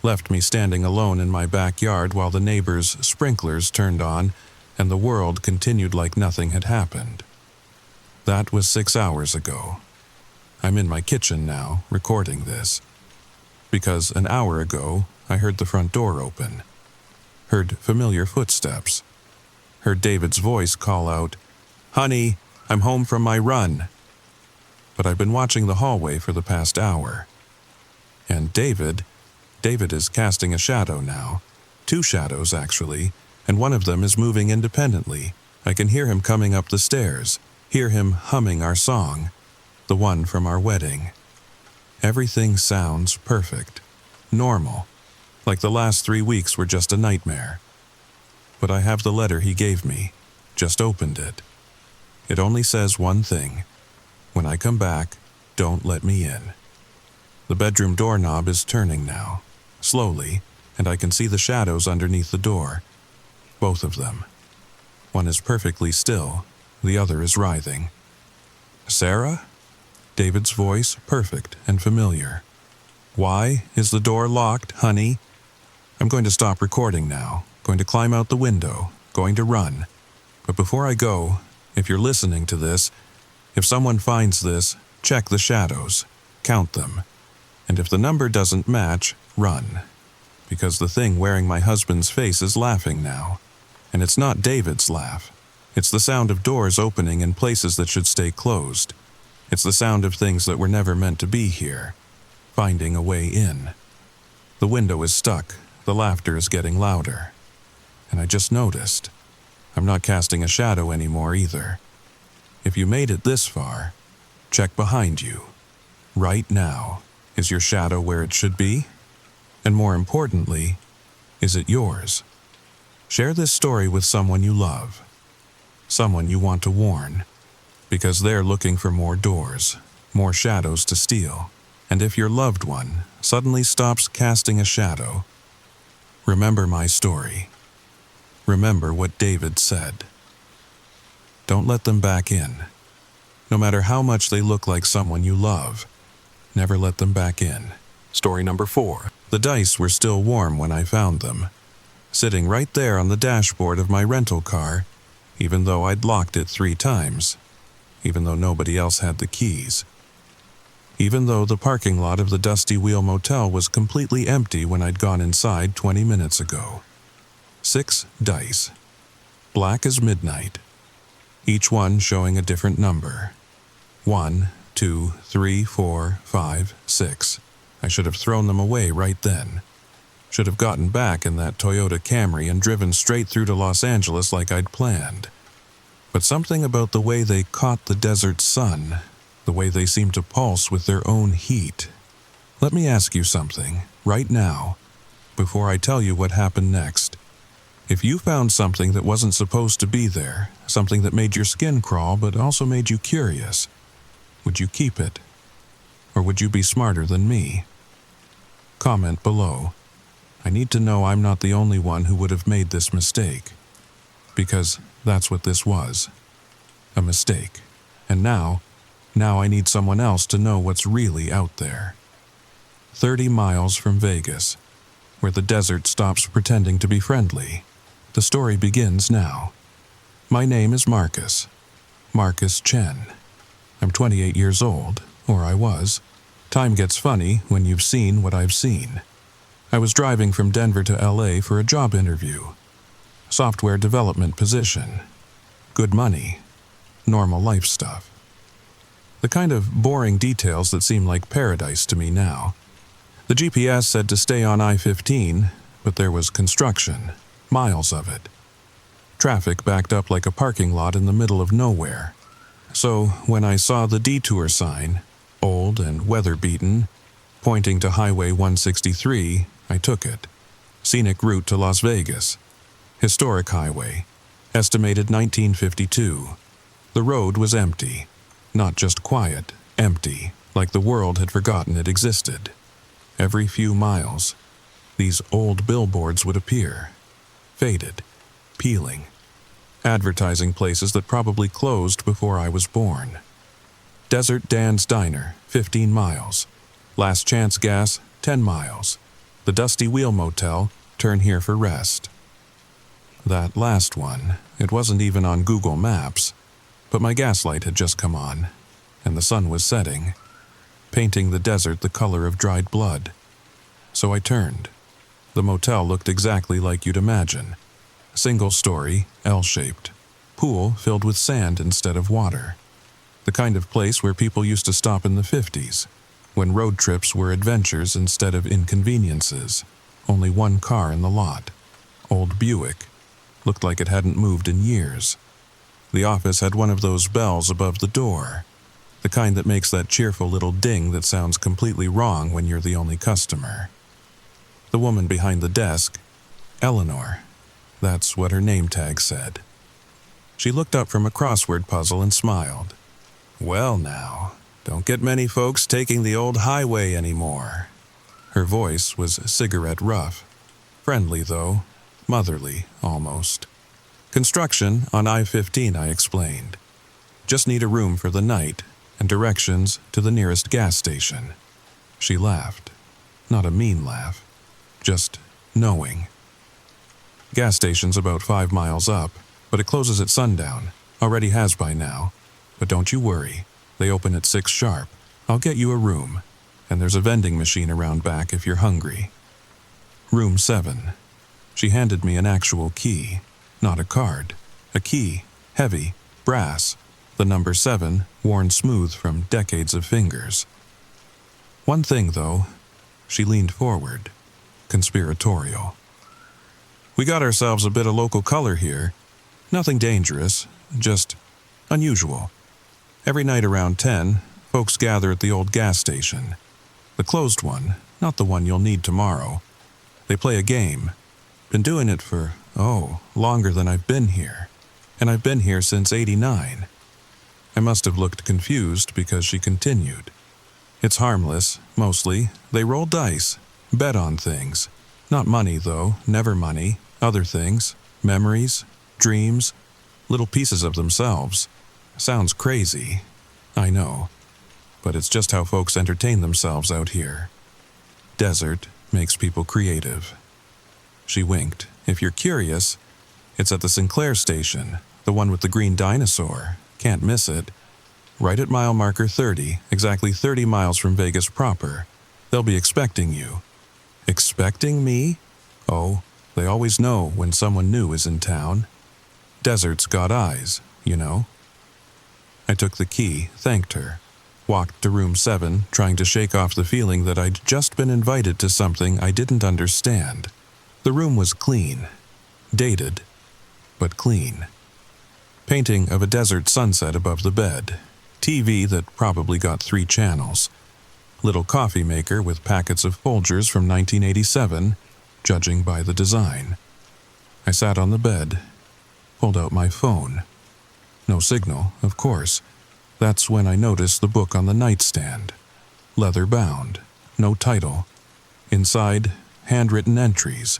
Left me standing alone in my backyard while the neighbors' sprinklers turned on and the world continued like nothing had happened. That was 6 hours ago. I'm in my kitchen now, recording this. Because an hour ago, I heard the front door open. Heard familiar footsteps. Heard David's voice call out, "Honey, I'm home from my run." But I've been watching the hallway for the past hour. And David is casting a shadow now. 2 shadows, actually, and one of them is moving independently. I can hear him coming up the stairs, hear him humming our song, the one from our wedding. Everything sounds perfect, normal, like the last 3 weeks were just a nightmare. But I have the letter he gave me, just opened it. It only says one thing: when I come back, don't let me in. The bedroom doorknob is turning now, slowly, and I can see the shadows underneath the door. Both of them. One is perfectly still, the other is writhing. "Sarah?" David's voice, perfect and familiar. "Why is the door locked, honey?" I'm going to stop recording now, going to climb out the window, going to run. But before I go, if you're listening to this, if someone finds this, check the shadows, count them. And if the number doesn't match, run. Because the thing wearing my husband's face is laughing now. And it's not David's laugh. It's the sound of doors opening in places that should stay closed. It's the sound of things that were never meant to be here, finding a way in. The window is stuck. The laughter is getting louder. And I just noticed. I'm not casting a shadow anymore either. If you made it this far, check behind you. Right now, is your shadow where it should be? And more importantly, is it yours? Share this story with someone you love, someone you want to warn, because they're looking for more doors, more shadows to steal. And if your loved one suddenly stops casting a shadow, remember my story. Remember what David said. Don't let them back in. No matter how much they look like someone you love, never let them back in. Story number 4. The dice were still warm when I found them, sitting right there on the dashboard of my rental car, even though I'd locked it 3 times, even though nobody else had the keys, even though the parking lot of the Dusty Wheel Motel was completely empty when I'd gone inside 20 minutes ago. 6 dice, black as midnight, each one showing a different number. 1, 2, 3, 4, 5, 6. I should have thrown them away right then. Should have gotten back in that Toyota Camry and driven straight through to Los Angeles like I'd planned. But something about the way they caught the desert sun, the way they seemed to pulse with their own heat. Let me ask you something, right now, before I tell you what happened next. If you found something that wasn't supposed to be there, something that made your skin crawl but also made you curious, would you keep it? Or would you be smarter than me? Comment below. I need to know I'm not the only one who would have made this mistake. Because that's what this was. A mistake. And now I need someone else to know what's really out there. 30 miles from Vegas, where the desert stops pretending to be friendly. The story begins now. My name is Marcus. Marcus Chen. I'm 28 years old, or I was. Time gets funny when you've seen what I've seen. I was driving from Denver to LA for a job interview. Software development position. Good money. Normal life stuff. The kind of boring details that seem like paradise to me now. The GPS said to stay on I-15, but there was construction, miles of it. Traffic backed up like a parking lot in the middle of nowhere. So when I saw the detour sign, Old and weather-beaten, pointing to Highway 163, I took it. Scenic route to Las Vegas. Historic highway. Estimated 1952. The road was empty. Not just quiet, empty, like the world had forgotten it existed. Every few miles, these old billboards would appear. Faded, peeling, advertising places that probably closed before I was born. Desert Dan's Diner, 15 miles. Last Chance Gas, 10 miles. The Dusty Wheel Motel, turn here for rest. That last one, it wasn't even on Google Maps, but my gaslight had just come on, and the sun was setting, painting the desert the color of dried blood. So I turned. The motel looked exactly like you'd imagine. Single story, L-shaped. Pool filled with sand instead of water. The kind of place where people used to stop in the 50s, when road trips were adventures instead of inconveniences. Only one car in the lot. Old Buick. Looked like it hadn't moved in years. The office had one of those bells above the door, the kind that makes that cheerful little ding that sounds completely wrong when you're the only customer. The woman behind the desk, Eleanor, that's what her name tag said. She looked up from a crossword puzzle and smiled. Well now, don't get many folks taking the old highway anymore. Her voice was cigarette rough. Friendly though, motherly almost. Construction on I-15, I explained. Just need a room for the night and directions to the nearest gas station. She laughed. Not a mean laugh. Just knowing. Gas station's about 5 miles up, but it closes at sundown. Already has by now. But don't you worry. They open at 6 sharp. I'll get you a room. And there's a vending machine around back if you're hungry. Room 7. She handed me an actual key. Not a card. A key. Heavy. Brass. The number 7 worn smooth from decades of fingers. One thing, though. She leaned forward. Conspiratorial. We got ourselves a bit of local color here. Nothing dangerous. Just unusual. Every night around 10, folks gather at the old gas station. The closed one, not the one you'll need tomorrow. They play a game. Been doing it for, longer than I've been here. And I've been here since '89. I must have looked confused because she continued. It's harmless, mostly. They roll dice, bet on things. Not money, though, never money. Other things, memories, dreams, little pieces of themselves. Sounds crazy, I know, but it's just how folks entertain themselves out here. Desert makes people creative. She winked. If you're curious, it's at the Sinclair station, the one with the green dinosaur. Can't miss it. Right at mile marker 30, exactly 30 miles from Vegas proper. They'll be expecting you. Expecting me? Oh, they always know when someone new is in town. Desert's got eyes, you know. I took the key, thanked her, walked to room 7, trying to shake off the feeling that I'd just been invited to something I didn't understand. The room was clean. Dated, but clean. Painting of a desert sunset above the bed. TV that probably got 3 channels. Little coffee maker with packets of Folgers from 1987, judging by the design. I sat on the bed, pulled out my phone. No signal, of course. That's when I noticed the book on the nightstand. Leather-bound, no title. Inside, handwritten entries.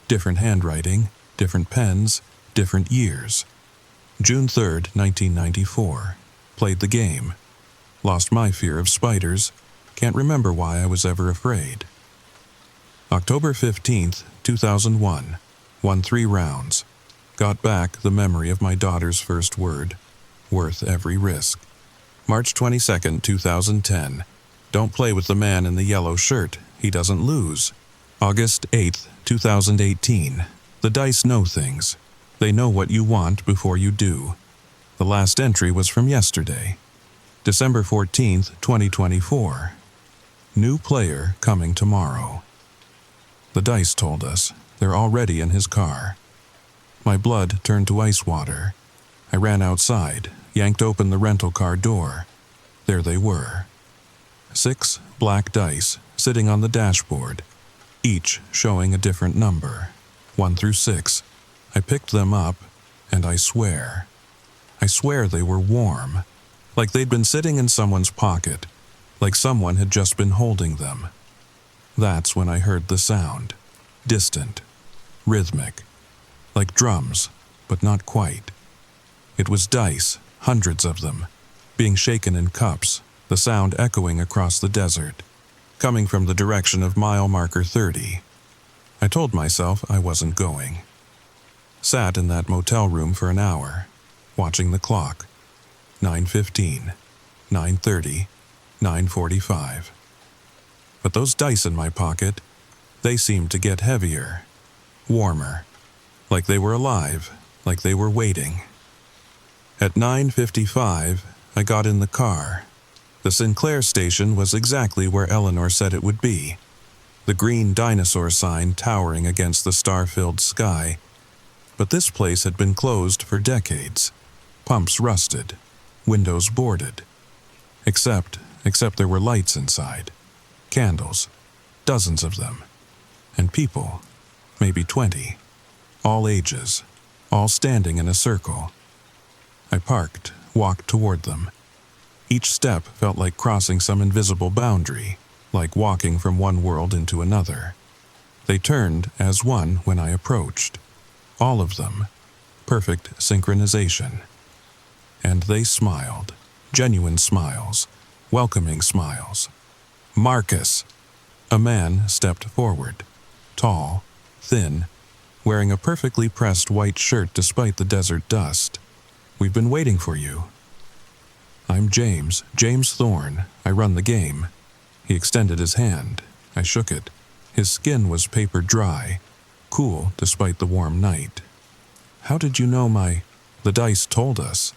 Different handwriting, different pens, different years. June 3rd, 1994. Played the game. Lost my fear of spiders. Can't remember why I was ever afraid. October 15th, 2001. Won 3 rounds. Got back the memory of my daughter's first word. Worth every risk. March 22nd, 2010. Don't play with the man in the yellow shirt. He doesn't lose. August 8th, 2018. The dice know things. They know what you want before you do. The last entry was from yesterday. December 14th, 2024. New player coming tomorrow. The dice told us. They're already in his car. My blood turned to ice water. I ran outside, yanked open the rental car door. There they were. 6 black dice sitting on the dashboard, each showing a different number, 1 through 6. I picked them up, and I swear they were warm, like they'd been sitting in someone's pocket, like someone had just been holding them. That's when I heard the sound, distant, rhythmic, like drums, but not quite. It was dice, hundreds of them, being shaken in cups, the sound echoing across the desert, coming from the direction of mile marker 30. I told myself I wasn't going. Sat in that motel room for an hour, watching the clock. 9:15, 9:30, 9:45. But those dice in my pocket, they seemed to get heavier, warmer, like they were alive, like they were waiting. At 9:55, I got in the car. The Sinclair station was exactly where Eleanor said it would be, the green dinosaur sign towering against the star-filled sky. But this place had been closed for decades, pumps rusted, windows boarded. Except there were lights inside, candles, dozens of them, and people, maybe 20, all ages, all standing in a circle. I parked, walked toward them. Each step felt like crossing some invisible boundary, like walking from one world into another. They turned as one when I approached. All of them. Perfect synchronization. And they smiled. Genuine smiles. Welcoming smiles. Marcus! A man stepped forward. Tall, thin, wearing a perfectly pressed white shirt despite the desert dust. "We've been waiting for you." "I'm James Thorne. I run the game." He extended his hand. I shook it. His skin was paper dry, cool despite the warm night. "How did you know The dice told us."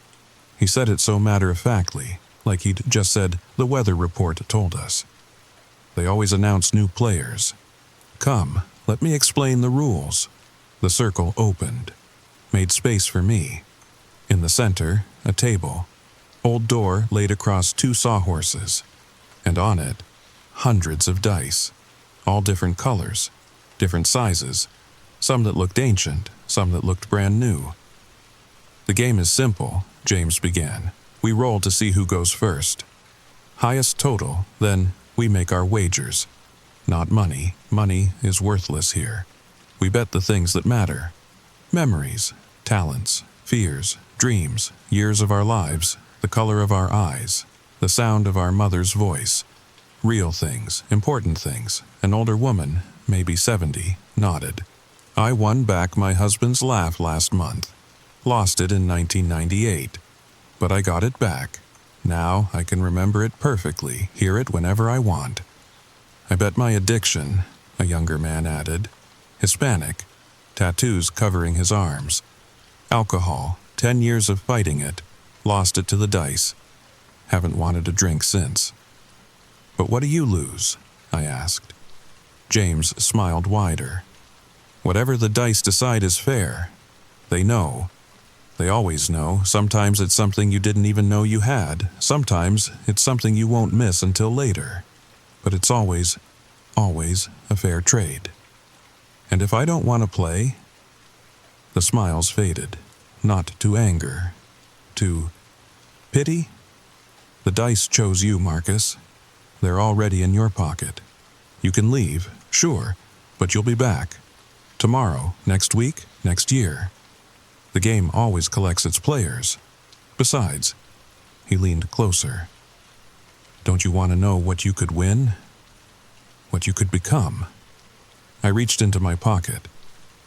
He said it so matter-of-factly, like he'd just said, "The weather report told us." "They always announce new players." "Come, let me explain the rules." The circle opened, made space for me. In the center, a table. Old door laid across 2 sawhorses, and on it, hundreds of dice, all different colors, different sizes, some that looked ancient, some that looked brand new. "The game is simple," James began. "We roll to see who goes first. Highest total, then we make our wagers. Not money. Money is worthless here. We bet the things that matter. Memories, talents, fears, dreams, years of our lives, the color of our eyes, the sound of our mother's voice. Real things, important things." An older woman, maybe 70, nodded. "I won back my husband's laugh last month. Lost it in 1998. But I got it back. Now I can remember it perfectly, hear it whenever I want." "I bet my addiction," a younger man added. Hispanic, tattoos covering his arms. "Alcohol, 10 years of fighting it. Lost it to the dice. Haven't wanted a drink since." "But what do you lose?" I asked. James smiled wider. "Whatever the dice decide is fair. They know. They always know. Sometimes it's something you didn't even know you had. Sometimes it's something you won't miss until later. But it's always a fair trade. And if I don't want to play..." The smiles faded, not to anger, to pity. "The dice chose you, Marcus. They're already in your pocket. You can leave, sure, but you'll be back. Tomorrow, next week, next year. The game always collects its players. Besides," he leaned closer, "don't you want to know what you could win? What you could become?" I reached into my pocket.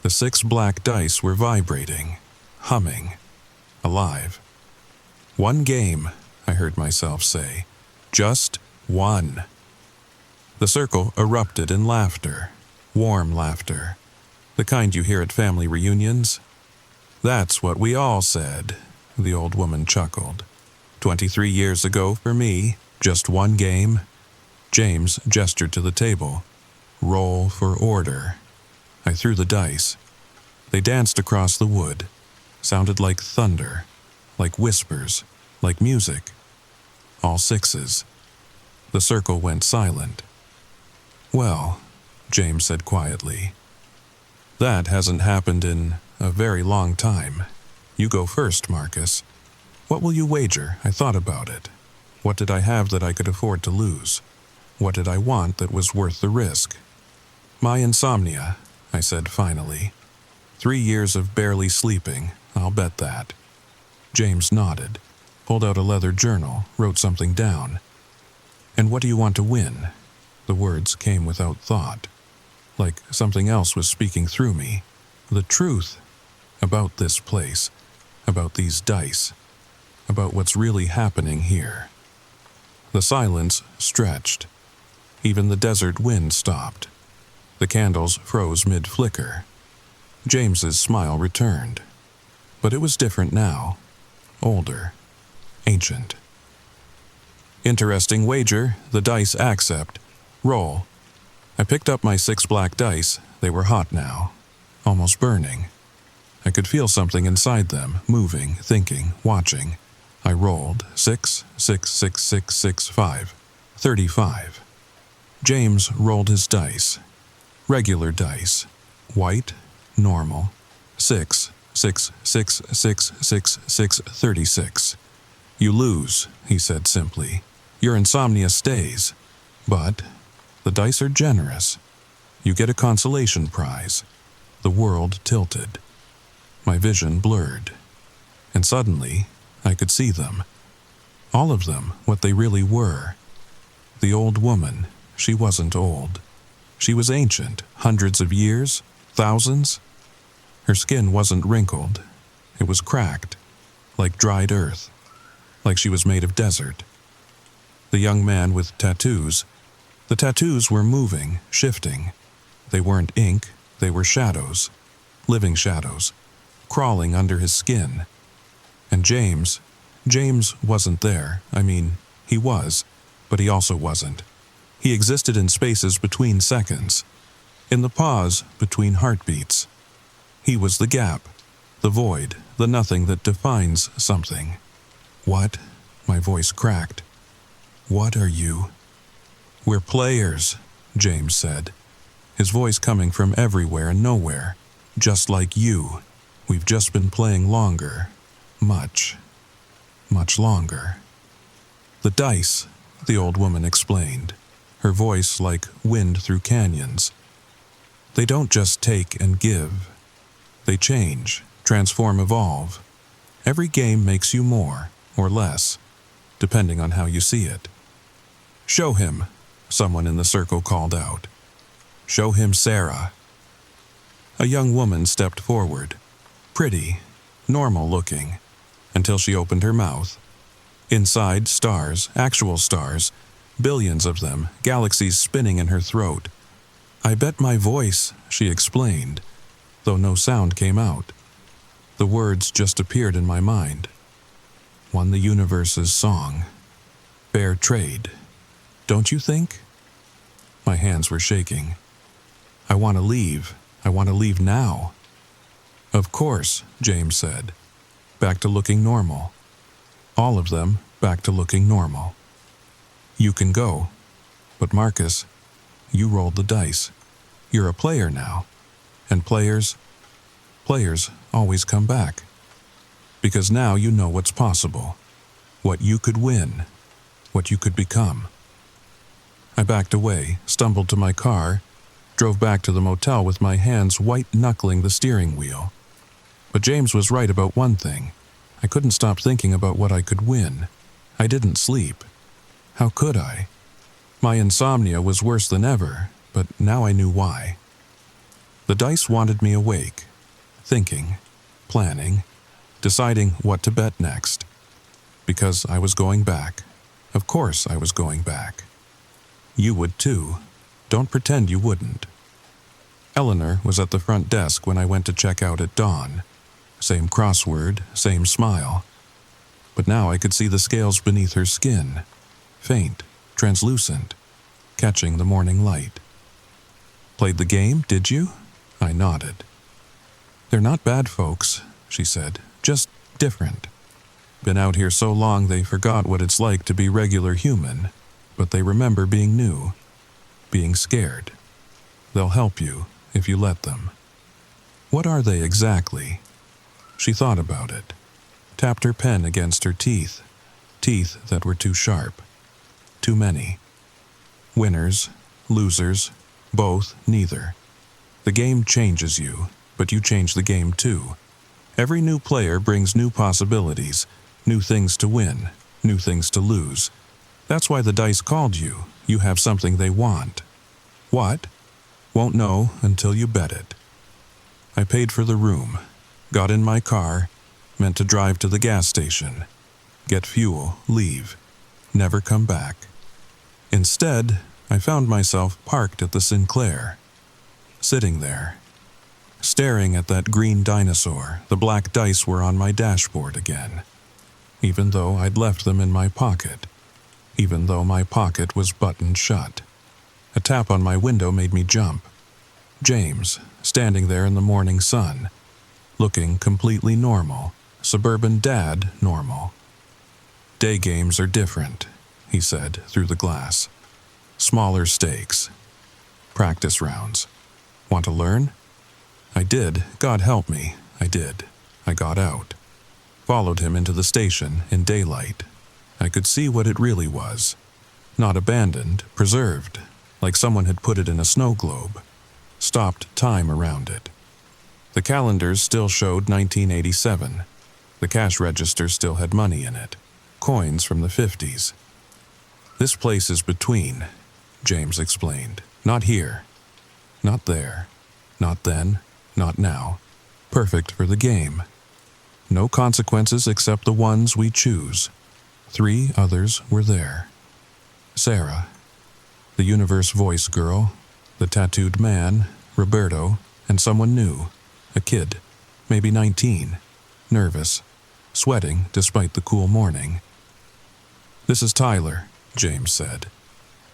The 6 black dice were vibrating, humming, alive. "One game," I heard myself say. "Just one." The circle erupted in laughter, warm laughter, the kind you hear at family reunions. "That's what we all said," the old woman chuckled. 23 years ago for me, just one game." James gestured to the table. "Roll for order." I threw the dice. They danced across the wood, sounded like thunder, like whispers, like music. All 6s. The circle went silent. "Well," James said quietly, "that hasn't happened in a very long time. You go first, Marcus. What will you wager?" I thought about it. What did I have that I could afford to lose? What did I want that was worth the risk? "My insomnia," I said finally. 3 years of barely sleeping, I'll bet that. James nodded, pulled out a leather journal, wrote something down. "And what do you want to win?" The words came without thought, like something else was speaking through me. The truth about this place, about these dice, about what's really happening here. The silence stretched. Even the desert wind stopped. The candles froze mid-flicker. James's smile returned. But it was different now. Older. Ancient. "Interesting wager. The dice accept. Roll." I picked up my 6 black dice. They were hot now. Almost burning. I could feel something inside them, moving, thinking, watching. I rolled 6, 6, 6, 6, 6, 5. 35. James rolled his dice. Regular dice. White, normal. 6, 6, 6, 6, 6, 6, 36. "You lose," he said simply. "Your insomnia stays. But the dice are generous. You get a consolation prize." The world tilted. My vision blurred. And suddenly, I could see them. All of them, what they really were. The old woman, she wasn't old. She was ancient, hundreds of years, thousands. Her skin wasn't wrinkled. It was cracked, like dried earth, like she was made of desert. The young man with tattoos. The tattoos were moving, shifting. They weren't ink, they were shadows, living shadows, crawling under his skin. And James wasn't there. I mean, he was, but he also wasn't. He existed in spaces between seconds, in the pause between heartbeats. He was the gap, the void, the nothing that defines something. "What?" My voice cracked. "What are you?" "We're players," James said, his voice coming from everywhere and nowhere. "Just like you. We've just been playing longer. Much longer." "The dice," the old woman explained, her voice like wind through canyons. "They don't just take and give. They change, transform, evolve. Every game makes you more or less, depending on how you see it." "Show him," someone in the circle called out. "Show him Sarah." A young woman stepped forward, pretty, normal looking, until she opened her mouth. Inside, stars, actual stars, billions of them, galaxies spinning in her throat. "I bet my voice," she explained, though no sound came out. The words just appeared in my mind. "Won the universe's song. Fair trade. Don't you think?" My hands were shaking. "I want to leave. I want to leave now." "Of course," James said. "Back to looking normal. All of them back to looking normal. You can go. But Marcus, you rolled the dice. You're a player now. And players always come back. Because now you know what's possible. What you could win. What you could become." I backed away, stumbled to my car, drove back to the motel with my hands white-knuckling the steering wheel. But James was right about one thing. I couldn't stop thinking about what I could win. I didn't sleep. How could I? My insomnia was worse than ever, but now I knew why. The dice wanted me awake, thinking, planning, deciding what to bet next. Because I was going back. Of course I was going back. You would too. Don't pretend you wouldn't. Eleanor was at the front desk when I went to check out at dawn. Same crossword, same smile. But now I could see the scales beneath her skin. Faint, translucent, catching the morning light. "Played the game, did you?" I nodded. "They're not bad folks," she said, "just different. Been out here so long they forgot what it's like to be regular human. but they remember being new, being scared. They'll help you if you let them. What are they exactly? She thought about it, tapped her pen against her teeth, teeth that were too sharp. Too many. Winners, losers, both, neither. The game changes you, but you change the game too. Every new player brings new possibilities, new things to win, new things to lose. That's why the dice called you. You have something they want. What? Won't know until you bet it. I paid for the room, got in my car, meant to drive to the gas station, get fuel, leave, never come back. Instead, I found myself parked at the Sinclair, sitting there, staring at that green dinosaur. The black dice were on my dashboard again, even though I'd left them in my pocket, even though my pocket was buttoned shut. A tap on my window made me jump. James, standing there in the morning sun, looking completely normal, suburban dad normal. Day games are different, he said through the glass. Smaller stakes. Practice rounds. Want to learn? I did. God help me. I did. I got out. Followed him into the station in daylight. I could see what it really was. Not abandoned, preserved, like someone had put it in a snow globe. Stopped time around it. The calendars still showed 1987. The cash register still had money in it. Coins from the 50s. This place is between, James explained. Not here. Not there. Not then. Not now. Perfect for the game. No consequences except the ones we choose. 3 others were there. Sarah, the universe voice girl, the tattooed man, Roberto, and someone new, a kid, maybe 19, nervous, sweating despite the cool morning. This is Tyler, James said.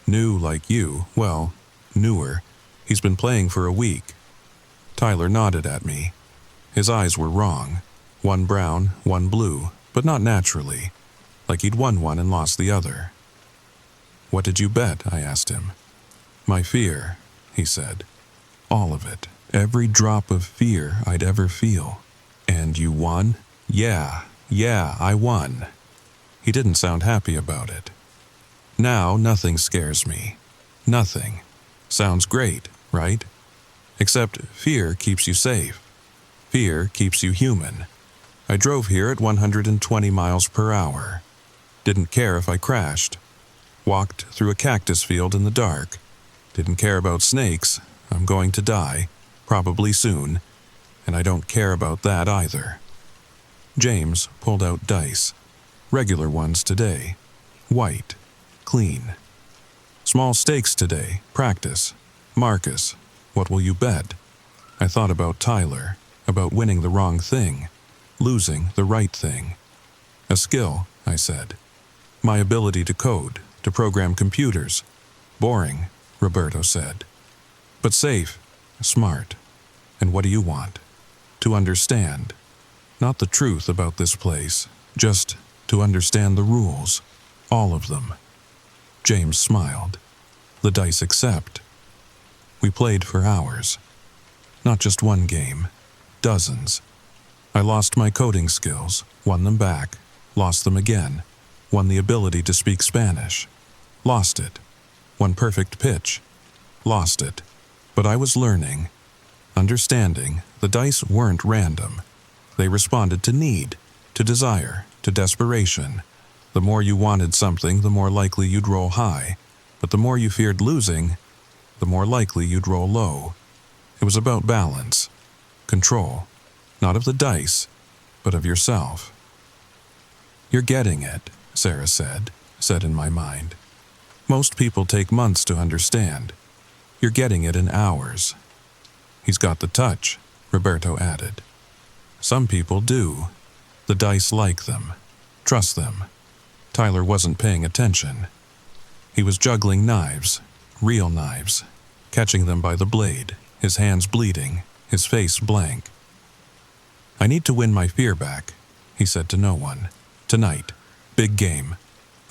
New like you, well, newer. He's been playing for a week. Tyler nodded at me. His eyes were wrong. One brown, one blue, but not naturally, like he'd won one and lost the other. What did you bet? I asked him. My fear, he said. All of it. Every drop of fear I'd ever feel. And you won? Yeah, I won. He didn't sound happy about it. Now nothing scares me. Nothing. Sounds great, right? Except fear keeps you safe. Fear keeps you human. I drove here at 120 miles per hour. Didn't care if I crashed. Walked through a cactus field in the dark. Didn't care about snakes. I'm going to die, probably soon, and I don't care about that either. James pulled out dice. Regular ones today. White. Clean. Small stakes today. Practice. Marcus, what will you bet? I thought about Tyler, about winning the wrong thing, losing the right thing. A skill, I said. My ability to code, to program computers. Boring, Roberto said. But safe, smart. And what do you want? To understand. Not the truth about this place, just to understand the rules. All of them. James smiled. The dice accept. We played for hours. Not just one game. Dozens. I lost my coding skills, won them back, lost them again, won the ability to speak Spanish. Lost it. One perfect pitch. Lost it. But I was learning. Understanding, the dice weren't random. They responded to need, to desire, to desperation. The more you wanted something, the more likely you'd roll high. But the more you feared losing, the more likely you'd roll low. It was about balance. Control. Not of the dice, but of yourself. You're getting it, Sarah said in my mind. Most people take months to understand. You're getting it in hours. He's got the touch, Roberto added. Some people do. The dice like them. Trust them. Tyler wasn't paying attention. He was juggling knives, real knives, catching them by the blade, his hands bleeding, his face blank. I need to win my fear back, he said to no one. Tonight. Big game.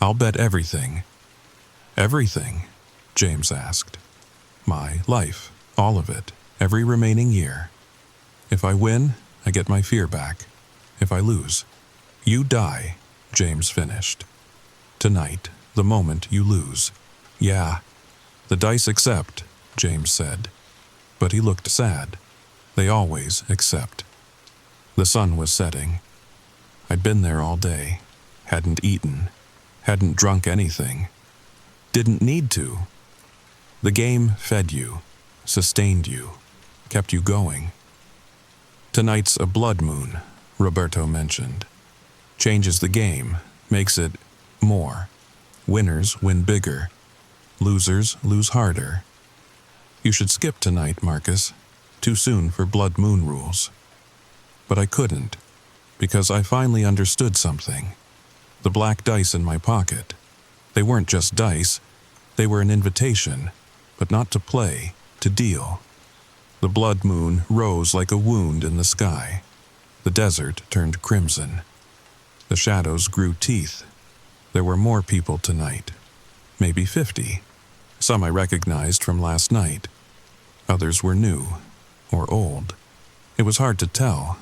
I'll bet everything. Everything? James asked. My life, all of it, every remaining year. If I win, I get my fear back. If I lose, you die, James finished. Tonight, the moment you lose. Yeah, the dice accept, James said. But he looked sad. They always accept. The sun was setting. I'd been there all day, hadn't eaten, hadn't drunk anything. Didn't need to. The game fed you, sustained you, kept you going. Tonight's a blood moon, Roberto mentioned. Changes the game, makes it more. Winners win bigger. Losers lose harder. You should skip tonight, Marcus. Too soon for blood moon rules. But I couldn't, because I finally understood something. The black dice in my pocket. They weren't just dice. They were an invitation, but not to play, to deal. The blood moon rose like a wound in the sky. The desert turned crimson. The shadows grew teeth. There were more people tonight. Maybe 50. Some I recognized from last night. Others were new, or old. It was hard to tell.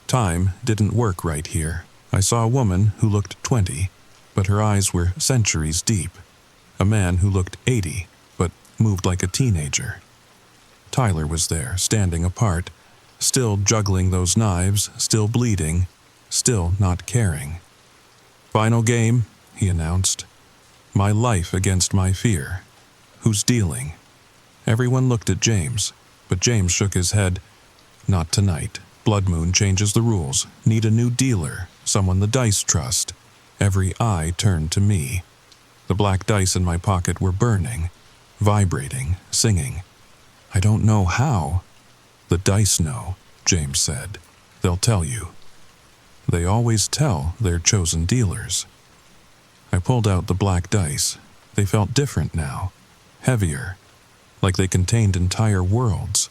Time didn't work right here. I saw a woman who looked 20, but her eyes were centuries deep. A man who looked 80, but moved like a teenager. Tyler was there, standing apart, still juggling those knives, still bleeding, still not caring. Final game, he announced. My life against my fear. Who's dealing? Everyone looked at James, but James shook his head. Not tonight. Blood Moon changes the rules. Need a new dealer, someone the dice trust. Every eye turned to me. The black dice in my pocket were burning, vibrating, singing. I don't know how. The dice know, James said. They'll tell you. They always tell their chosen dealers. I pulled out the black dice. They felt different now, heavier, like they contained entire worlds.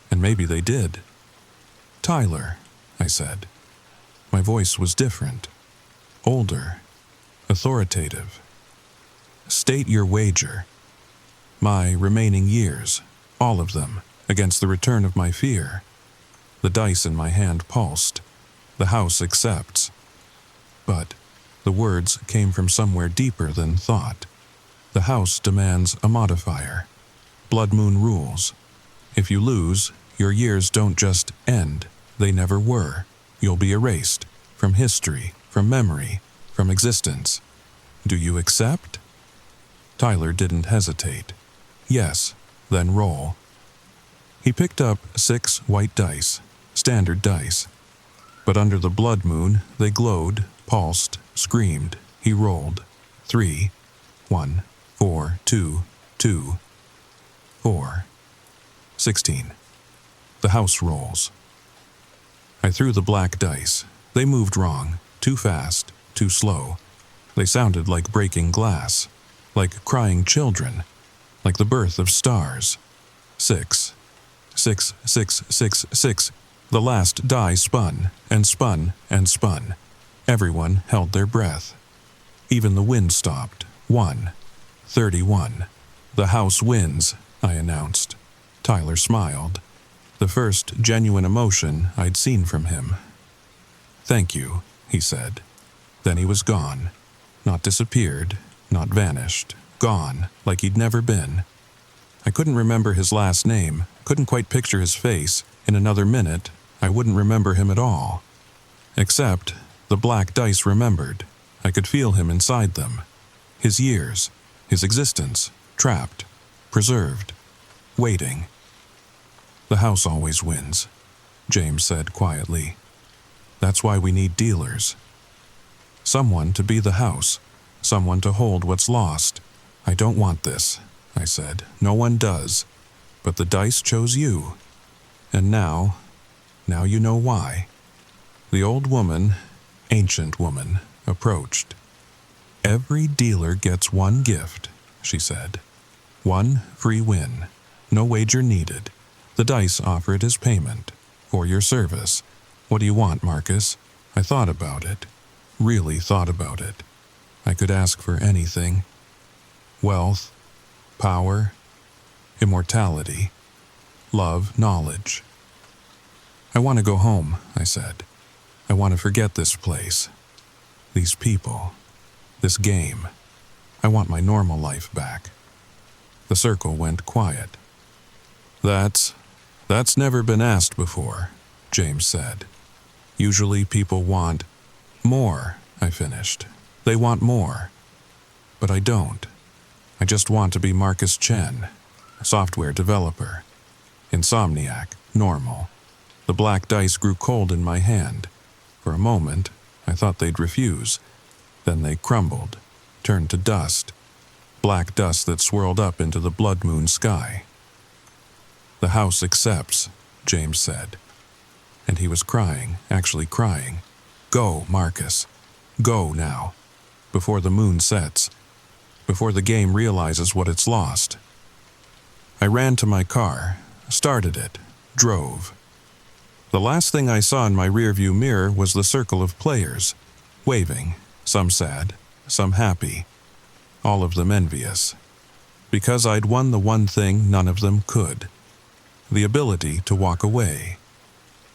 And maybe they did. Tyler, I said. My voice was different, older, authoritative. State your wager. My remaining years, all of them, against the return of my fear. The dice in my hand pulsed. The house accepts. But the words came from somewhere deeper than thought. The house demands a modifier. Blood Moon rules. If you lose, your years don't just end. They never were. You'll be erased. From history, from memory, from existence. Do you accept? Tyler didn't hesitate. Yes, then roll. He picked up 6 white dice, standard dice. But under the blood moon, they glowed, pulsed, screamed. He rolled. 3, 1, 4, 2, 2, 4, 16. The house rolls. I threw the black dice. They moved wrong, too fast, too slow. They sounded like breaking glass, like crying children, like the birth of stars. 6, 6, 6, 6, 6. The last die spun, and spun, and spun. Everyone held their breath. Even the wind stopped. 1, 31. The house wins, I announced. Tyler smiled. The first genuine emotion I'd seen from him. Thank you, he said. Then he was gone. Not disappeared, not vanished. Gone, like he'd never been. I couldn't remember his last name, couldn't quite picture his face. In another minute, I wouldn't remember him at all. Except, the black dice remembered. I could feel him inside them. His years, his existence, trapped, preserved, waiting. The house always wins, James said quietly. That's why we need dealers. Someone to be the house, someone to hold what's lost. I don't want this, I said. No one does. But the dice chose you. And now you know why. The old woman, ancient woman, approached. Every dealer gets one gift, she said. One free win. No wager needed. The dice offer it as payment. For your service. What do you want, Marcus? I thought about it. Really thought about it. I could ask for anything. wealth, power, immortality, love, knowledge. I want to go home, I said. I want to forget this place, these people, this game. I want my normal life back. The circle went quiet. That's never been asked before, James said. Usually people want more, I finished. They want more. But I don't. I just want to be Marcus Chen, software developer. Insomniac, normal. The black dice grew cold in my hand. For a moment, I thought they'd refuse. Then they crumbled, turned to dust. Black dust that swirled up into the blood moon sky. The house accepts, James said. And he was crying, actually crying. Go, Marcus. Go now. Before the moon sets. Before the game realizes what it's lost. I ran to my car, started it, drove. The last thing I saw in my rearview mirror was the circle of players, waving, some sad, some happy, all of them envious. Because I'd won the one thing none of them could. The ability to walk away.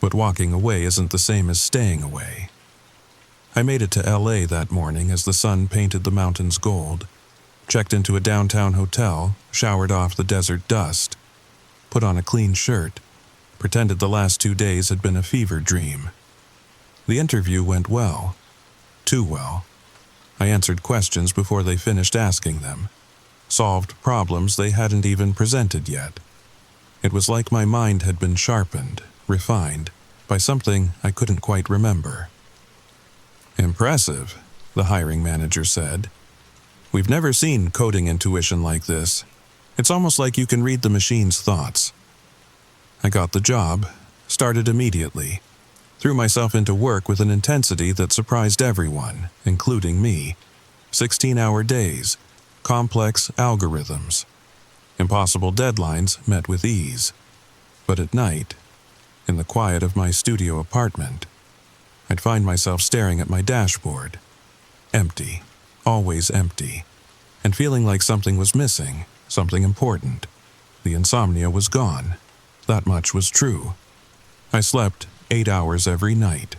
But walking away isn't the same as staying away. I made it to LA that morning as the sun painted the mountains gold, checked into a downtown hotel, showered off the desert dust, put on a clean shirt, pretended the last 2 days had been a fever dream. The interview went well. Too well. I answered questions before they finished asking them, solved problems they hadn't even presented yet. It was like my mind had been sharpened, refined, by something I couldn't quite remember. Impressive, the hiring manager said. We've never seen coding intuition like this. It's almost like you can read the machine's thoughts. I got the job, started immediately, threw myself into work with an intensity that surprised everyone, including me. 16-hour days, complex algorithms. Impossible deadlines met with ease. But at night, in the quiet of my studio apartment, I'd find myself staring at my dashboard. Empty, always empty, and feeling like something was missing, something important. The insomnia was gone. That much was true. I slept 8 hours every night.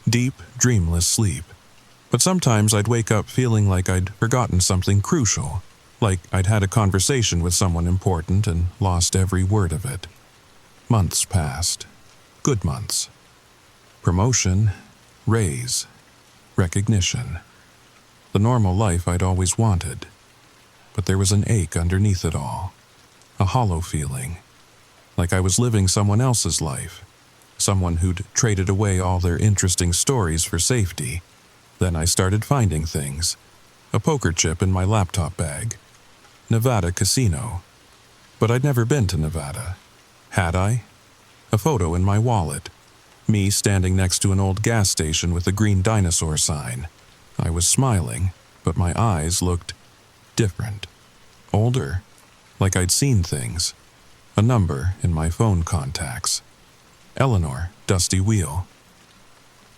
Deep, dreamless sleep. But sometimes I'd wake up feeling like I'd forgotten something crucial, like I'd had a conversation with someone important and lost every word of it. Months passed. Good months. Promotion, raise, recognition. The normal life I'd always wanted. But there was an ache underneath it all. A hollow feeling. Like I was living someone else's life. Someone who'd traded away all their interesting stories for safety. Then I started finding things. A poker chip in my laptop bag. Nevada casino. But I'd never been to Nevada. Had I? A photo in my wallet. Me standing next to an old gas station with a green dinosaur sign. I was smiling, but my eyes looked different. Older. Like I'd seen things. A number in my phone contacts. Eleanor, Dusty Wheel.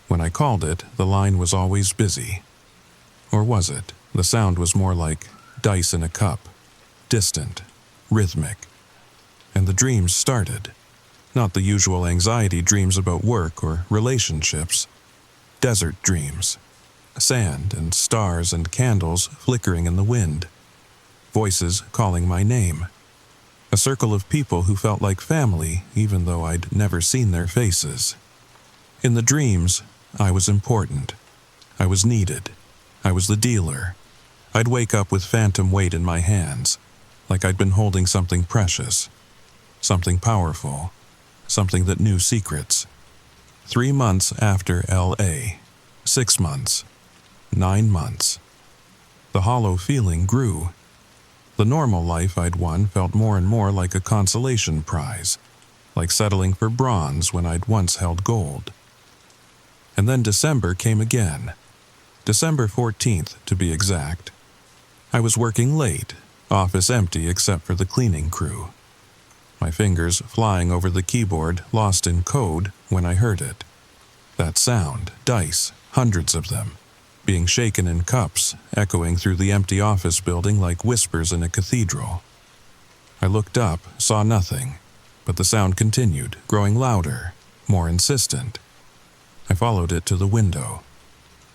When I called it, the line was always busy. Or was it? The sound was more like dice in a cup. Distant. Rhythmic. And the dreams started. Not the usual anxiety dreams about work or relationships. Desert dreams. Sand and stars and candles flickering in the wind. Voices calling my name. A circle of people who felt like family even though I'd never seen their faces. In the dreams, I was important. I was needed. I was the dealer. I'd wake up with phantom weight in my hands, like I'd been holding something precious. Something powerful. Something that knew secrets. 3 months after LA. 6 months. 9 months. The hollow feeling grew. The normal life I'd won felt more and more like a consolation prize, like settling for bronze when I'd once held gold. And then December came again. December 14th, to be exact. I was working late, office empty except for the cleaning crew. My fingers flying over the keyboard, lost in code when I heard it. That sound, dice, hundreds of them. being shaken in cups, echoing through the empty office building like whispers in a cathedral. I looked up, saw nothing, but the sound continued, growing louder, more insistent. I followed it to the window,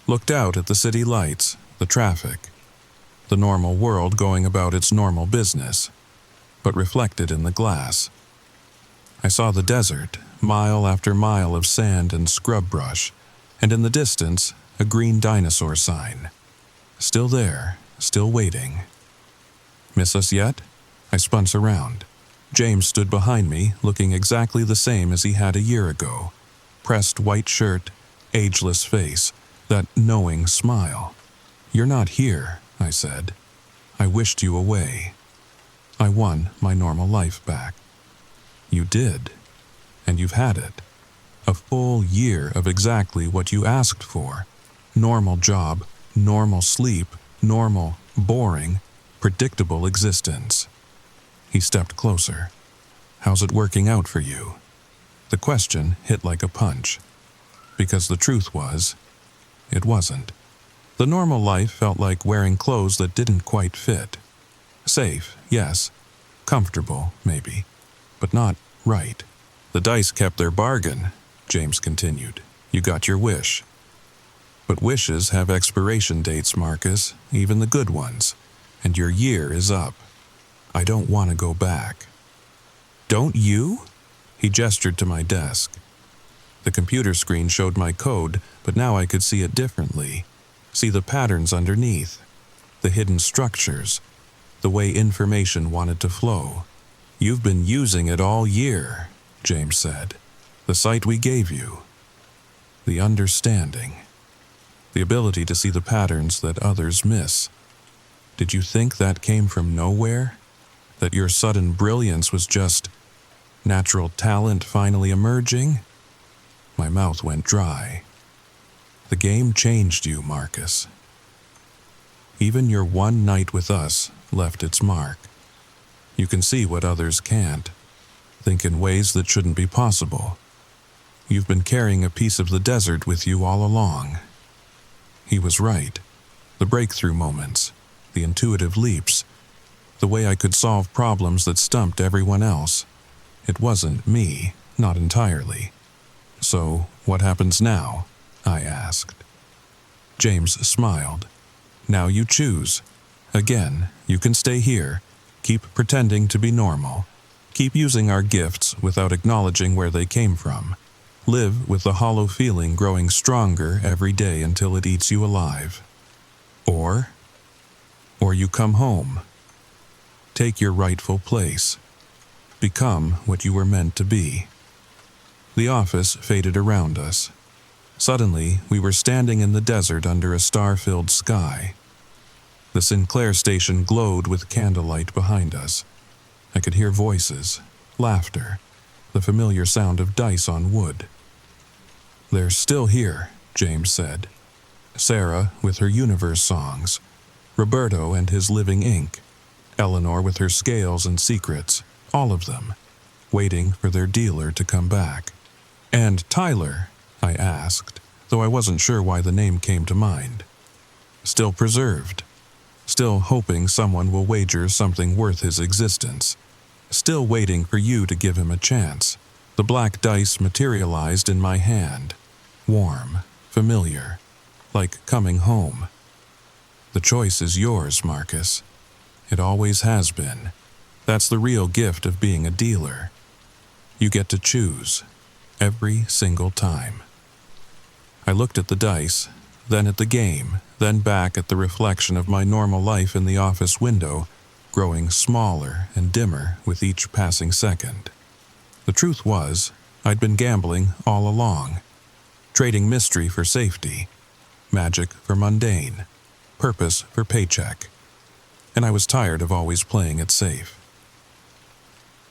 looked out at the city lights, the traffic, the normal world going about its normal business, but reflected in the glass. I saw the desert, mile after mile of sand and scrub brush, and in the distance, a green dinosaur sign. Still there, still waiting. Miss us yet? I spun around. James stood behind me, looking exactly the same as he had a year ago. Pressed white shirt, ageless face, that knowing smile. "You're not here," I said. "I wished you away. I won my normal life back." "You did. And you've had it. A full year of exactly what you asked for. Normal job, normal sleep, normal, boring, predictable existence." He stepped closer. "How's it working out for you?" The question hit like a punch. Because the truth was, it wasn't. The normal life felt like wearing clothes that didn't quite fit. Safe, yes. Comfortable, maybe. But not right. "The dice kept their bargain," James continued. "You got your wish. But wishes have expiration dates, Marcus, even the good ones. And your year is up. I don't want to go back." "Don't you?" He gestured to my desk. The computer screen showed my code, but now I could see it differently. See the patterns underneath, the hidden structures, the way information wanted to flow. "You've been using it all year," James said. "The sight we gave you. The understanding. The ability to see the patterns that others miss. Did you think that came from nowhere? That your sudden brilliance was just natural talent finally emerging?" My mouth went dry. "The game changed you, Marcus. Even your one night with us left its mark. You can see what others can't, think in ways that shouldn't be possible. You've been carrying a piece of the desert with you all along." He was right. The breakthrough moments, the intuitive leaps, the way I could solve problems that stumped everyone else. It wasn't me, not entirely. "So, what happens now?" I asked. James smiled. "Now you choose. Again, you can stay here, keep pretending to be normal, keep using our gifts without acknowledging where they came from. Live with the hollow feeling growing stronger every day until it eats you alive. Or you come home. Take your rightful place. Become what you were meant to be." The office faded around us. Suddenly, we were standing in the desert under a star-filled sky. The Sinclair station glowed with candlelight behind us. I could hear voices, laughter, the familiar sound of dice on wood. "They're still here," James said. "Sarah with her universe songs, Roberto and his living ink, Eleanor with her scales and secrets, all of them, waiting for their dealer to come back." "And Tyler?" I asked, though I wasn't sure why the name came to mind. "Still preserved. Still hoping someone will wager something worth his existence. Still waiting for you to give him a chance." The black dice materialized in my hand. Warm, familiar, like coming home. "The choice is yours, Marcus. It always has been. That's the real gift of being a dealer. You get to choose, every single time." I looked at the dice, then at the game, then back at the reflection of my normal life in the office window, growing smaller and dimmer with each passing second. The truth was, I'd been gambling all along, trading mystery for safety, magic for mundane, purpose for paycheck, and I was tired of always playing it safe.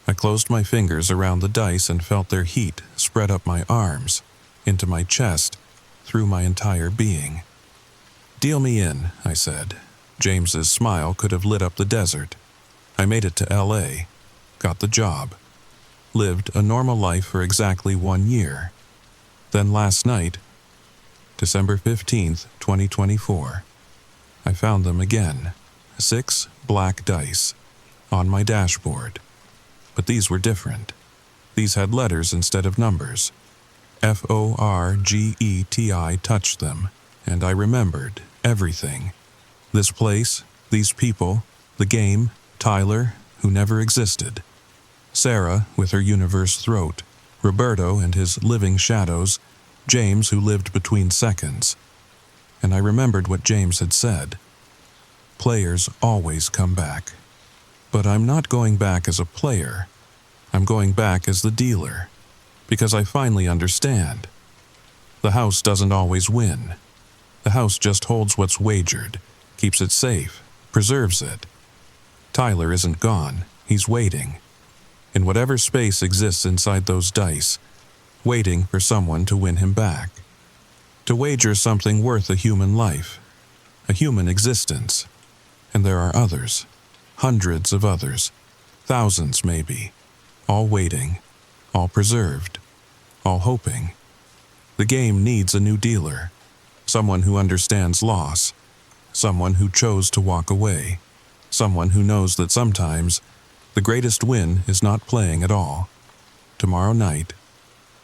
I closed my fingers around the dice and felt their heat spread up my arms, into my chest, through my entire being. "Deal me in," I said. James's smile could have lit up the desert. I made it to LA, got the job, lived a normal life for exactly 1 year. Then last night, December 15th, 2024. I found them again. 6 black dice on my dashboard. But these were different. These had letters instead of numbers. FORGETI touched them, and I remembered everything. This place, these people, the game, Tyler, who never existed. Sarah, with her universe throat. Roberto and his living shadows. James, who lived between seconds. And I remembered what James had said. Players always come back. But I'm not going back as a player. I'm going back as the dealer. Because I finally understand. The house doesn't always win. The house just holds what's wagered, keeps it safe, preserves it. Tyler isn't gone. He's waiting. In whatever space exists inside those dice, waiting for someone to win him back. To wager something worth a human life, a human existence. And there are others, hundreds of others, thousands maybe, all waiting, all preserved, all hoping. The game needs a new dealer, someone who understands loss, someone who chose to walk away, someone who knows that sometimes the greatest win is not playing at all. Tomorrow night,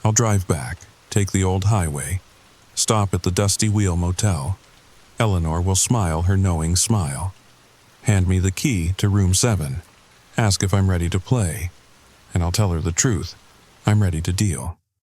I'll drive back, take the old highway, stop at the Dusty Wheel Motel. Eleanor will smile her knowing smile. Hand me the key to room 7. Ask if I'm ready to play. And I'll tell her the truth. I'm ready to deal.